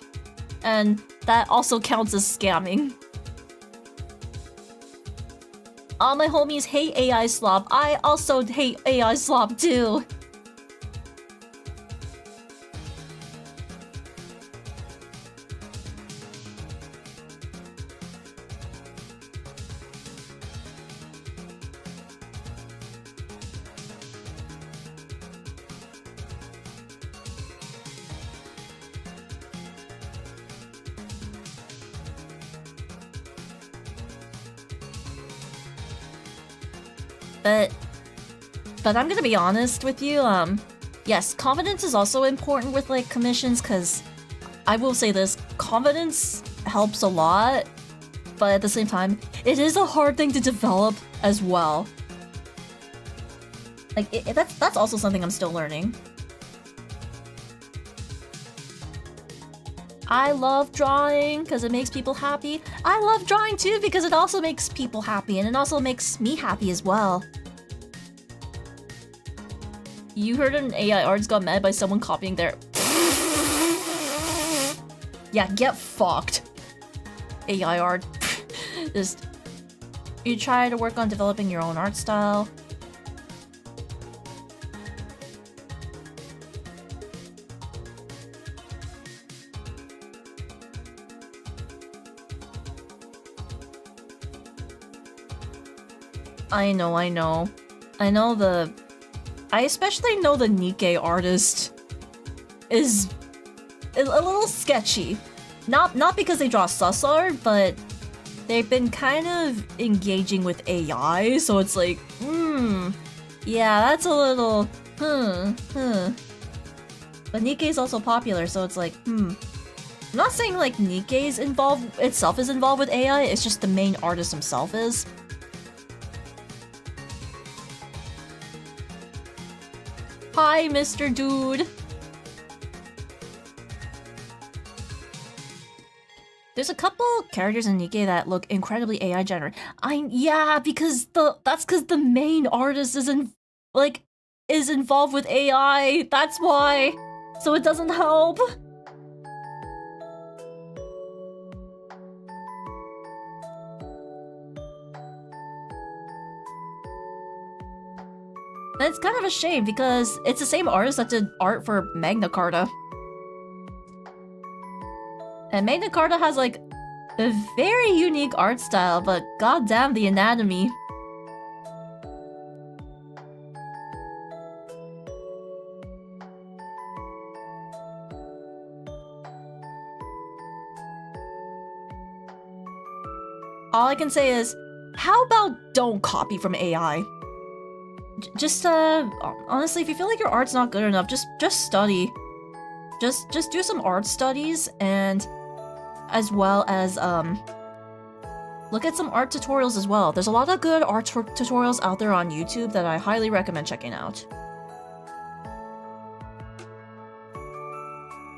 And that also counts as scamming. All my homies hate AI slop. I also hate AI slop too. But I'm gonna be honest with you, yes, confidence is also important with, like, commissions, because I will say this, confidence helps a lot, but at the same time, it is a hard thing to develop as well. Like, that's also something I'm still learning. I love drawing because it makes people happy. I love drawing too because it also makes people happy, and it also makes me happy as well. You heard an AI artist got mad by someone copying their... Yeah, get fucked. AI art. Just... You try to work on developing your own art style. I know. I especially know the Nikkei artist is a little sketchy. Not because they draw sus art, but they've been kind of engaging with AI, so it's like, yeah, that's a little, But Nikkei is also popular, so it's like, I'm not saying like Nikkei's itself is involved with AI, it's just the main artist himself is. Hi, Mr. Dude. There's a couple characters in Nikkei that look incredibly AI generated. Yeah, because that's because the main artist is involved with AI. That's why. So it doesn't help. And it's kind of a shame because it's the same artist that did art for Magna Carta. And Magna Carta has like A very unique art style, but goddamn the anatomy. All I can say is, how about don't copy from AI? Just honestly, if you feel like your art's not good enough, just study. Just do some art studies, and as well as look at some art tutorials as well. There's a lot of good art tutorials out there on YouTube that I highly recommend checking out.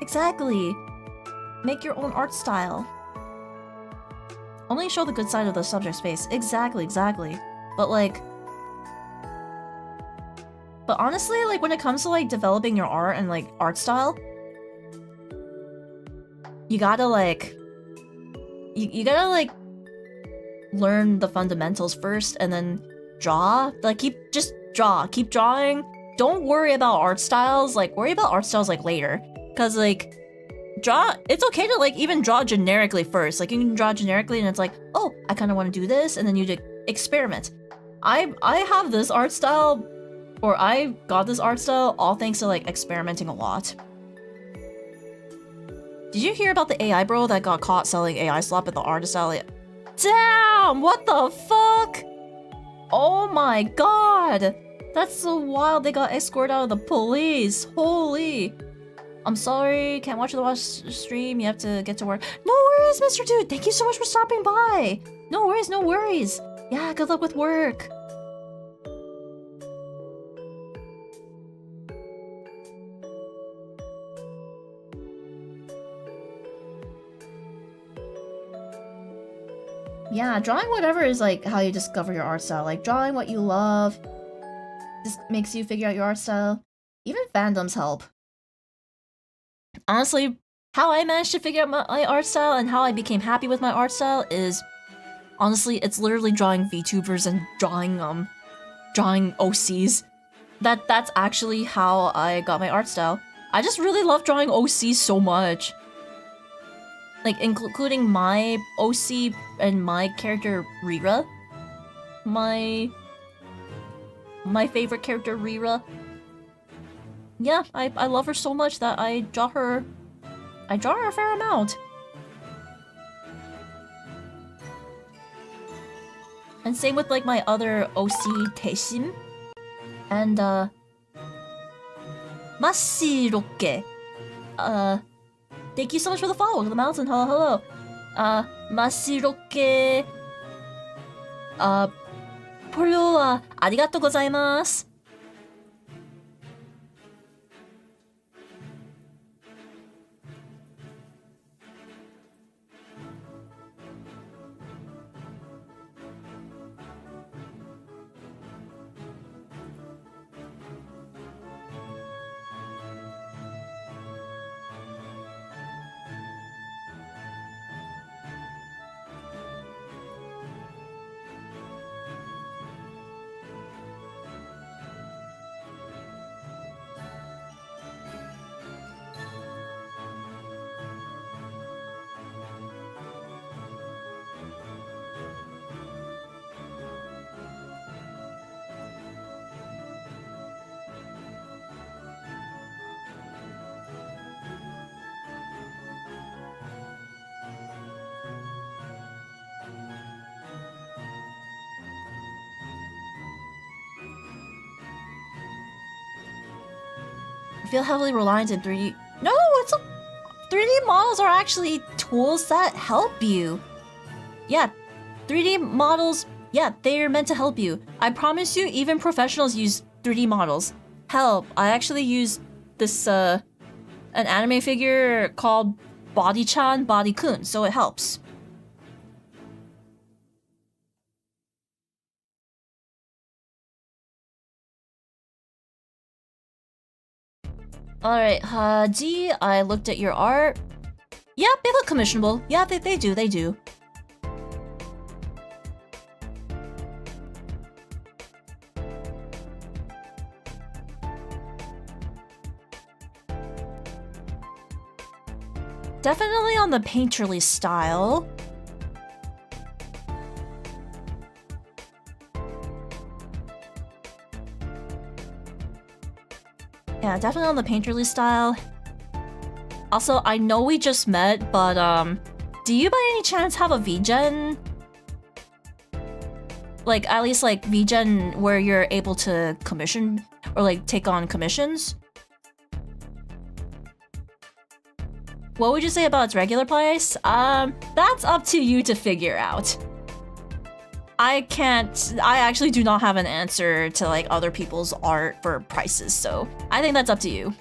Exactly. Make your own art style. Only show the good side of the subject space. Exactly. But honestly, like when it comes to like developing your art and like art style, you gotta like you gotta like learn the fundamentals first and then draw. Like keep drawing. Don't worry about art styles. Like worry about art styles like later. Cause like it's okay to like even draw generically first. Like you can draw generically and it's like, oh, I kinda wanna do this, and then you experiment. I have this art style, or I got this art style all thanks to like experimenting a lot. Did you hear about the AI bro that got caught selling AI slop at the artist alley? Damn! What the fuck? Oh my god! That's so wild, they got escorted out of the police. Holy. I'm sorry, can't watch the stream, you have to get to work. No worries, Mr. Dude, thank you so much for stopping by. No worries. Yeah, good luck with work. Yeah, drawing whatever is like how you discover your art style. Like drawing what you love just makes you figure out your art style. Even fandoms help. Honestly, how I managed to figure out my art style and how I became happy with my art style is honestly, it's literally drawing VTubers and drawing OCs. That's actually how I got my art style. I just really love drawing OCs so much. Like, including my OC and my character, Rira. My favorite character, Rira. Yeah, I love her so much that I draw her a fair amount. And same with, like, my other OC, Taesim. And, Masiroke. Thank you so much for the follow to the mountain. Hello. Masiroke. Follow wa arigatou gozaimasu. Feel heavily reliant in 3D. No, 3D models are actually tools that help you. Yeah, 3D models, yeah, they're meant to help you. I promise you, even professionals use 3D models. Help, I actually use this, an anime figure called Body-chan, Body-kun, so it helps. Alright, Haji, I looked at your art. Yeah, they look commissionable. Yeah, they do. Definitely on the painterly style. Yeah, definitely on the painterly style. Also, I know we just met, but do you by any chance have a VGen? Like, at least like VGen where you're able to commission or like take on commissions? What would you say about its regular price? That's up to you to figure out. I actually do not have an answer to like other people's art for prices, so I think that's up to you.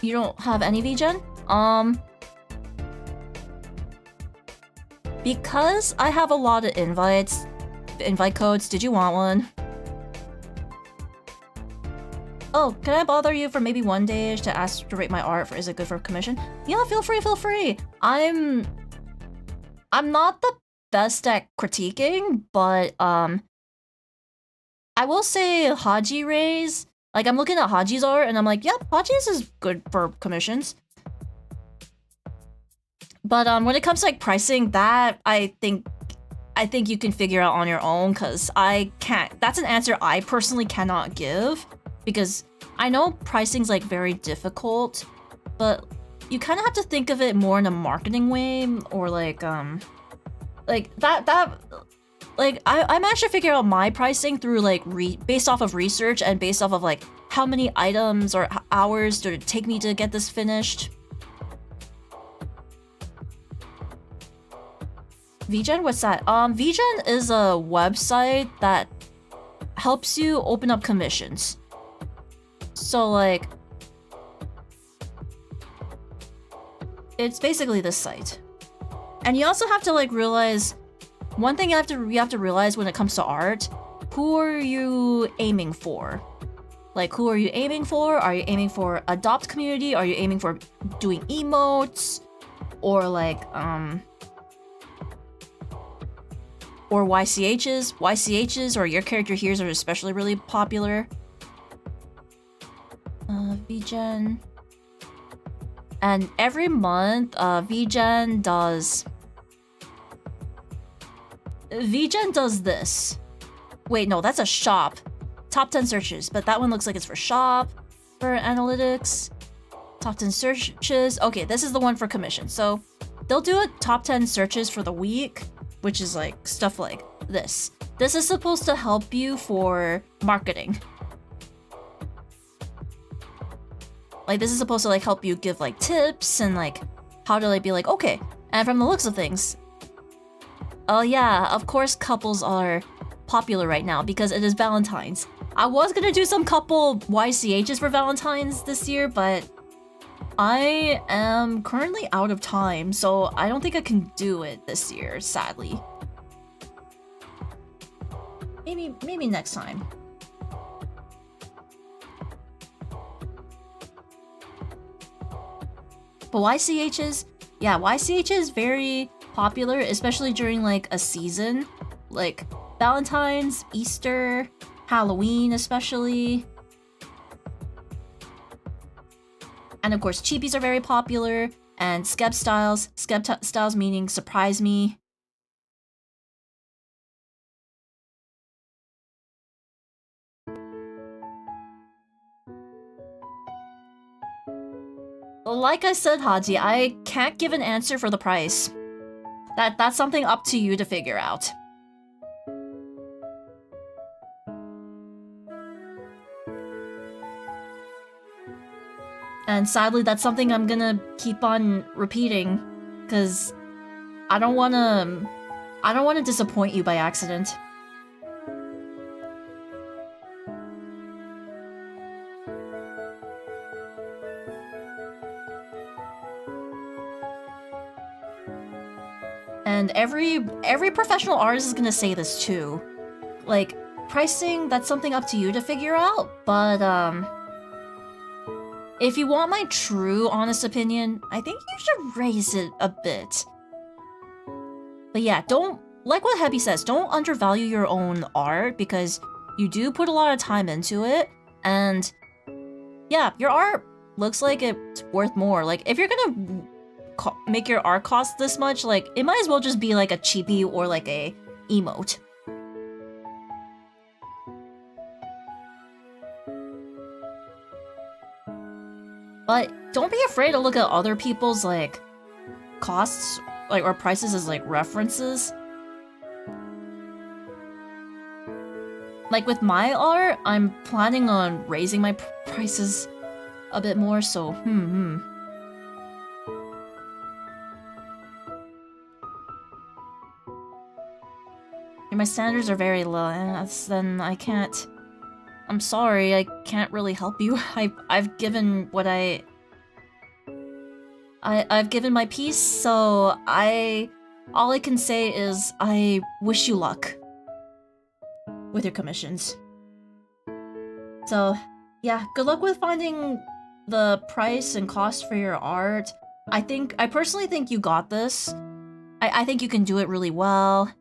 You don't have any VGen? Because I have a lot of invite codes, did you want one? Oh, can I bother you for maybe one day to ask to rate my art for is it good for commission? Yeah, feel free, feel free. I'm not the best at critiquing, but I will say Haji Rays. Like, I'm looking at Haji's art and I'm like, yep, Haji's is good for commissions. But when it comes to like pricing, that I think you can figure out on your own, because I can't. That's an answer I personally cannot give, because I know pricing's like very difficult, but you kind of have to think of it more in a marketing way, or like that. Like, I managed to figure out my pricing through like based off of research and based off of like how many items or hours did it take me to get this finished. VGen, what's that? VGen is a website that helps you open up commissions. So like, it's basically this site. And you also have to like realize one thing you have to realize when it comes to art, who are you aiming for? Like, who are you aiming for? Are you aiming for adopt community? Are you aiming for doing emotes? Or like, or YCHs? YCHs or your character here's are especially really popular. VGen. And every month, VGen does this. Wait, no, that's a shop. Top 10 searches, but that one looks like it's for shop, for analytics. Top 10 searches. Okay, this is the one for commission. So they'll do a top 10 searches for the week, which is like stuff like this. This is supposed to help you for marketing. Like, this is supposed to like help you give like tips and like how to like be like, okay. And from the looks of things, oh yeah, of course couples are popular right now because it is Valentine's. I was gonna do some couple YCHs for Valentine's this year, but I am currently out of time, so I don't think I can do it this year, sadly. Maybe next time. But YCHs, yeah, YCH is very popular, especially during like a season, like Valentine's, Easter, Halloween especially. And of course, Chibis are very popular, and Skeb styles meaning surprise me. Like I said, Haji, I can't give an answer for the price. That's something up to you to figure out. And sadly, that's something I'm gonna keep on repeating, because I don't wanna disappoint you by accident. And every professional artist is gonna say this too. Like, pricing, that's something up to you to figure out, but if you want my true honest opinion, I think you should raise it a bit. But yeah, don't, like what Hebi says, don't undervalue your own art, because you do put a lot of time into it, and yeah, your art looks like it's worth more. Like, if you're gonna make your art cost this much, like, it might as well just be like a chibi or like a emote. But don't be afraid to look at other people's, like, costs, like, or prices as, like, references. Like, with my art, I'm planning on raising my prices a bit more, so, My standards are very low, and then I can't... I'm sorry, I can't really help you. I've given what I've given my piece, so all I can say is I wish you luck with your commissions. So, yeah, good luck with finding the price and cost for your art. I personally think you got this. I think you can do it really well,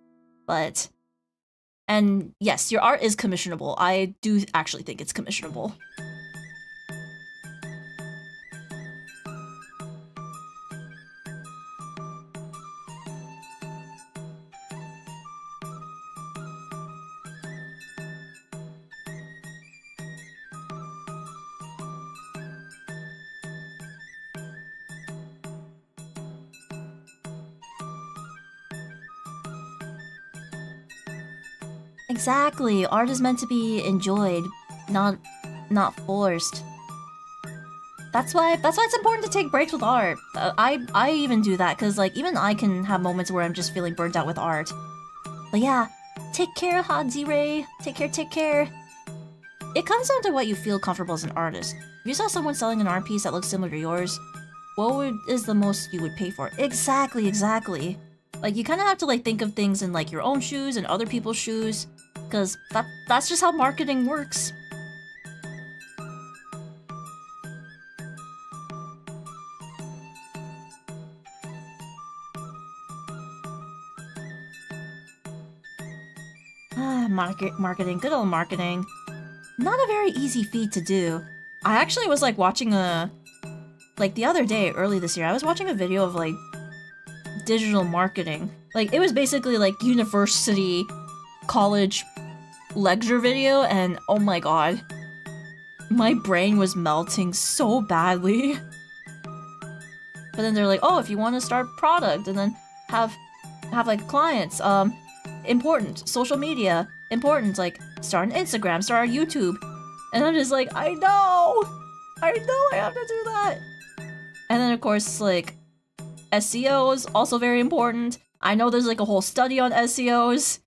but... And yes, your art is commissionable. I do actually think it's commissionable. Exactly, art is meant to be enjoyed, not forced. That's why it's important to take breaks with art. I even do that, cause like even I can have moments where I'm just feeling burnt out with art. But yeah, take care, Hadzire. Take care. It comes down to what you feel comfortable as an artist. If you saw someone selling an art piece that looks similar to yours, what is the most you would pay for it? Exactly. Like, you kind of have to, like, think of things in, like, your own shoes and other people's shoes, because that's just how marketing works. Marketing, good old marketing. Not a very easy feat to do. I actually was, like, watching like, the other day, early this year, I was watching a video of, like, digital marketing. Like, it was basically like university, college lecture video, and oh my god. My brain was melting so badly. But then they're like, oh, if you want to start product and then have like clients, important, social media, important, like start an Instagram, start a YouTube. And I'm just like, I know I have to do that. And then of course, like, SEO is also very important. I know there's like a whole study on SEOs.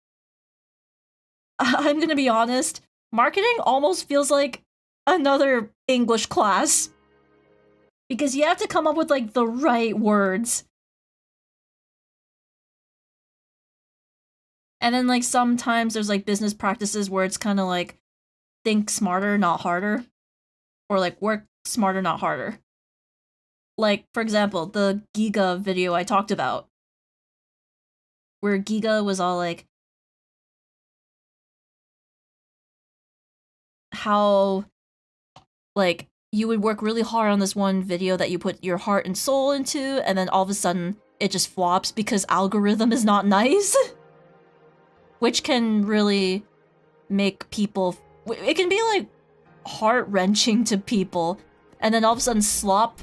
I'm gonna be honest, marketing almost feels like another English class. Because you have to come up with like the right words. And then like sometimes there's like business practices where it's kind of like think smarter, not harder. Or like work smarter, not harder. Like, for example, the Giga video I talked about. Where Giga was all like, how, like, you would work really hard on this one video that you put your heart and soul into, and then all of a sudden, it just flops because algorithm is not nice. Which can really make people... It can be, like, heart-wrenching to people. And then all of a sudden,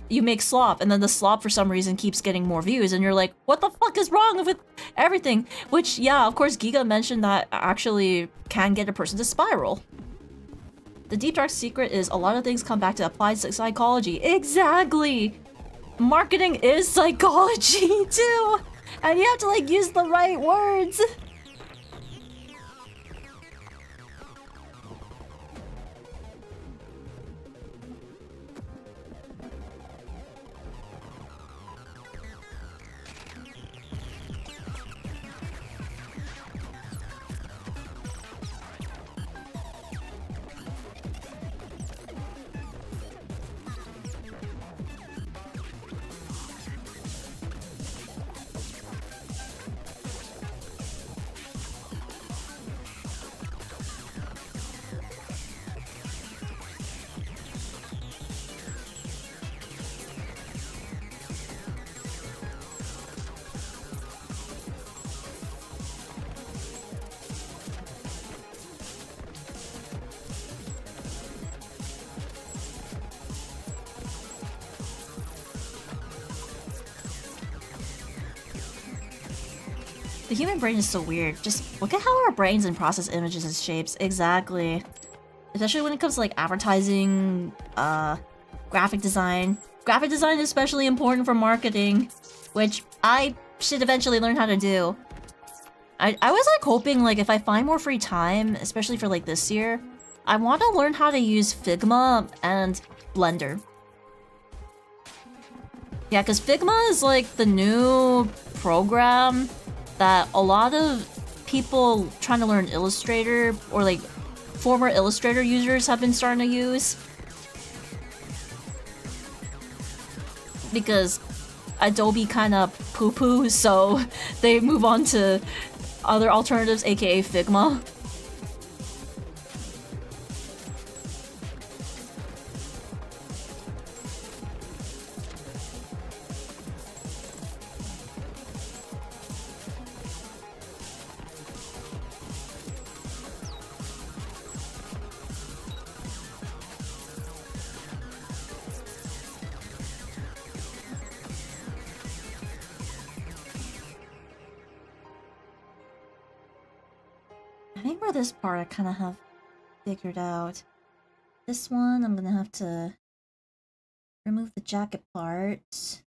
you make slop, and then the slop for some reason keeps getting more views, and you're like, what the fuck is wrong with everything? Which, yeah, of course, Giga mentioned that actually can get a person to spiral. The deep dark secret is a lot of things come back to applied psychology. Exactly! Marketing is psychology, too! And you have to, like, use the right words! The human brain is so weird. Just look at how our brains and process images as shapes. Exactly. Especially when it comes to like advertising, graphic design. Graphic design is especially important for marketing, which I should eventually learn how to do. I was like hoping like if I find more free time, especially for like this year, I want to learn how to use Figma and Blender. Yeah, because Figma is like the new program that a lot of people trying to learn Illustrator or like former Illustrator users have been starting to use. Because Adobe kind of poo-poo, so they move on to other alternatives, aka Figma. I think for this part I kind of have figured out. This one I'm gonna have to remove the jacket part.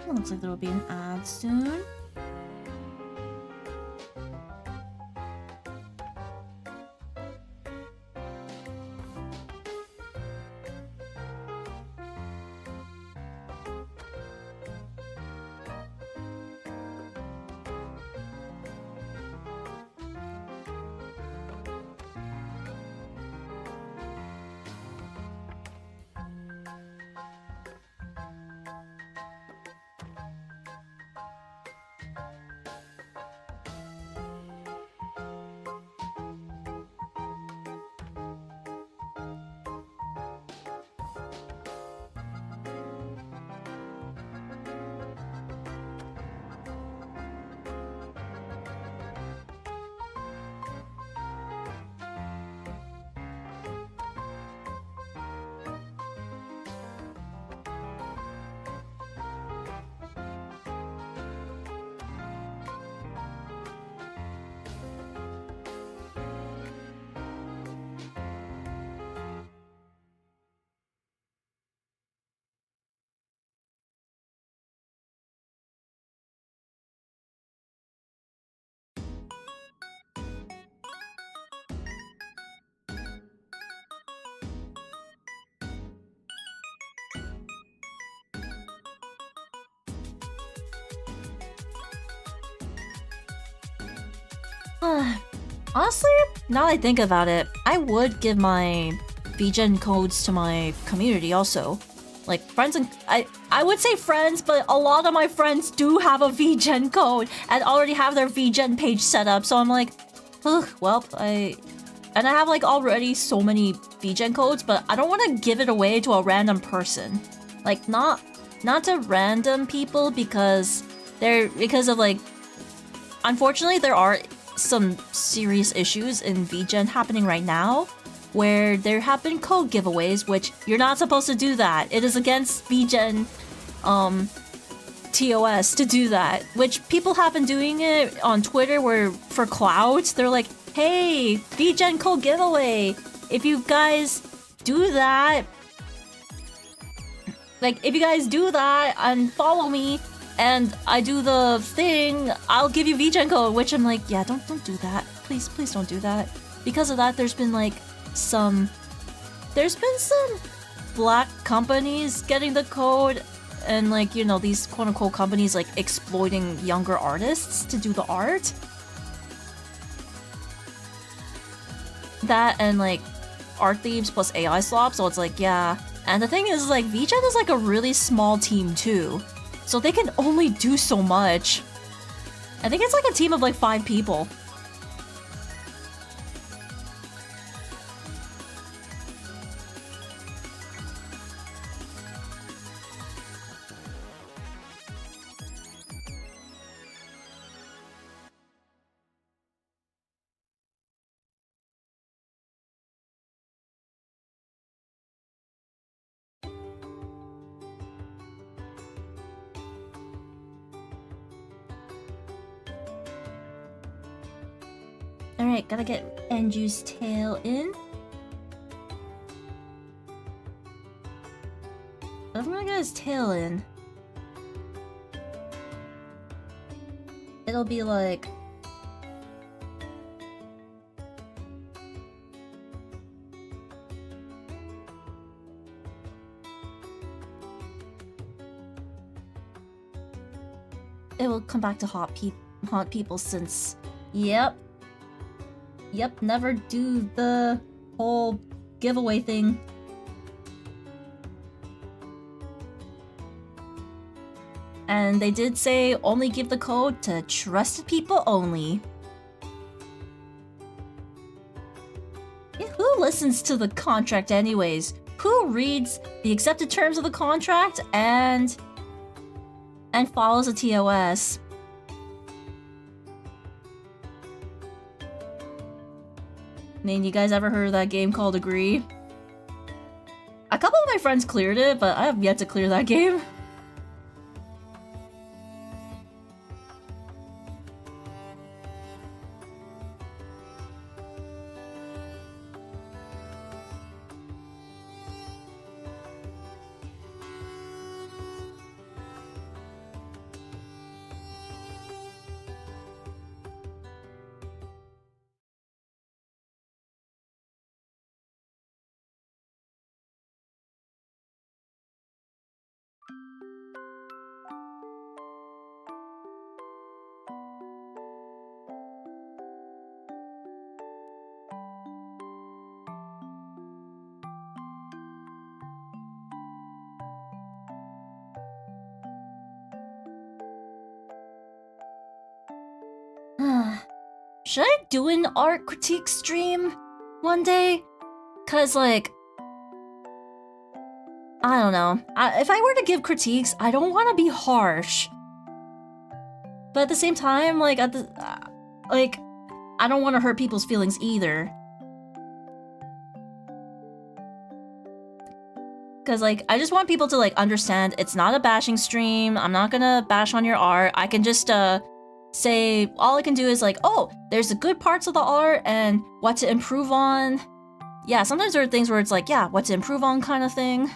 Looks like there will be an ad soon. Honestly, now that I think about it, I would give my VGen codes to my community also. Like, friends and... I would say friends, but a lot of my friends do have a VGen code and already have their VGen page set up, so I'm like, ugh, well, And I have, like, already so many VGen codes, but I don't want to give it away to a random person. Like, not to random people because of, like... Unfortunately, there are some serious issues in VGen happening right now, where there have been code giveaways, which you're not supposed to do that. It is against VGen, TOS to do that, which people have been doing it on Twitter where, for clouds, they're like, hey, VGen code giveaway! If you guys do that... Like, if you guys do that and follow me, and I do the thing, I'll give you VGen code, which I'm like, yeah, don't do that. Please don't do that. Because of that, there's been some black companies getting the code, and these quote-unquote companies exploiting younger artists to do the art. That and art thieves plus AI swap, so it's yeah. And the thing is VGen is a really small team too. So they can only do so much. I think it's a team of 5 people. Alright, gotta get Enju's tail in. I'm gonna get his tail in. It'll be it will come back to hot people since... Yep, never do the whole giveaway thing. And they did say only give the code to trusted people only. Yeah, who listens to the contract anyways? Who reads the accepted terms of the contract and follows a TOS? I mean, you guys ever heard of that game called Agree? A couple of my friends cleared it, but I have yet to clear that game. Should I do an art critique stream one day? Cause I don't know. If I were to give critiques, I don't want to be harsh. But at the same time, I don't want to hurt people's feelings either. Cause I just want people to understand it's not a bashing stream. I'm not gonna bash on your art. I can just say, all I can do is oh, there's the good parts of the art and what to improve on. Yeah, sometimes there are things where it's yeah, what to improve on kind of thing.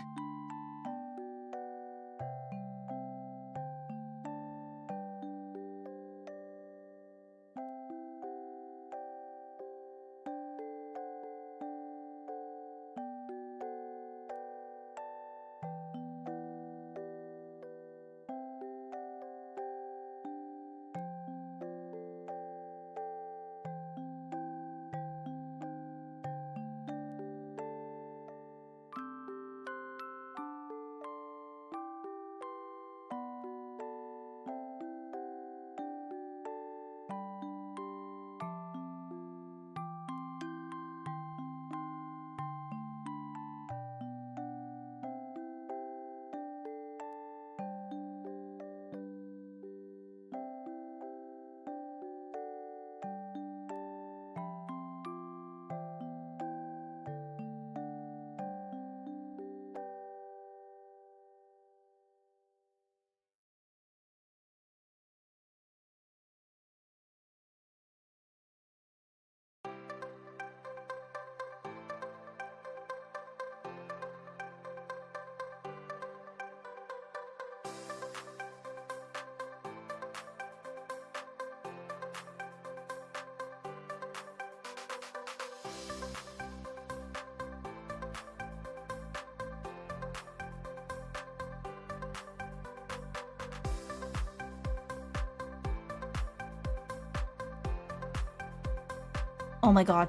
Oh my god.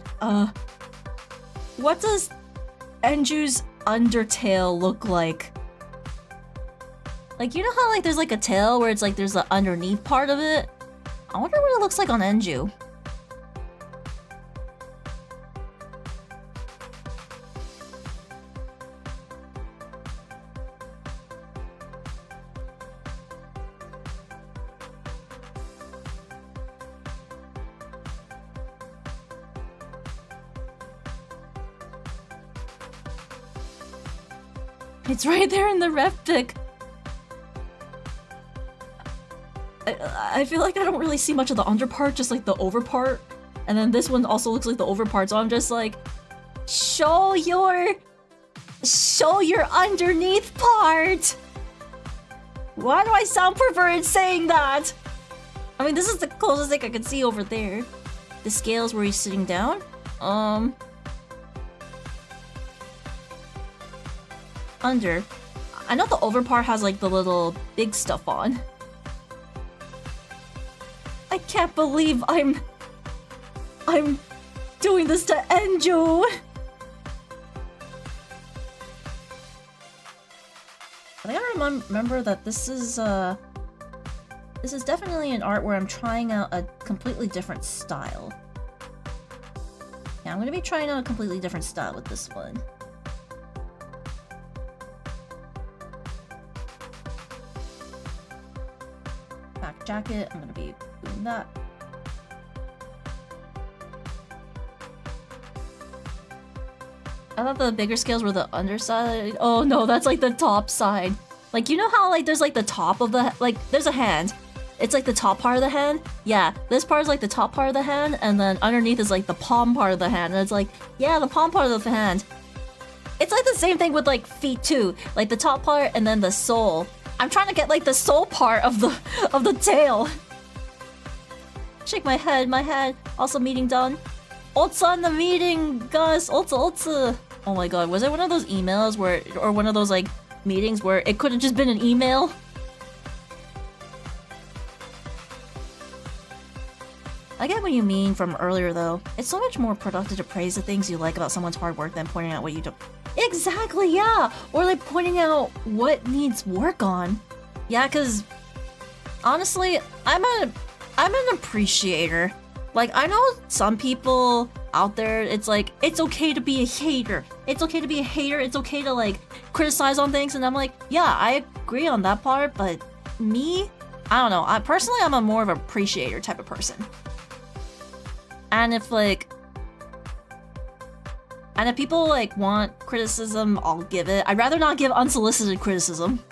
What does Enju's undertail look like? Like, you know how like there's like a tail where it's like there's the underneath part of it? I wonder what it looks like on Enju. It's right there in the ref pic. I feel like I don't really see much of the under part, just like the over part. And then this one also looks like the over part, so I'm just like, show your underneath part! Why do I sound perverted saying that? I mean, this is the closest thing I can see over there. The scales where he's sitting down. Under. I know the over part has like the little big stuff on. I can't believe I'm doing this to Enju. I gotta remember that this is definitely an art where I'm trying out a completely different style. Yeah, I'm gonna be trying out a completely different style with this one. Back jacket, I'm gonna be doing that. I thought the bigger scales were the underside. Oh no, that's like the top side. Like, you know how like there's like the top of the, like there's a hand. It's like the top part of the hand. Yeah, this part is like the top part of the hand, and then underneath is like the palm part of the hand. And it's like, yeah, the palm part of the hand. It's like the same thing with like feet too. Like the top part and then the sole. I'm trying to get like the sole part of the tail. Shake my head. Also meeting done. Otsa in the meeting, guys. Otsa. Oh my god, was it one of those emails where, or one of those like meetings where it could have just been an email? I get what you mean from earlier though. It's so much more productive to praise the things you like about someone's hard work than pointing out what you don't. Exactly, yeah! Or like pointing out what needs work on. Yeah, cause honestly, I'm an appreciator. Like, I know some people out there, it's like, it's okay to be a hater. It's okay to be a hater, it's okay to like criticize on things, and I'm like, yeah, I agree on that part, but me? I don't know. Personally, I'm a more of an appreciator type of person. And if people like want criticism, I'll give it. I'd rather not give unsolicited criticism.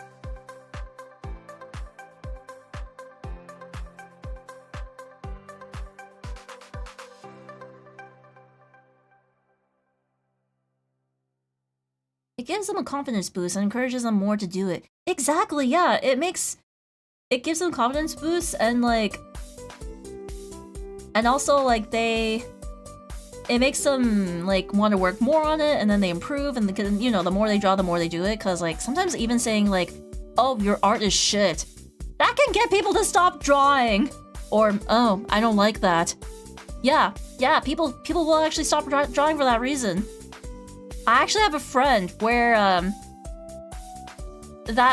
It gives them a confidence boost and encourages them more to do it. Exactly, yeah. It gives them confidence boost and like, and also like it makes them like want to work more on it, and then they improve, and you know, the more they draw, the more they do it. Cause like sometimes even saying like, oh, your art is shit, that can get people to stop drawing. Or, oh, I don't like that. Yeah, people will actually stop drawing for that reason. I actually have a friend where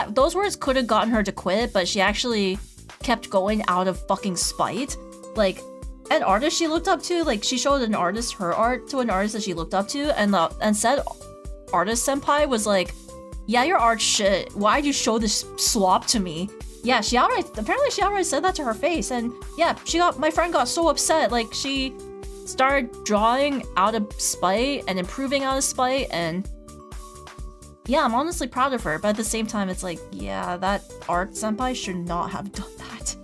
those words could have gotten her to quit, but she actually kept going out of fucking spite. Like, an artist she looked up to, like, she showed an artist her art to an artist that she looked up to, and said artist senpai was like, yeah, your art's shit. Why'd you show this slop to me? Yeah, apparently she outright said that to her face, and yeah, my friend got so upset, like, she started drawing out of spite and improving out of spite, and yeah, I'm honestly proud of her, but at the same time, it's like, yeah, that art senpai should not have done that.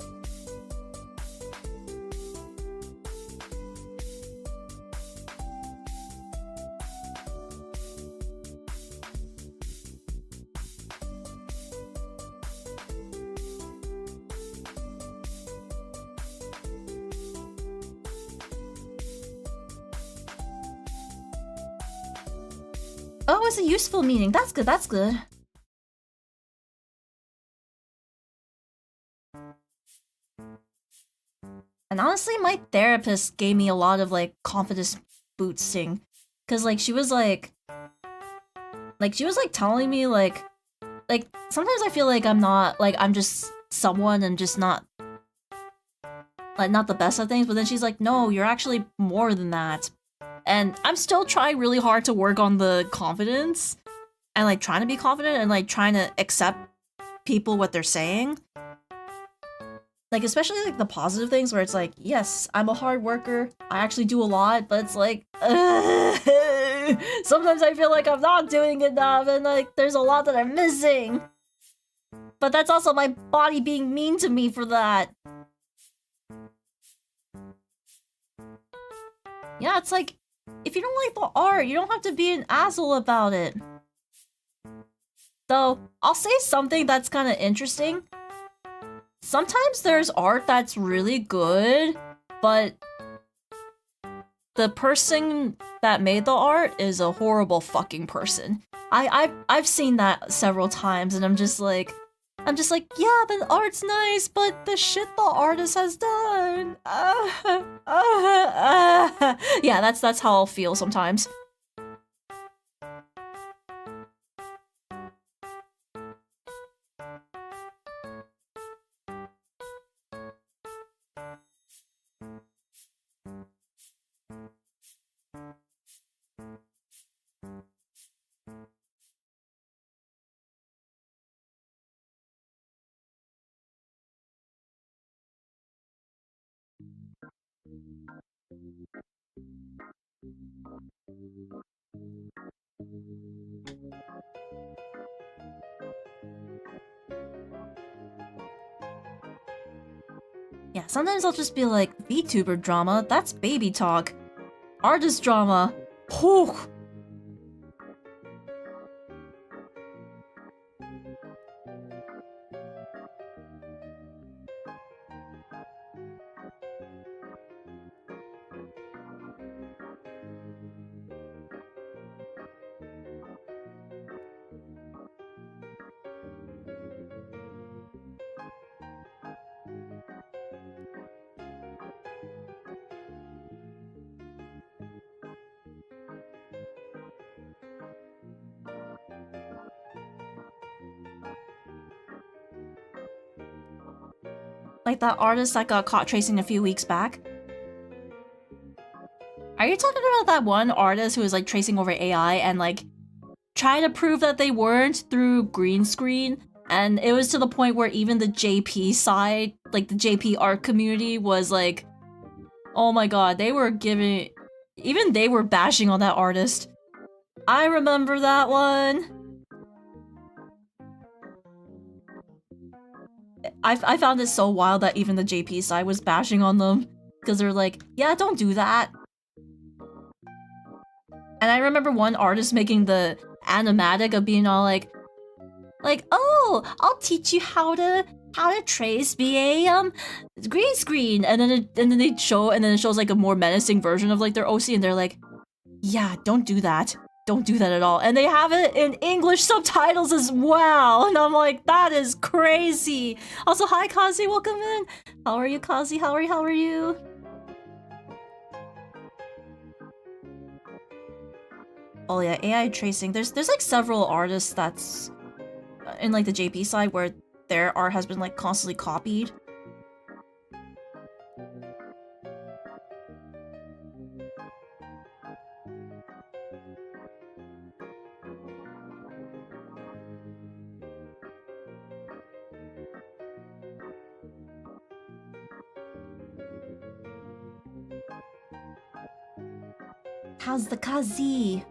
Oh, it's a useful meaning. That's good, that's good. And honestly, my therapist gave me a lot of like confidence boosting, cause like she was like telling me like sometimes I feel like I'm not like I'm just someone and just not like not the best at things, but then she's like, no, you're actually more than that. And I'm still trying really hard to work on the confidence and like trying to be confident and like trying to accept people what they're saying. Like especially like the positive things where it's like, yes, I'm a hard worker, I actually do a lot, but it's like sometimes I feel like I'm not doing enough and like there's a lot that I'm missing. But that's also my body being mean to me for that. Yeah, it's like, if you don't like the art, you don't have to be an asshole about it. Though, I'll say something that's kind of interesting. Sometimes there's art that's really good, but the person that made the art is a horrible fucking person. I've seen that several times, and I'm just like, yeah, the art's nice, but the shit the artist has done. Yeah, that's how I'll feel sometimes. Yeah, sometimes I'll just be like, VTuber drama, that's baby talk. Artist drama, whew. Like that artist that got caught tracing a few weeks back. Are you talking about that one artist who was like tracing over AI and like trying to prove that they weren't through green screen? And it was to the point where even the JP side, like the JP art community was like, oh my god, they were giving... Even they were bashing on that artist. I remember that one. I found it so wild that even the JP side was bashing on them. Because they're like, yeah, don't do that. And I remember one artist making the animatic of being all like, oh, I'll teach you how to trace via green screen, and then it shows like a more menacing version of like their OC, and they're like, yeah, don't do that. Don't do that at all. And they have it in English subtitles as well. And I'm like, that is crazy. Also, hi Kazi, welcome in. How are you, Kazi? How are you? Oh yeah, AI tracing. There's like several artists that's in like the JP side where their art has been like constantly copied. How's the Kazi?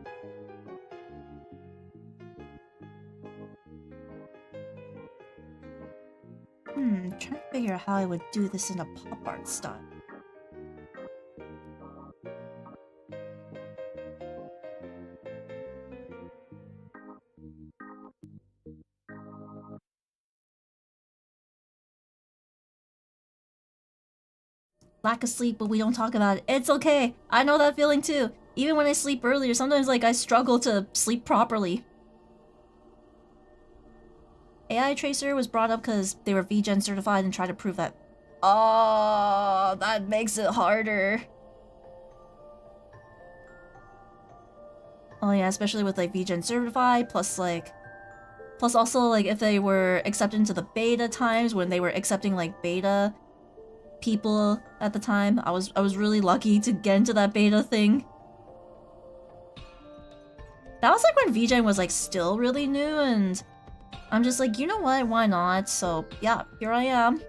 Trying to figure out how I would do this in a pop art style. Lack of sleep, but we don't talk about it. It's okay. I know that feeling too. Even when I sleep earlier, sometimes like I struggle to sleep properly. AI Tracer was brought up because they were VGen certified and tried to prove that Oh, that makes it harder. Oh yeah, especially with like VGen certified, plus also like if they were accepted into the beta times when they were accepting like beta people at the time. I was really lucky to get into that beta thing. That was like when VGen was like still really new, and I'm just like, you know what, why not? So yeah, here I am.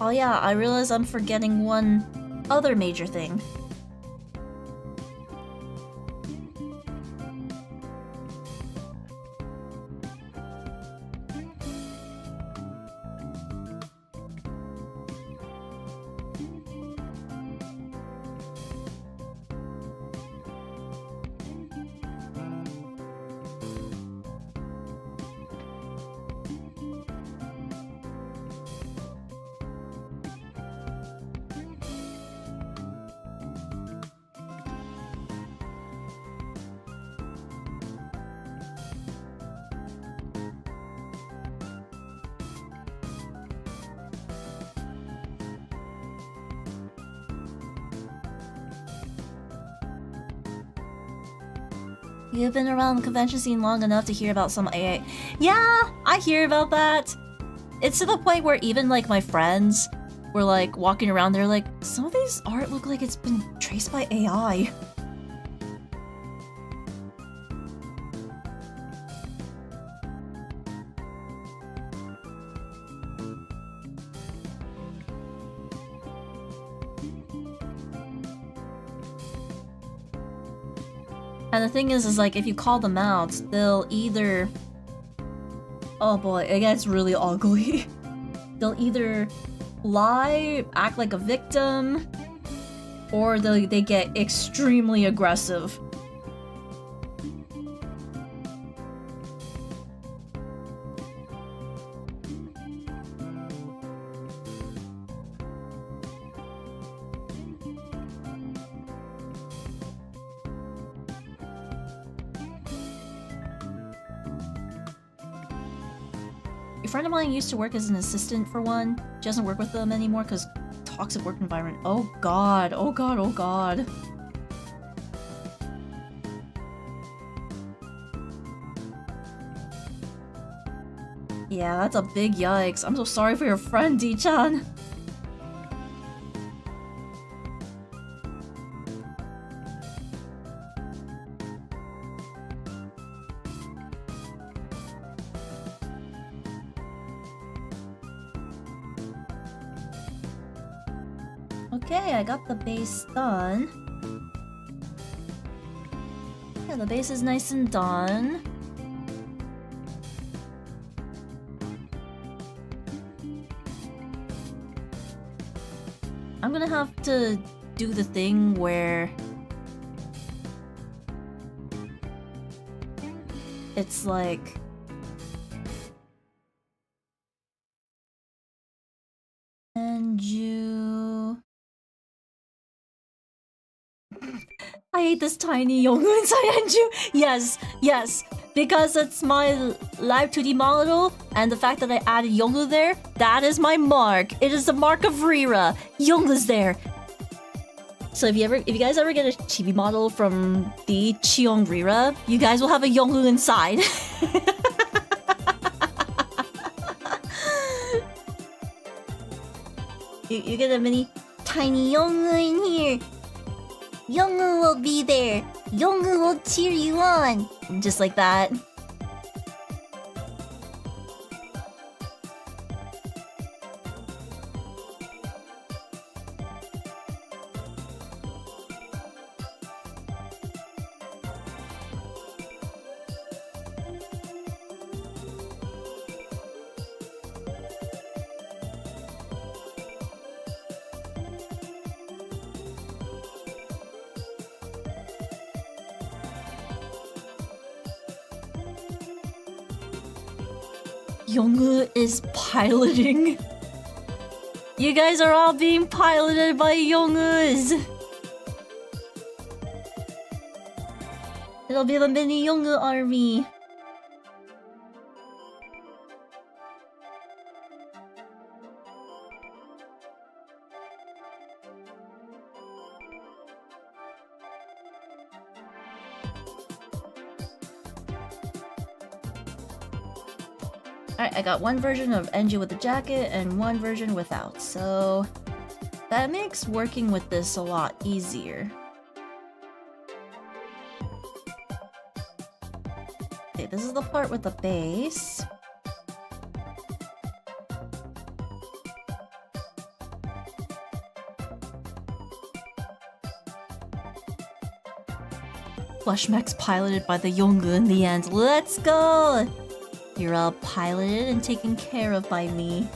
Oh yeah, I realize I'm forgetting one other major thing. You've been around the convention scene long enough to hear about some AA. Yeah, I hear about that. It's to the point where even like my friends were like walking around, they're like, some of these art look like it's been traced by AI. And the thing is like, if you call them out, they'll either... Oh boy, it gets really ugly. They'll either lie, act like a victim, or they get extremely aggressive. A friend of mine used to work as an assistant for one. She doesn't work with them anymore because toxic work environment. Oh god, oh god, oh god. Yeah, that's a big yikes. I'm so sorry for your friend, D-chan. Okay, I got the base done. Yeah, the base is nice and done. I'm gonna have to do the thing where it's like and you I hate this tiny Yongu inside Anju. Yes, yes. Because it's my live 2D model, and the fact that I added Yongu there, that is my mark. It is the mark of Rira. Yongu's there. So if you guys ever get a chibi model from the Chiong Rira, you guys will have a Yongu inside. You get a mini tiny Yongu in here. Yongu will be there. Yongu will cheer you on. Just like that. Yongu is piloting. You guys are all being piloted by Yongus. It'll be the mini Yongu army. Alright, I got one version of Enji with the jacket and one version without, so that makes working with this a lot easier. Okay, this is the part with the base. Fleshmax piloted by the Yongu in the end. Let's go! You're all piloted and taken care of by me.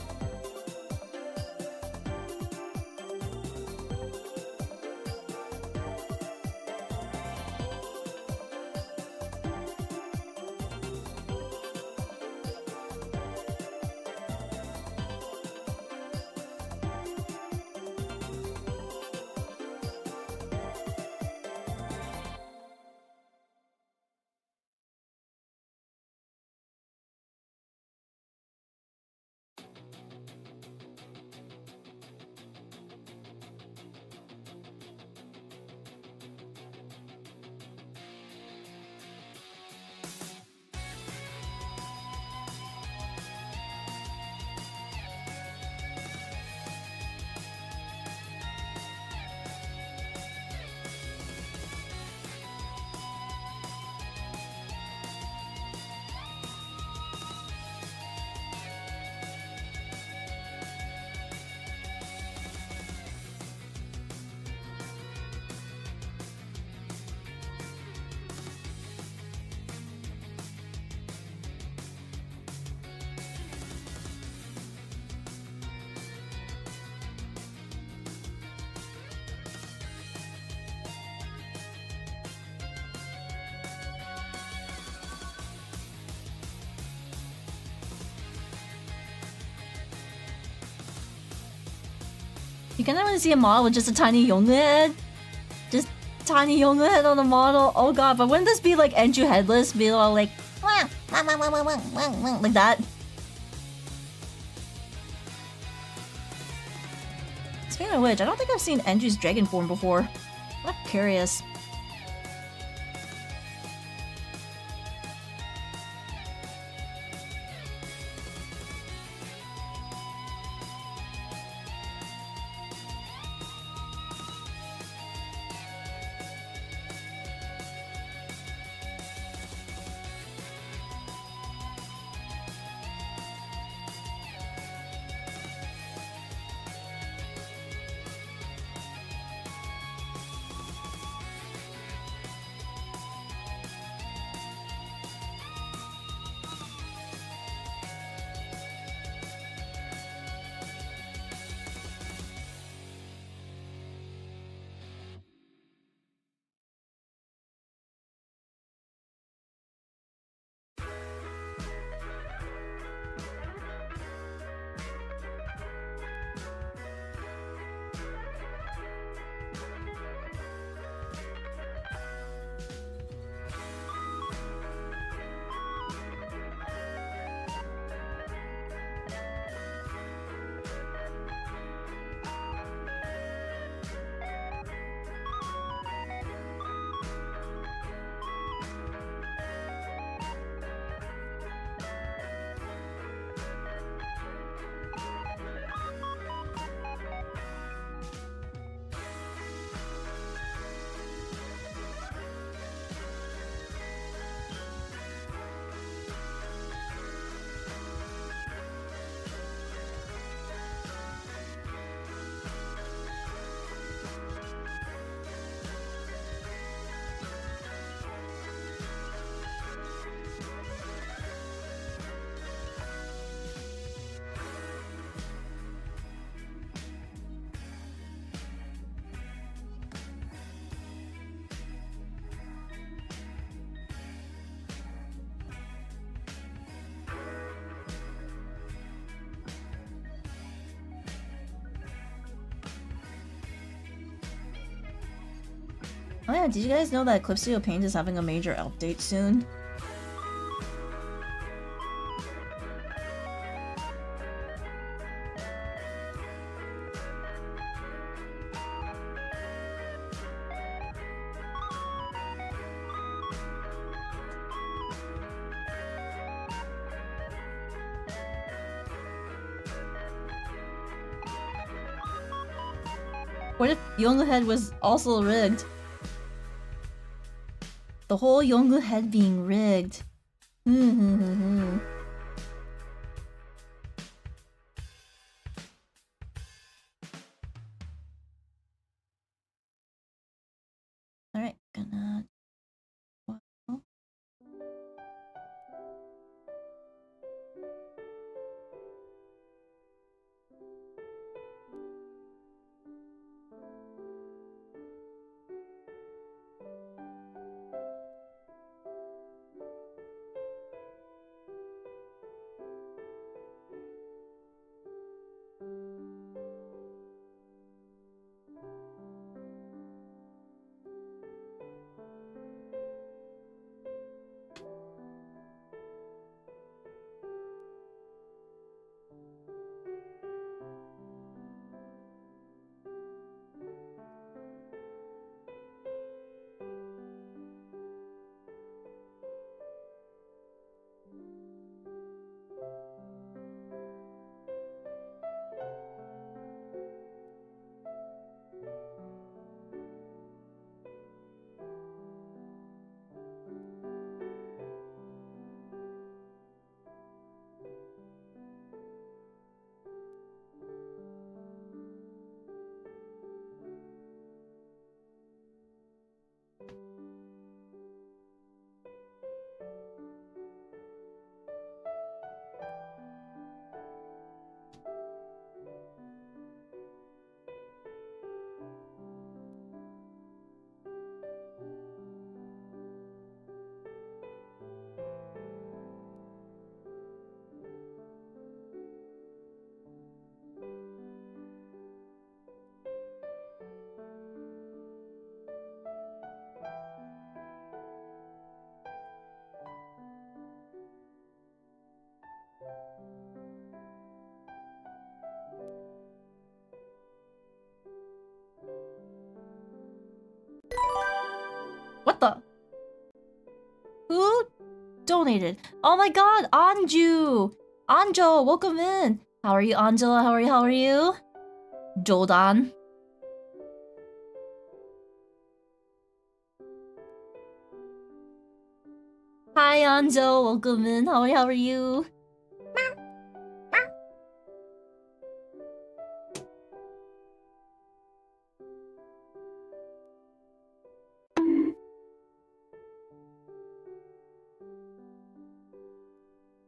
You can never see a model with just a tiny Yongu head. Just tiny Yongu head on the model. Oh god, but wouldn't this be like Enju headless? Be all like like that. Speaking of which, I don't think I've seen Enju's dragon form before. I'm curious. Oh yeah, did you guys know that clipstudiopaint is having a major update soon? What if Yongu head was also rigged? The whole Yongu head being rigged. Alright, gonna... What? Oh. What the? Who donated? Oh my god, Anju! Anjo, welcome in! How are you, Angela? How are you? Jodan. Hi, Anjo, welcome in. How are you?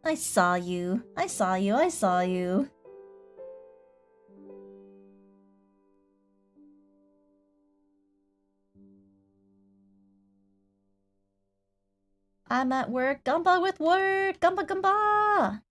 I saw you. I saw you. I saw you. I'm at work. Gamba with work. Gamba gamba.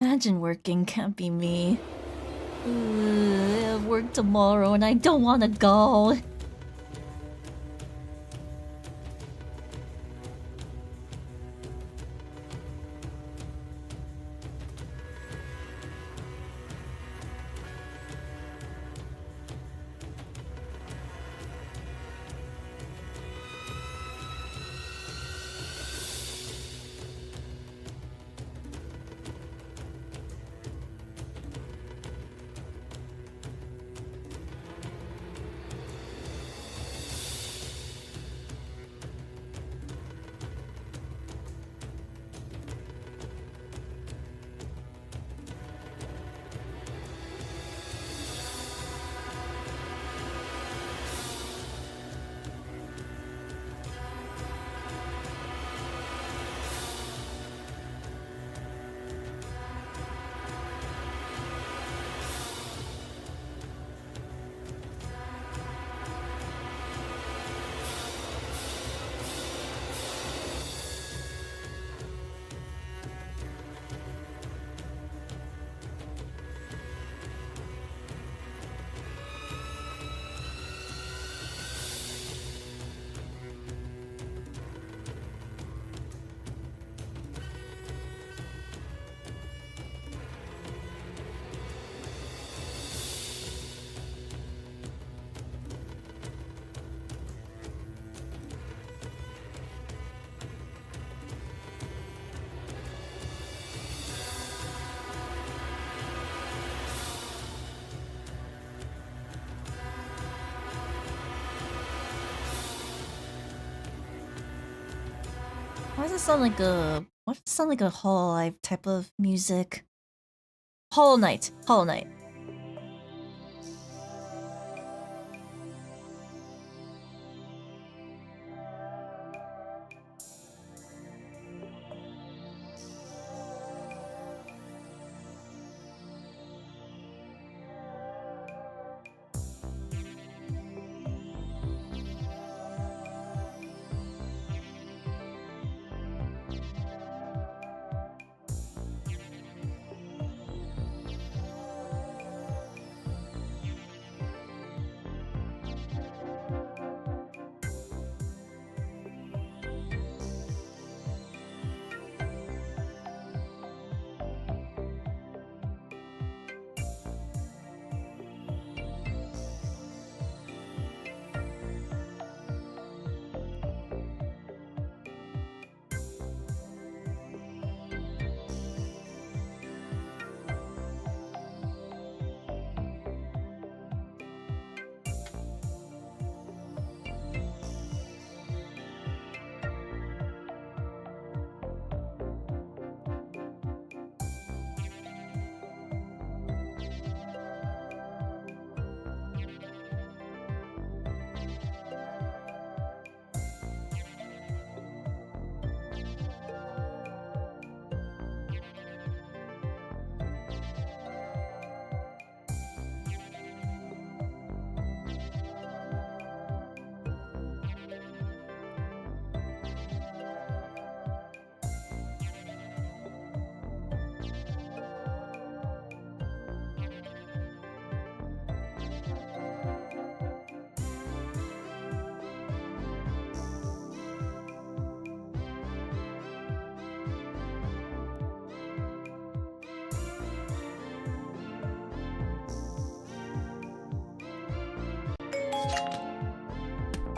Imagine working can't be me. I have work tomorrow and I don't want to go. does it sound like a... What does it sound like a Hollow Knight type of music? Hollow Knight. Hollow Knight.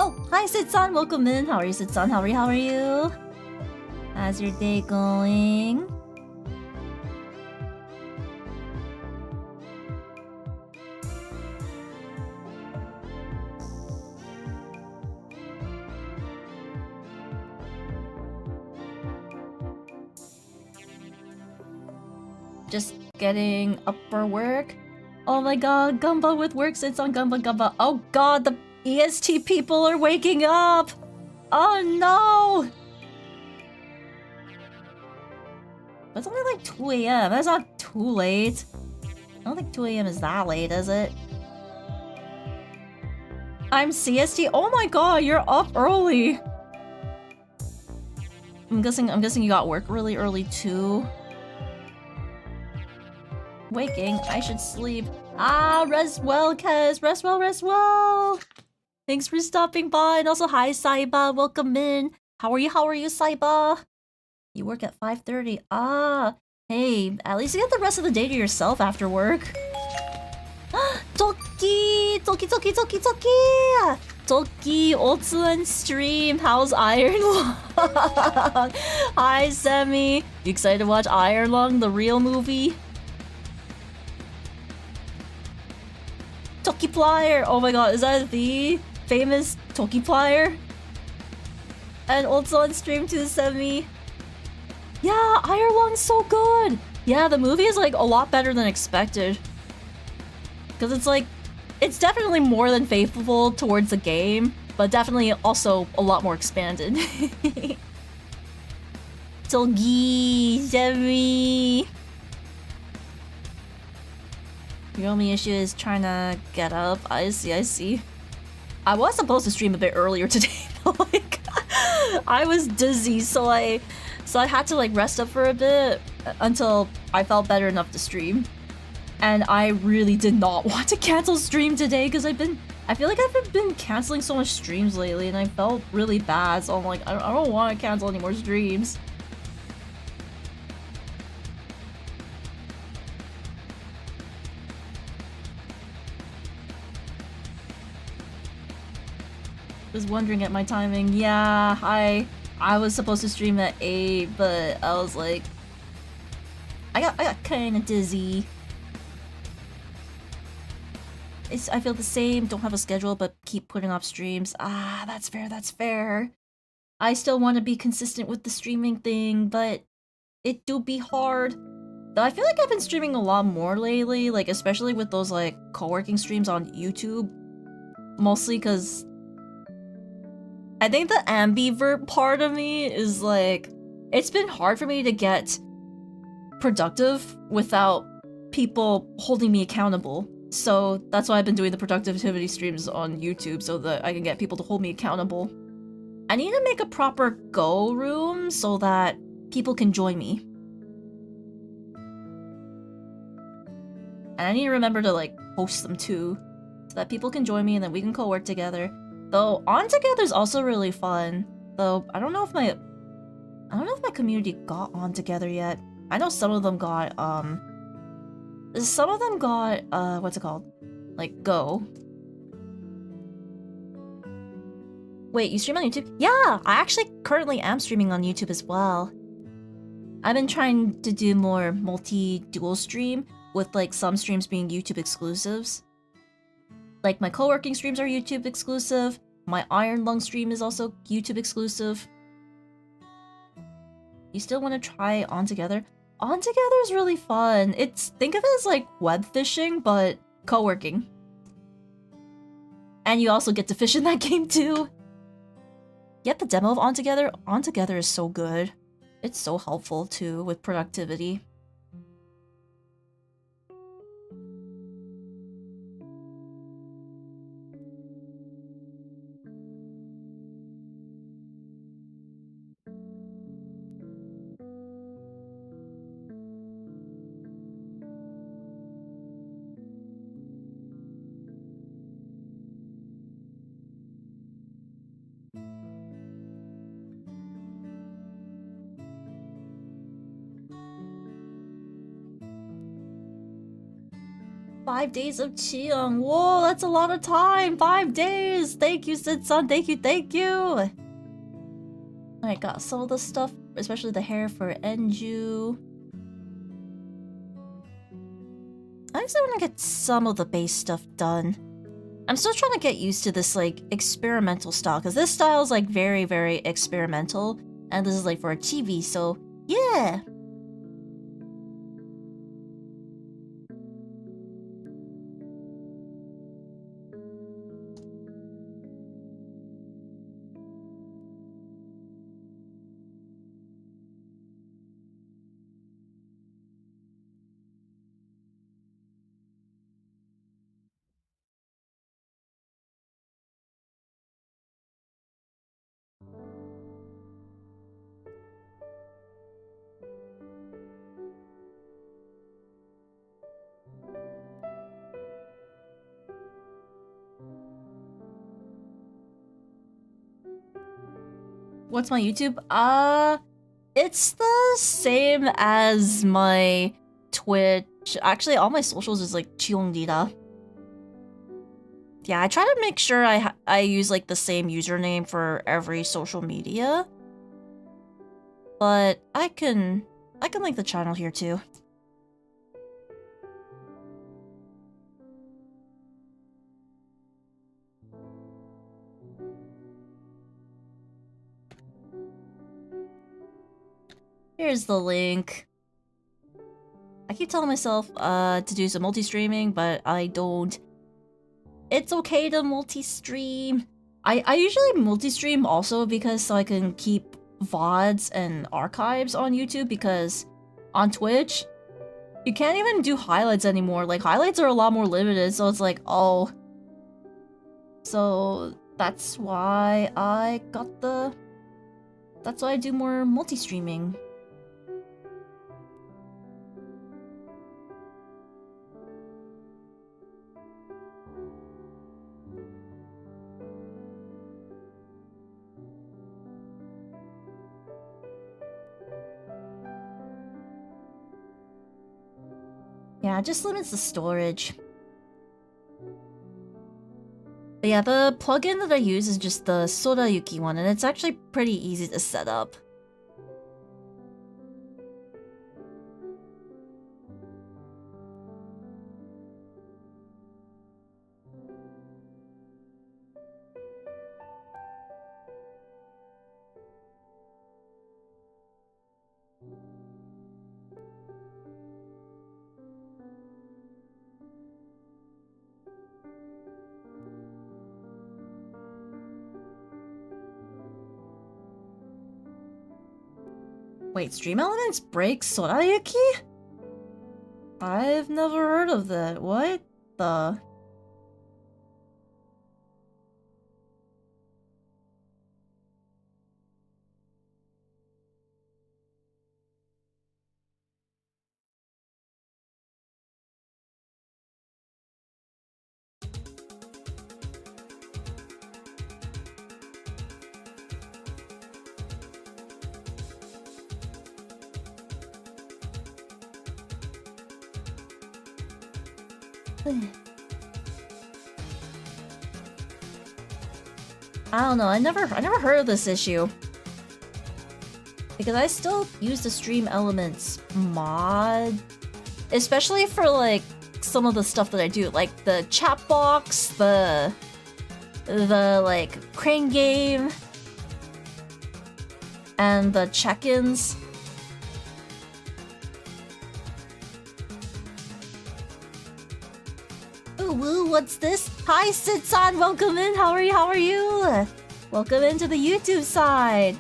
Oh, hi Sit-san, welcome in. How are you, Sit-san? How are you? How's your day going? Just getting up for work. Oh my god, Gumba with work sits on Gumba. Oh god, the EST people are waking up! Oh no! But it's only like 2 AM. That's not too late. I don't think 2 AM is that late, is it? I'm CST. Oh my god, you're up early. I'm guessing you got work really early too. Waking, I should sleep. Ah, rest well, Kez. Rest well. Thanks for stopping by. And also, hi, Saiba. Welcome in. How are you, Saiba? You work at 5:30. Ah, hey, at least you get the rest of the day to yourself after work. Toki! Toki, Otsuan stream. How's Iron Lung? Hi, Semi. You excited to watch Iron Lung, the real movie? Tokiplier! Oh my god, is that the famous Tokiplier? And also on stream too, Semi. Yeah, Iron Lung's so good! Yeah, the movie is like a lot better than expected. Because it's like, it's definitely more than faithful towards the game, but definitely also a lot more expanded. Togi, Semi. Your only issue is trying to get up. I see. I was supposed to stream a bit earlier today, but like, I was dizzy, so I had to like rest up for a bit until I felt better enough to stream. And I really did not want to cancel stream today because I feel like I've been canceling so much streams lately, and I felt really bad. So I'm like, I don't want to cancel any more streams. Was wondering at my timing. Yeah, I was supposed to stream at 8, but I was like, I got kind of dizzy. I feel the same. Don't have a schedule, but keep putting off streams. Ah, that's fair. I still want to be consistent with the streaming thing, but it do be hard. Though I feel like I've been streaming a lot more lately, like especially with those like co-working streams on YouTube. Mostly because I think the ambivert part of me is like, it's been hard for me to get productive without people holding me accountable. So that's why I've been doing the productivity streams on YouTube so that I can get people to hold me accountable. I need to make a proper go room so that people can join me. And I need to remember to like host them too, so that people can join me and then we can co-work together. Though On Together is also really fun. Though I don't know if my community got On Together yet. I know some of them got what's it called? Like Go. Wait, you stream on YouTube? Yeah, I actually currently am streaming on YouTube as well. I've been trying to do more multi-dual stream with like some streams being YouTube exclusives. Like my co-working streams are YouTube exclusive. My Iron Lung stream is also YouTube exclusive. You still want to try On Together? On Together is really fun. Think of it as like web fishing, but co-working. And you also get to fish in that game too. Get the demo of On Together? On Together is so good. It's so helpful too with productivity. Five days of Chiyoung. Whoa, that's a lot of time. 5 days. Thank you, Sid-san. Thank you, thank you. I got some of the stuff, especially the hair for Enju. I just want to get some of the base stuff done. I'm still trying to get used to this, like, experimental style, because this style is, like, very, very experimental, and this is, like, for a TV, so, yeah! What's my YouTube? It's the same as my Twitch. Actually, all my socials is like Chiongdita. Yeah, I try to make sure I use like the same username for every social media. But I can link the channel here too. Here's the link. I keep telling myself to do some multi-streaming, but I don't. It's okay to multi-stream. I usually multi-stream also because so I can keep VODs and archives on YouTube, because on Twitch, you can't even do highlights anymore. Like, highlights are a lot more limited, so it's like, oh. So that's why that's why I do more multi-streaming. Yeah, it just limits the storage. But yeah, the plugin that I use is just the Sodayuki one, and it's actually pretty easy to set up. Wait, Stream Elements break Sorayuki? I've never heard of that. What the? I don't know. I never heard of this issue. Because I still use the Stream Elements mod, especially for like some of the stuff that I do, like the chat box, the like crane game, and the check-ins. Ooh, woo, what's this? Hi, Sitsan, welcome in. How are you? How are you? Welcome into the YouTube side.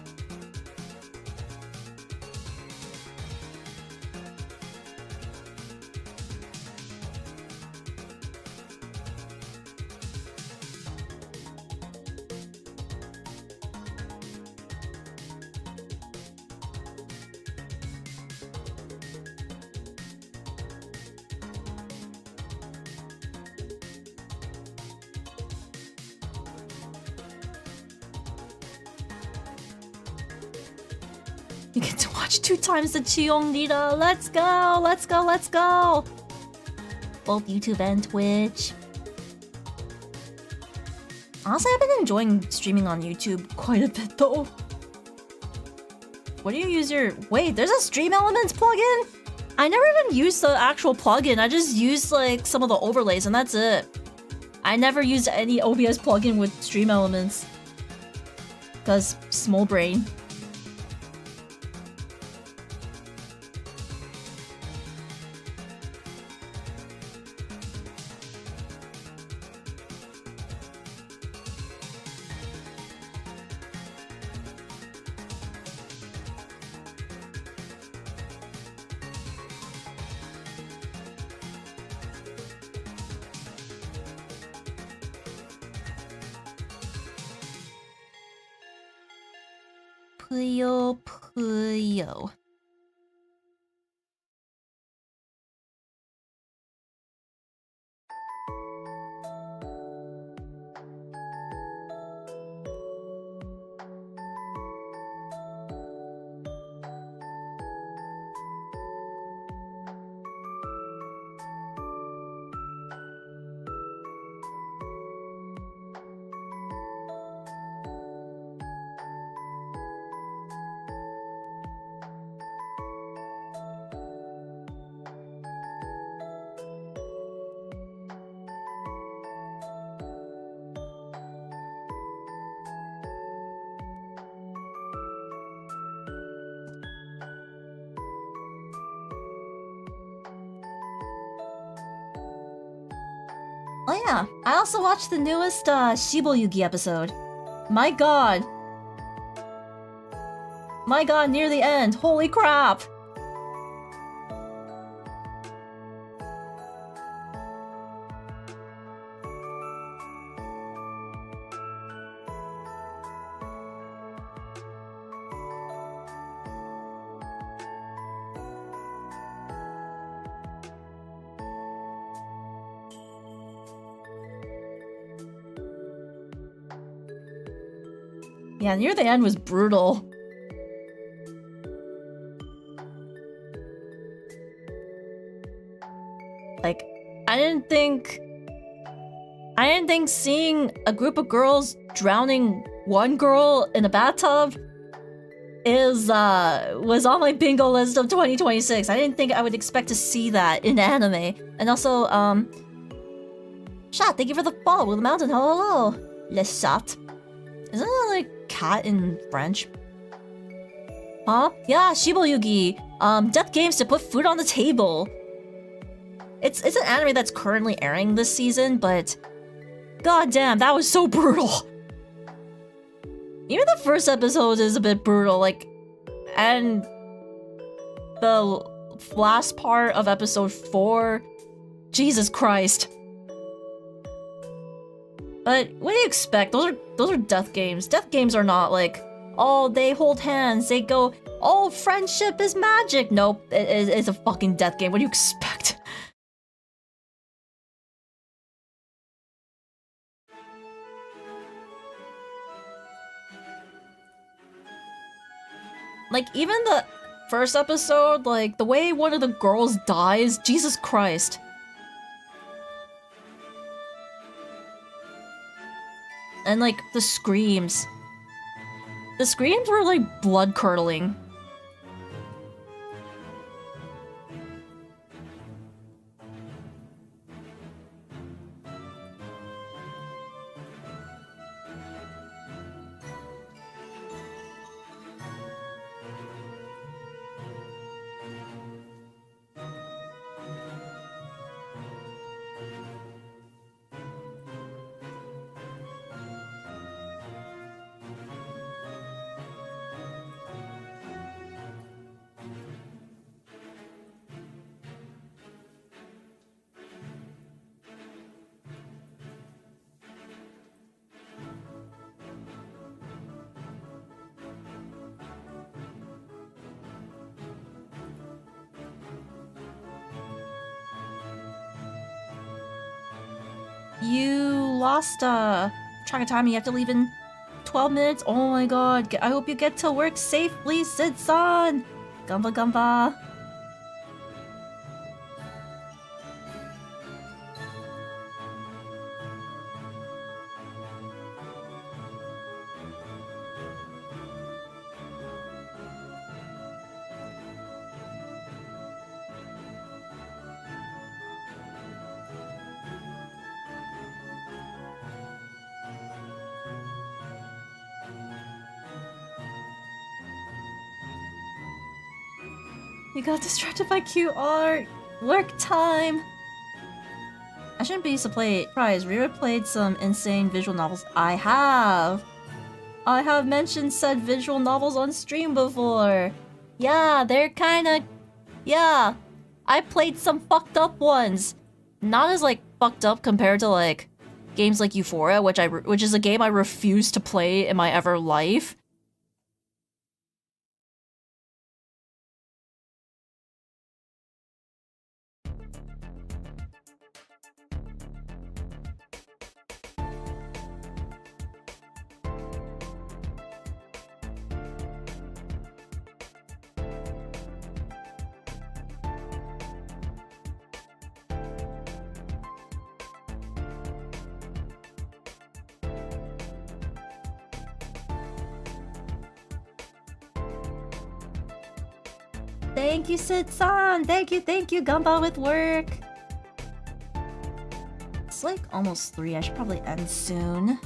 You get to watch 2 times the Chiyong Nita. Let's go! Let's go! Let's go! Both YouTube and Twitch. Honestly, I've been enjoying streaming on YouTube quite a bit though. What do you use your... Wait, there's a Stream Elements plugin? I never even used the actual plugin. I just used like some of the overlays and that's it. I never used any OBS plugin with Stream Elements. Because small brain. Puyo Puyo. Oh yeah, I also watched the newest Shiboyugi episode. My god. My god, near the end. Holy crap. Yeah, near the end was brutal. Like, I didn't think seeing a group of girls drowning one girl in a bathtub was on my bingo list of 2026. I didn't think I would expect to see that in anime. And also, Chat, thank you for the follow with the mountain. Hello, Le Chat. Isn't that like cat in French? Huh? Yeah, Shiboyugi. Death Games to put food on the table. It's an anime that's currently airing this season, but god damn, that was so brutal. Even the first episode is a bit brutal, like, and the last part of episode 4. Jesus Christ. But what do you expect? Those are death games. Death games are not like, oh, they hold hands, they go, oh, friendship is magic. Nope, it's a fucking death game. What do you expect? Like, even the first episode, like, the way one of the girls dies, Jesus Christ. And, like, the screams. The screams were, like, blood-curdling. You lost track of time. You have to leave in 12 minutes. Oh my god. I hope you get to work safely, Sid-san. Gamba gamba. You got distracted by cute art. Work time. I shouldn't be surprised. Rira played some insane visual novels. I have mentioned said visual novels on stream before. Yeah, they're kinda... Yeah. I played some fucked up ones. Not as, like, fucked up compared to, like, games like Euphoria, which is a game I refuse to play in my ever life. Thank you, Sid-san! Thank you, Gamba with work! It's like almost 3, I should probably end soon.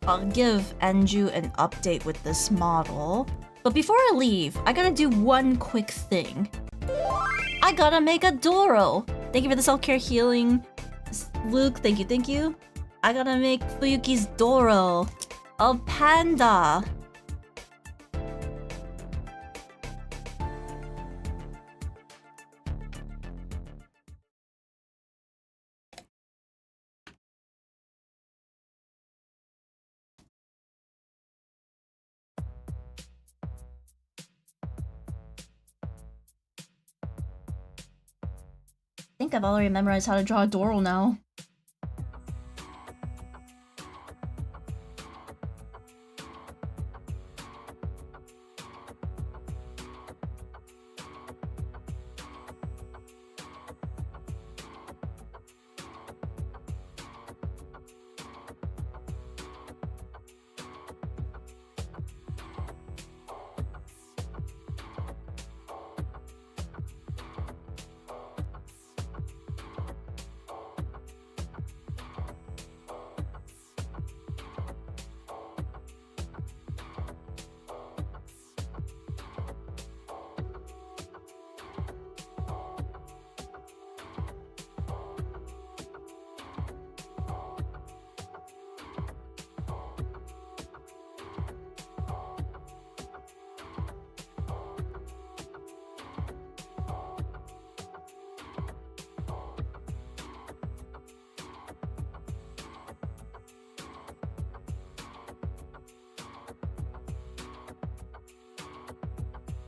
I'll give Enju an update with this model. But before I leave, I gotta do one quick thing. I gotta make a Doro! Thank you for the self-care healing. Luke, thank you. I gotta make Fuyuki's Doro. A panda! I think I've already memorized how to draw a Doro now.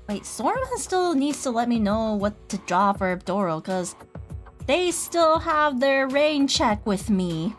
Wait, Stormman still needs to let me know what to draw for Doro, because they still have their rain check with me.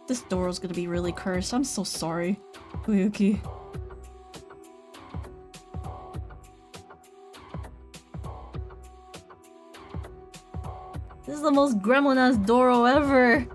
This Doro's gonna be really cursed. I'm so sorry, Uyuki. This is the most gremlin-ass Doro ever.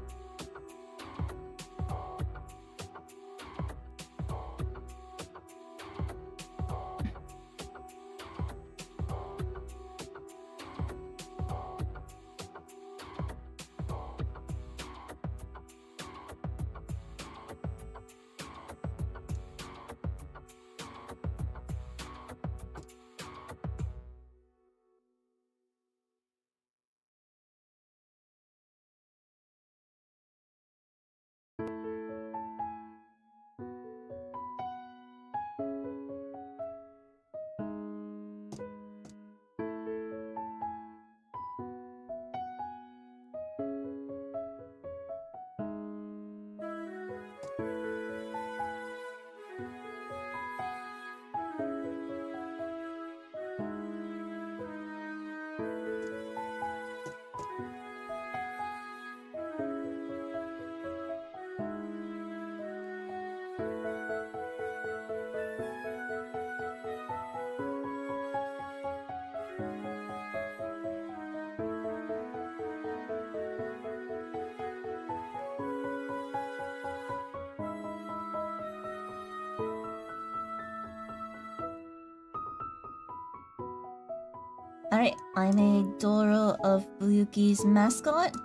Alright, I made Doro of Uyuki's mascot.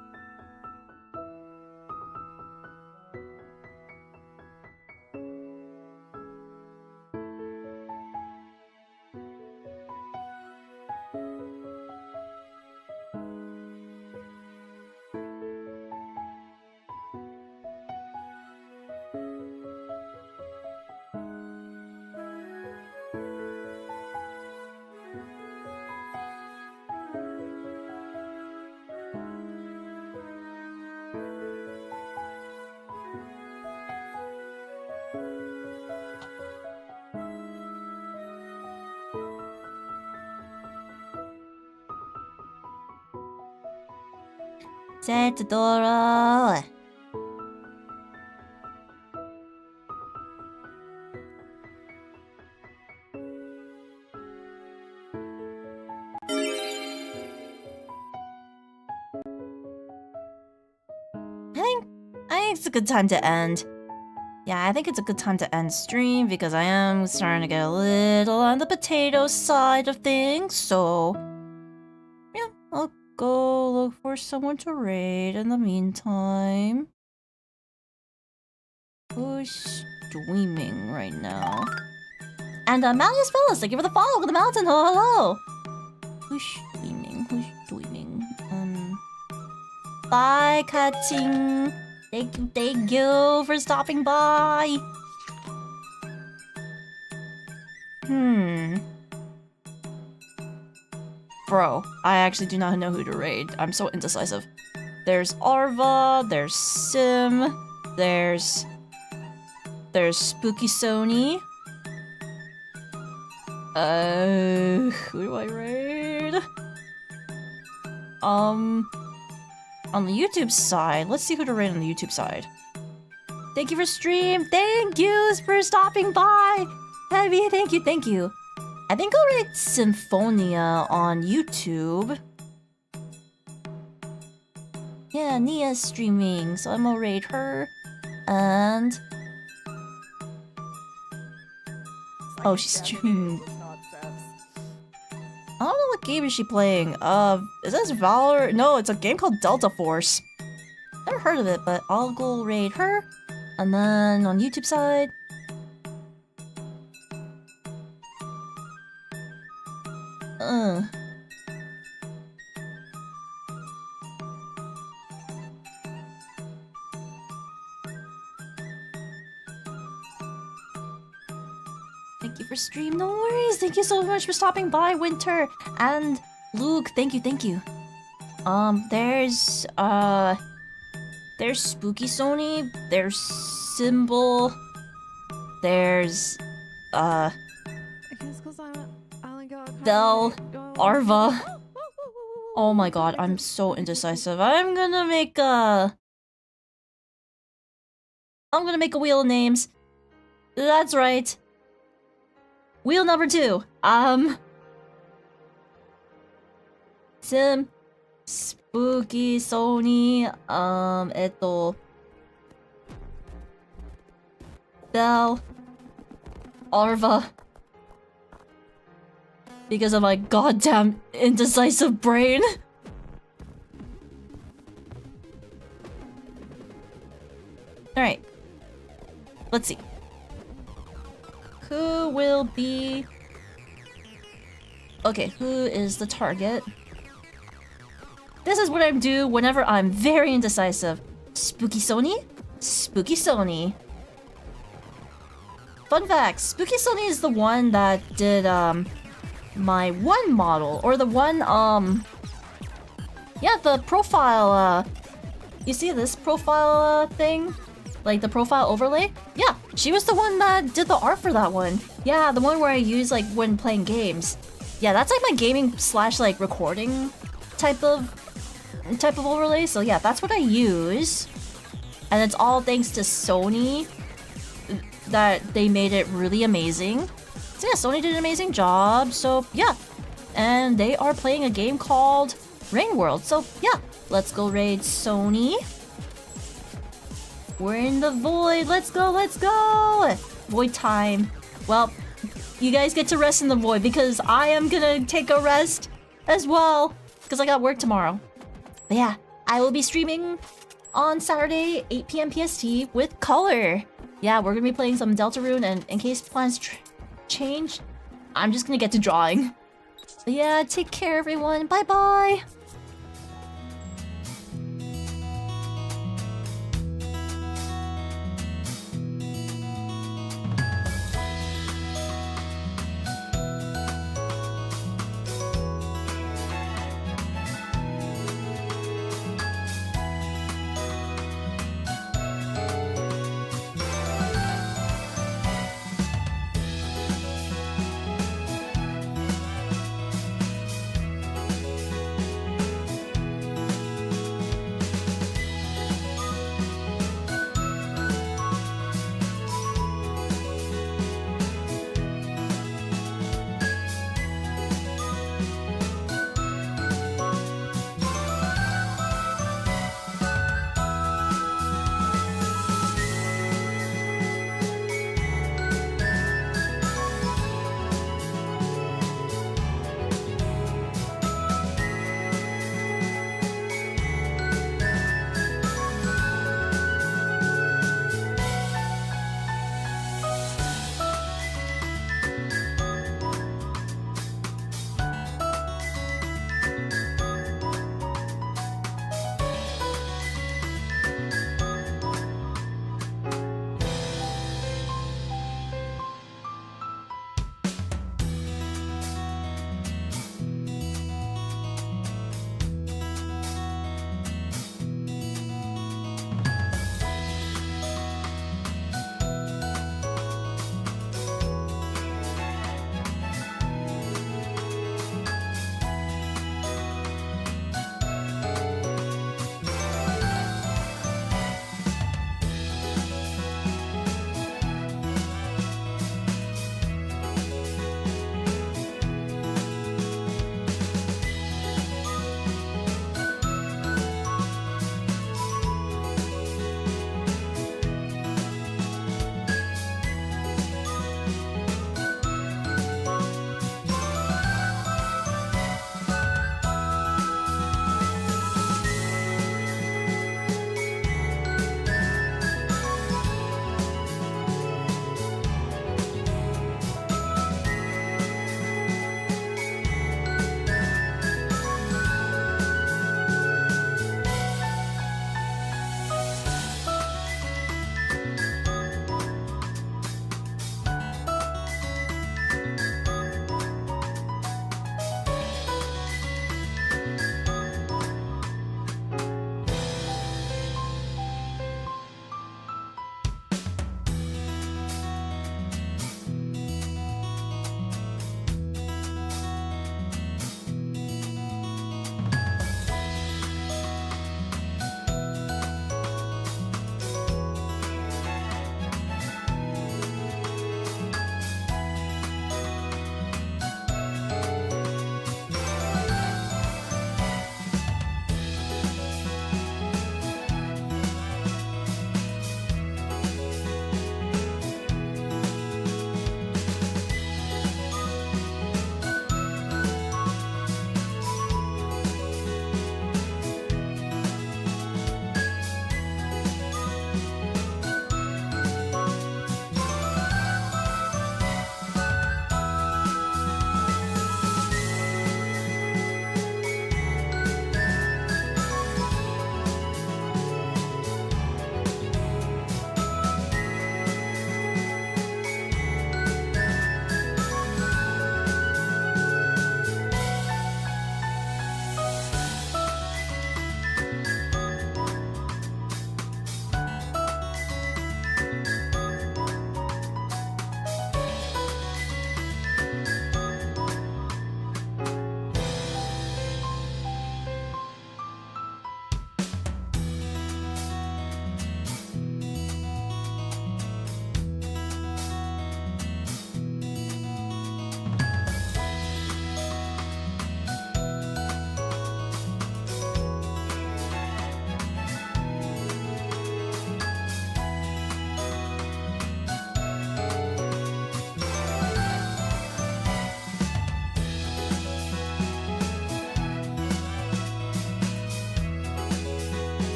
Set Doro. I think it's a good time to end. Yeah, I think it's a good time to end stream because I am starting to get a little on the potato side of things, so yeah, I'll go look for someone to raid in the meantime. Who's streaming right now? And Malleus Fellas, thank you for the follow with the mountain. Hello. Who's streaming? Who's streaming? Bye, Cutting. Thank you for stopping by. Bro, I actually do not know who to raid. I'm so indecisive. There's Arva, there's Sim, there's Spooky Sony. Who do I raid? On the YouTube side, let's see who to raid on the YouTube side. Thank you for stream. Thank you for stopping by. Heavy, thank you. I think I'll raid Symphonia on YouTube. Yeah, Nia's streaming, so I'm gonna raid her. And oh, she's streaming. I don't know what game is she playing. Is this Valor? No, it's a game called Delta Force. Never heard of it, but I'll go raid her. And then on YouTube side, Uh. Thank you for stream. No worries. Thank you so much for stopping by, Winter and Luke. Thank you, thank you. There's Spooky Sony. There's Symbol. There's Bell, Arva. Oh my god, I'm so indecisive. I'm gonna make a wheel of names. That's right. Wheel number 2. Sim, Spooky Sony, Bell, Arva. Because of my goddamn indecisive brain. Alright. Let's see. Who will be... Okay, who is the target? This is what I do whenever I'm very indecisive. Spooky Sony? Spooky Sony. Fun fact, Spooky Sony is the one that did, my one model, or the one, yeah, the profile, you see this profile, thing? Like, the profile overlay? Yeah, she was the one that did the art for that one. Yeah, the one where I use, like, when playing games. Yeah, that's like my gaming slash, like, recording type of overlay, so yeah, that's what I use. And it's all thanks to Sony that they made it really amazing. So yeah, Sony did an amazing job, so yeah. And they are playing a game called Ring World, so yeah. Let's go raid Sony. We're in the void, let's go, let's go! Void time. Well, you guys get to rest in the void because I am gonna take a rest as well. Because I got work tomorrow. But yeah, I will be streaming on Saturday, 8 PM PST with Color. Yeah, we're gonna be playing some Deltarune, and in case plans change, I'm just gonna get to drawing. But yeah, take care everyone, bye bye!